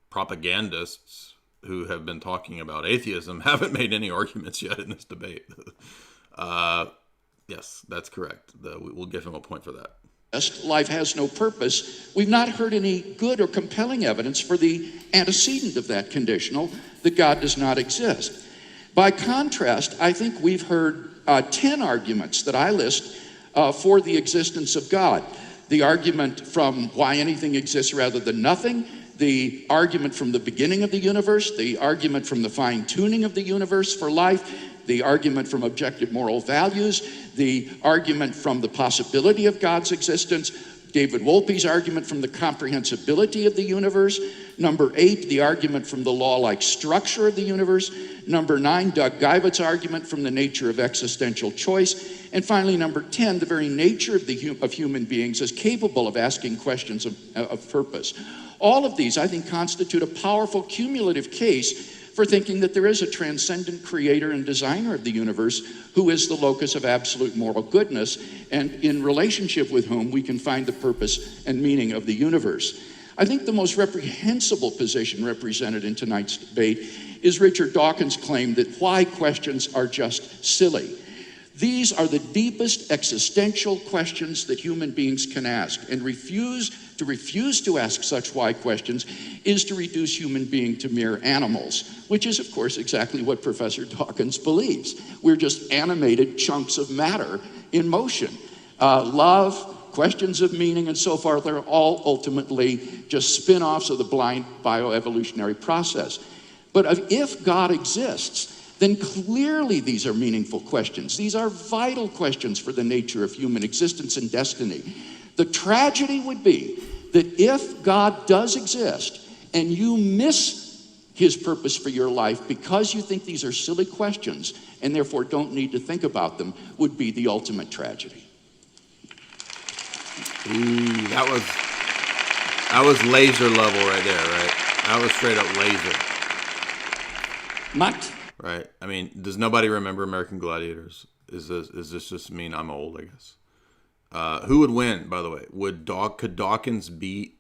propagandists who have been talking about atheism haven't made any arguments yet in this debate. Yes, that's correct. We'll give him a point for that. Life has no purpose. We've not heard any good or compelling evidence for the antecedent of that conditional, that God does not exist. By contrast, I think we've heard 10 arguments that I list for the existence of God. The argument from why anything exists rather than nothing, the argument from the beginning of the universe, the argument from the fine-tuning of the universe for life, the argument from objective moral values, the argument from the possibility of God's existence, David Wolpe's argument from the comprehensibility of the universe, number 8, the argument from the law-like structure of the universe, number 9, Doug Guyvet's argument from the nature of existential choice, and finally, number 10, the very nature of human beings as capable of asking questions of purpose. All of these, I think, constitute a powerful cumulative case for thinking that there is a transcendent creator and designer of the universe who is the locus of absolute moral goodness, and in relationship with whom we can find the purpose and meaning of the universe. I think the most reprehensible position represented in tonight's debate is Richard Dawkins' claim that why questions are just silly. These are the deepest existential questions that human beings can ask, and refuse to ask such why questions is to reduce human being to mere animals, which is, of course, exactly what Professor Dawkins believes. We're just animated chunks of matter in motion. Love, questions of meaning, and so forth are all ultimately just spin-offs of the blind bioevolutionary process. But if God exists, then clearly these are meaningful questions. These are vital questions for the nature of human existence and destiny. The tragedy would be that if God does exist and you miss his purpose for your life because you think these are silly questions and therefore don't need to think about them, would be the ultimate tragedy. Ooh, that was laser level right there, right? That was straight up laser. Matt? Right. I mean, does nobody remember American Gladiators? Is this just mean I'm old, I guess? Who would win, by the way? Could Dawkins beat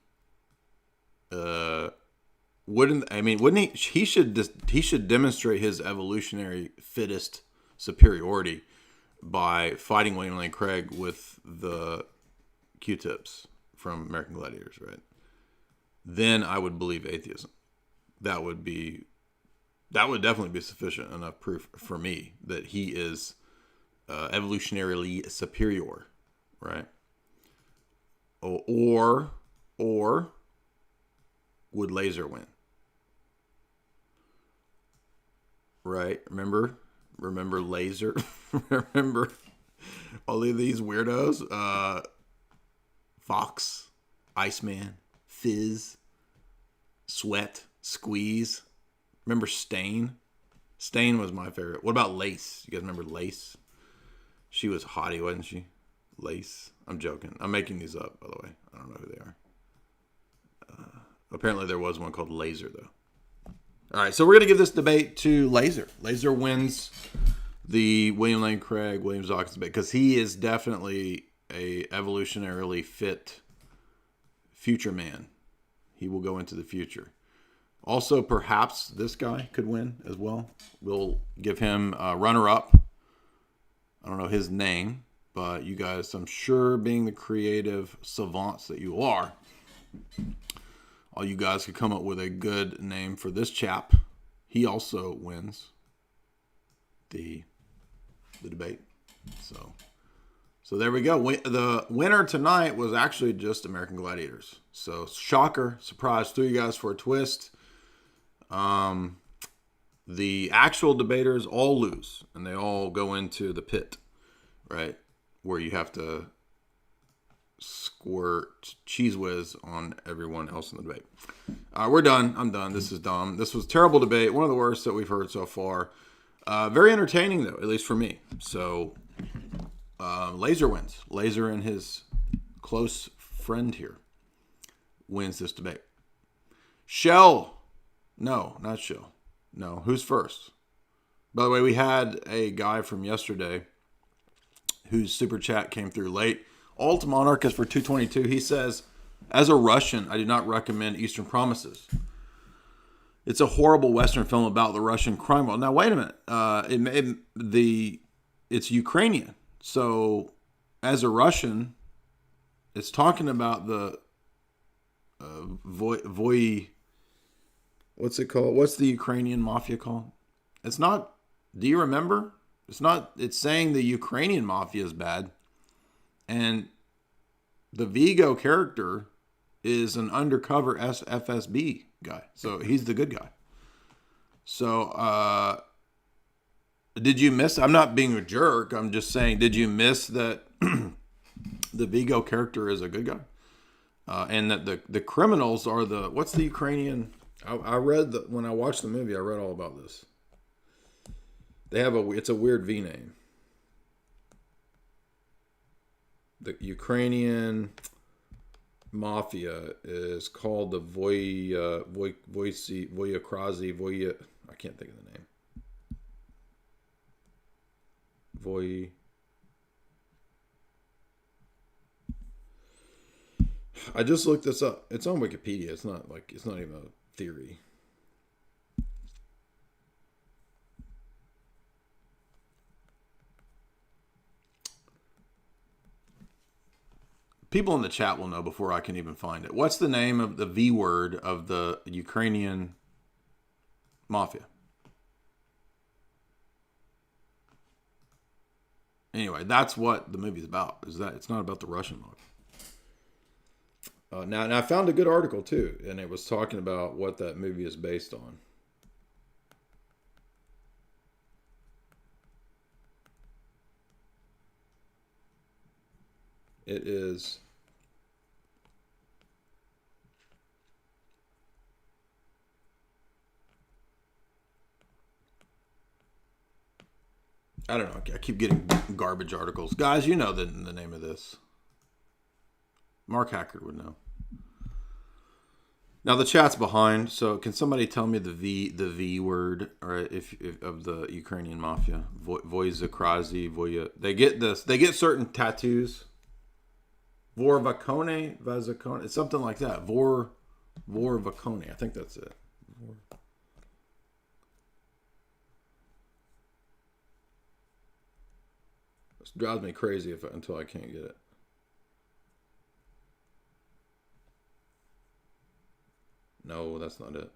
wouldn't he should demonstrate his evolutionary fittest superiority by fighting William Lane Craig with the Q-tips from American Gladiators, right? Then I would believe atheism. That would definitely be sufficient enough proof for me that he is evolutionarily superior, right? Or would laser win? Right? Remember laser? Remember all of these weirdos? Fox, Iceman, Fizz, Sweat, Squeeze. Remember Stain? Stain was my favorite. What about Lace? You guys remember Lace? She was hottie, wasn't she? Lace. I'm joking. I'm making these up, by the way. I don't know who they are. Apparently there was one called Laser, though. All right, so we're going to give this debate to Laser. Laser wins the William Lane Craig, Williams Dawkins debate because he is definitely a evolutionarily fit future man. He will go into the future. Also, perhaps this guy could win as well. We'll give him a runner-up. I don't know his name, but you guys, I'm sure being the creative savants that you are, all you guys could come up with a good name for this chap. He also wins the debate. So there we go. The winner tonight was actually just American Gladiators. So shocker, surprise, threw you guys for a twist. The actual debaters all lose, and they all go into the pit, right? Where you have to squirt Cheese Whiz on everyone else in the debate. We're done. I'm done. This is dumb. This was a terrible debate. One of the worst that we've heard so far. Very entertaining, though, at least for me. So, Laser wins. Laser and his close friend here wins this debate. Shell. No, not Shell. No, who's first? By the way, we had a guy from yesterday whose super chat came through late. Alt Monarch is for 222. He says, as a Russian, I do not recommend Eastern Promises. It's a horrible Western film about the Russian crime world. Now, wait a minute. It's Ukrainian. So, as a Russian, it's talking about the what's it called? What's the Ukrainian mafia called? It's not. Do you remember? It's not. It's saying the Ukrainian mafia is bad, and the Vigo character is an undercover FSB guy. So he's the good guy. So, did you miss? I'm not being a jerk. I'm just saying, did you miss that the Vigo character is a good guy? And that the criminals are what's the Ukrainian? I read when I watched the movie, I read all about this. They have it's a weird V name. The Ukrainian mafia is called the Voyakrazi. I can't think of the name. I just looked this up. It's on Wikipedia. It's not even a theory. People in the chat will know before I can even find it. What's the name of the V word of the Ukrainian mafia? Anyway, that's what the movie's about. Is that it's not about the Russian mafia. Now I found a good article too, and it was talking about what that movie is based on. It is I don't know. I keep getting garbage articles. Guys, you know the name of this. Mark Hackard would know. Now the chat's behind, so can somebody tell me the V word, or if of the Ukrainian mafia? Voyakrazi, They get certain tattoos. Vorvakone, Vazakone. It's something like that. Vorvakone. I think that's it. This drives me crazy until I can't get it. No, that's not it.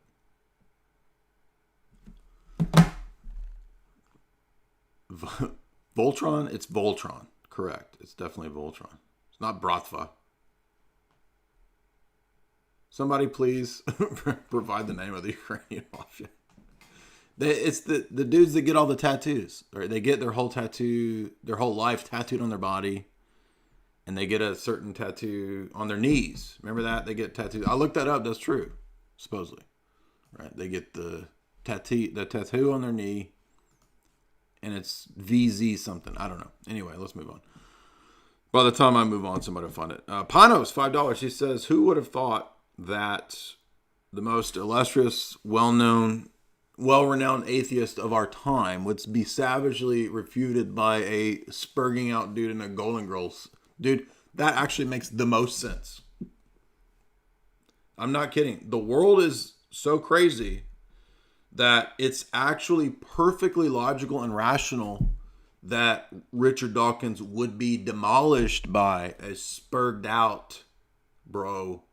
Voltron? It's Voltron. Correct. It's definitely Voltron. It's not Bratva. Somebody please provide the name of the Ukrainian mafia. It's the dudes that get all the tattoos. Right? They get their whole life tattooed on their body. And they get a certain tattoo on their knees. Remember that? They get tattoos. I looked that up. That's true. Supposedly. Right? They get the tattoo on their knee. And it's VZ something. I don't know. Anyway, let's move on. By the time I move on, somebody will find it. Panos, $5. He says, who would have thought that the most illustrious, well-known, well-renowned atheist of our time would be savagely refuted by a spurging out dude in a Golden Girls. Dude, that actually makes the most sense. I'm not kidding. The world is so crazy that it's actually perfectly logical and rational that Richard Dawkins would be demolished by a spurged out bro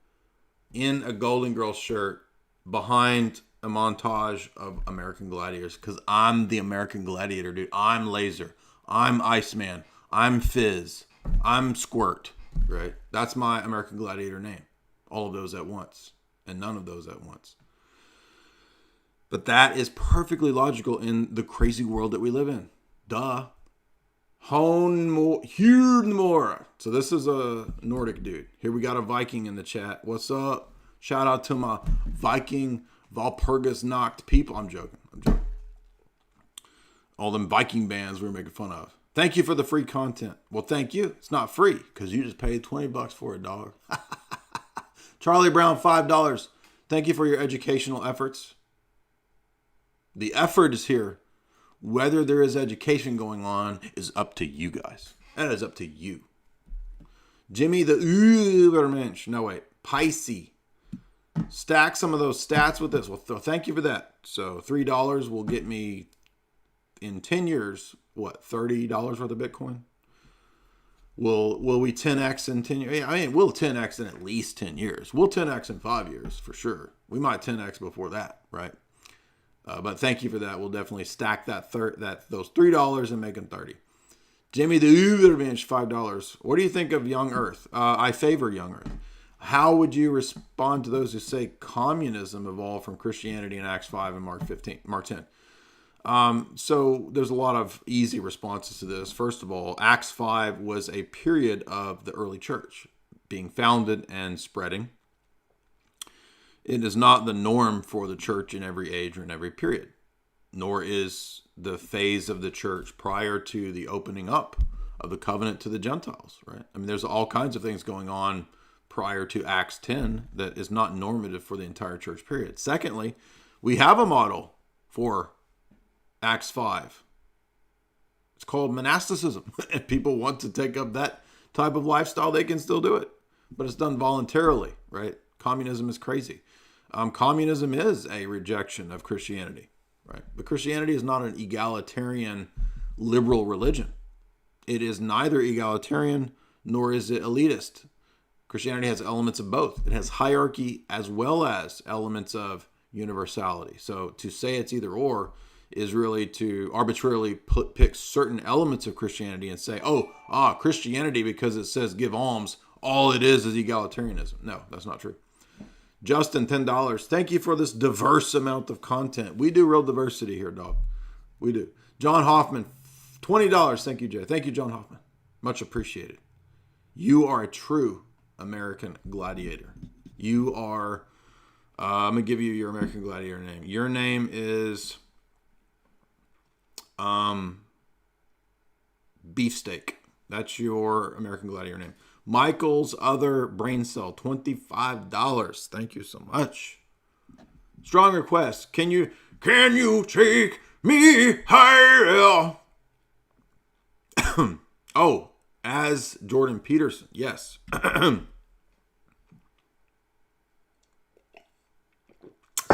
in a Golden Girls shirt behind a montage of American Gladiators, because I'm the American Gladiator, dude. I'm Laser. I'm Iceman. I'm Fizz. I'm Squirt, right? That's my American Gladiator name. All of those at once, and none of those at once. But that is perfectly logical in the crazy world that we live in. Duh. More. So this is a Nordic dude. Here we got a Viking in the chat. What's up? Shout out to my Viking Valpurgis knocked people. I'm joking. All them Viking bands we were making fun of. Thank you for the free content. Well, thank you. It's not free because you just paid $20 for it, dog. Charlie Brown, $5. Thank you for your educational efforts. The effort is here. Whether there is education going on is up to you guys. That is up to you. Jimmy the Ubermensch. No, wait. Pisces. Stack some of those stats with this. Well, thank you for that. So $3 will get me in 10 years, what, $30 worth of Bitcoin? Will we 10x in 10 years? Yeah, I mean, we'll 10x in at least 10 years. We'll 10x in 5 years for sure. We might 10x before that, right? But thank you for that. We'll definitely stack those $3 and make them 30. Jimmy the Ubermensch, $5. What do you think of Young Earth? I favor Young Earth. How would you respond to those who say communism evolved from Christianity in Acts 5 and Mark 10? So there's a lot of easy responses to this. First of all, Acts 5 was a period of the early church being founded and spreading. It is not the norm for the church in every age or in every period, nor is the phase of the church prior to the opening up of the covenant to the Gentiles, right? I mean, there's all kinds of things going on prior to Acts 10 that is not normative for the entire church period. Secondly, we have a model for Acts 5. It's called monasticism. If people want to take up that type of lifestyle, they can still do it. But it's done voluntarily, right? Communism is crazy. Communism is a rejection of Christianity, right? But Christianity is not an egalitarian liberal religion. It is neither egalitarian nor is it elitist. Christianity has elements of both. It has hierarchy as well as elements of universality. So to say it's either or is really to arbitrarily pick certain elements of Christianity and say, Christianity, because it says give alms, all it is egalitarianism. No, that's not true. Justin, $10. Thank you for this diverse amount of content. We do real diversity here, dog. We do. John Hoffman, $20. Thank you, Jay. Thank you, John Hoffman. Much appreciated. You are a true American gladiator. You are, I'm going to give you your American gladiator name. Your name is Beefsteak. That's your American gladiator name. Michael's Other Brain Cell, $25. Thank you so much. Strong request. Can you take me higher? Oh, as Jordan Peterson. Yes.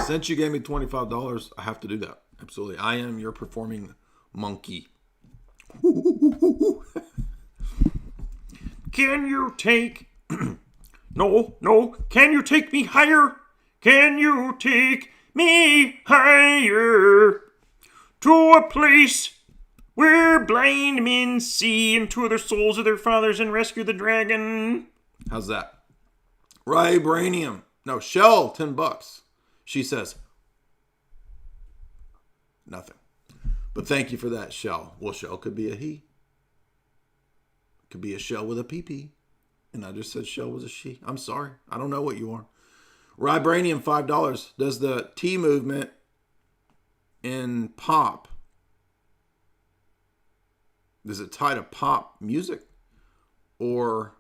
Since you gave me $25, I have to do that. Absolutely. I am your performing monkey. Can you take... No. Can you take me higher? Can you take me higher? To a place where blind men see into the souls of their fathers and rescue the dragon. How's that? Vibranium. No, Shell, $10. She says... nothing. But thank you for that, Shell. Well, Shell could be a he. Could be a shell with a PP. And I just said Shell was a she. I'm sorry. I don't know what you are. Vibranium, $5. Does the T movement in pop, is it tied to pop music or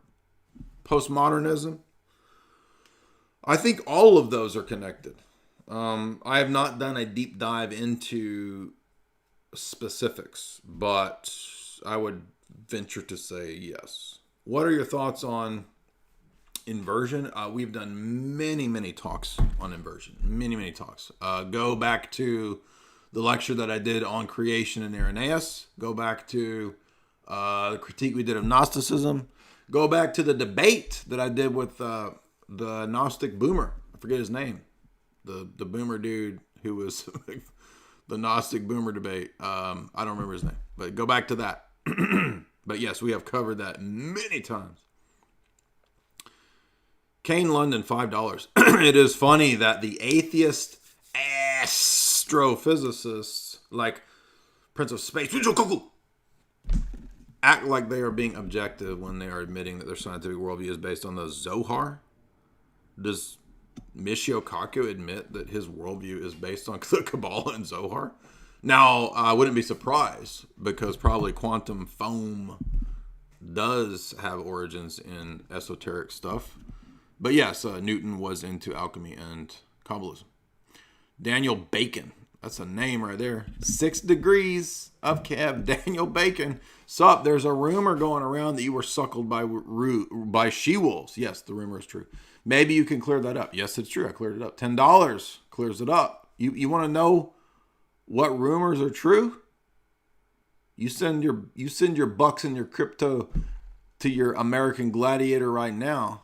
postmodernism? I think all of those are connected. I have not done a deep dive into specifics, but I would venture to say yes. What are your thoughts on inversion? We've done many talks on inversion. Many talks. Go back to the lecture that I did on creation and Irenaeus. Go back to the critique we did of Gnosticism. Go back to the debate that I did with the Gnostic boomer. I forget his name. The boomer dude who was the Gnostic boomer debate. I don't remember his name, but go back to that. But yes, we have covered that many times. Kane London, $5. It is funny that the atheist astrophysicists like Prince of Space act like they are being objective when they are admitting that their scientific worldview is based on the Zohar. Does Michio Kaku admit that his worldview is based on the Kabbalah and Zohar? Now, I wouldn't be surprised because probably quantum foam does have origins in esoteric stuff. But yes, Newton was into alchemy and Kabbalism. Daniel Bacon. That's a name right there. 6 degrees of Kev. Daniel Bacon. Sup, there's a rumor going around that you were suckled by she-wolves. Yes, the rumor is true. Maybe you can clear that up. Yes, it's true. I cleared it up. $10 clears it up. You want to know what rumors are true? You send your bucks and your crypto to your American Gladiator right now.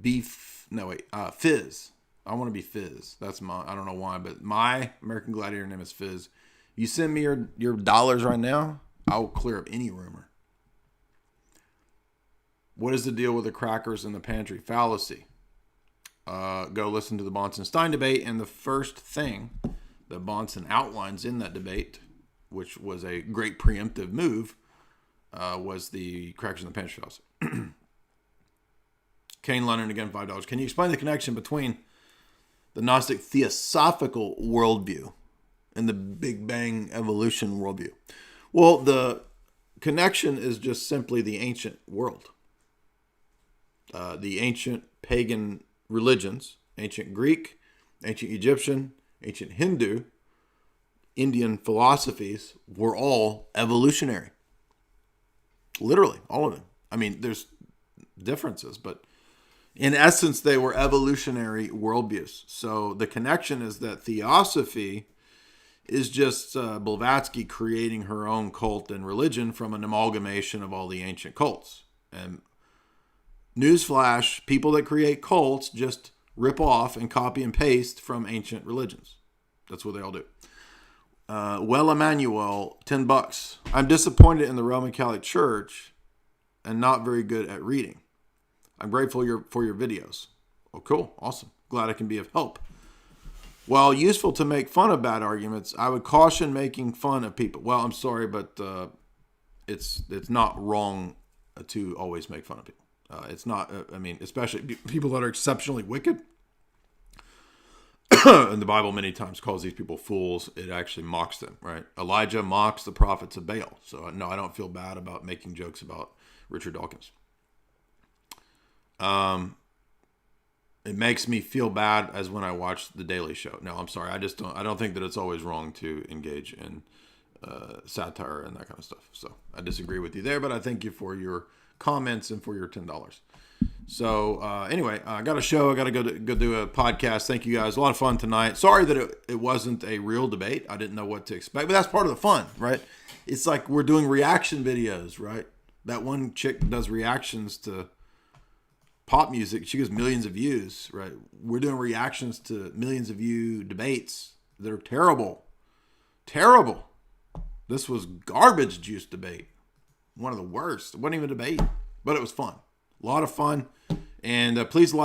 Fizz. I want to be Fizz. That's I don't know why, but my American Gladiator name is Fizz. You send me your dollars right now, I will clear up any rumor. What is the deal with the crackers in the pantry? Fallacy. Go listen to the Bonson-Stein debate, and the first thing that Bonson outlines in that debate, which was a great preemptive move, was the crackers in the pantry fallacy. Kane Lennon, again, $5. Can you explain the connection between the Gnostic theosophical worldview and the Big Bang evolution worldview? Well, the connection is just simply the ancient world. The ancient pagan religions, ancient Greek, ancient Egyptian, ancient Hindu, Indian philosophies were all evolutionary. Literally, all of them. I mean, there's differences, but in essence, they were evolutionary worldviews. So the connection is that theosophy is just Blavatsky creating her own cult and religion from an amalgamation of all the ancient cults. And newsflash, people that create cults just rip off and copy and paste from ancient religions. That's what they all do. Emmanuel, $10. I'm disappointed in the Roman Catholic Church and not very good at reading. I'm grateful for your videos. Oh, cool. Awesome. Glad I can be of help. While useful to make fun of bad arguments, I would caution making fun of people. Well, I'm sorry, but it's not wrong to always make fun of people. It's not, especially people that are exceptionally wicked. And the Bible many times calls these people fools. It actually mocks them, right? Elijah mocks the prophets of Baal. So, no, I don't feel bad about making jokes about Richard Dawkins. It makes me feel bad as when I watch The Daily Show. No, I'm sorry. I don't think that it's always wrong to engage in satire and that kind of stuff. So I disagree with you there, but I thank you for your comments and for your $10. So anyway, I got a show. I got to go do a podcast. Thank you guys. A lot of fun tonight. Sorry that it wasn't a real debate. I didn't know what to expect, but that's part of the fun, right? It's like we're doing reaction videos, right? That one chick does reactions to pop music. She gets millions of views, right? We're doing reactions to millions of view debates that are terrible. Terrible. This was garbage juice debate. One of the worst. It wasn't even a debate, but it was fun. A lot of fun. And please like,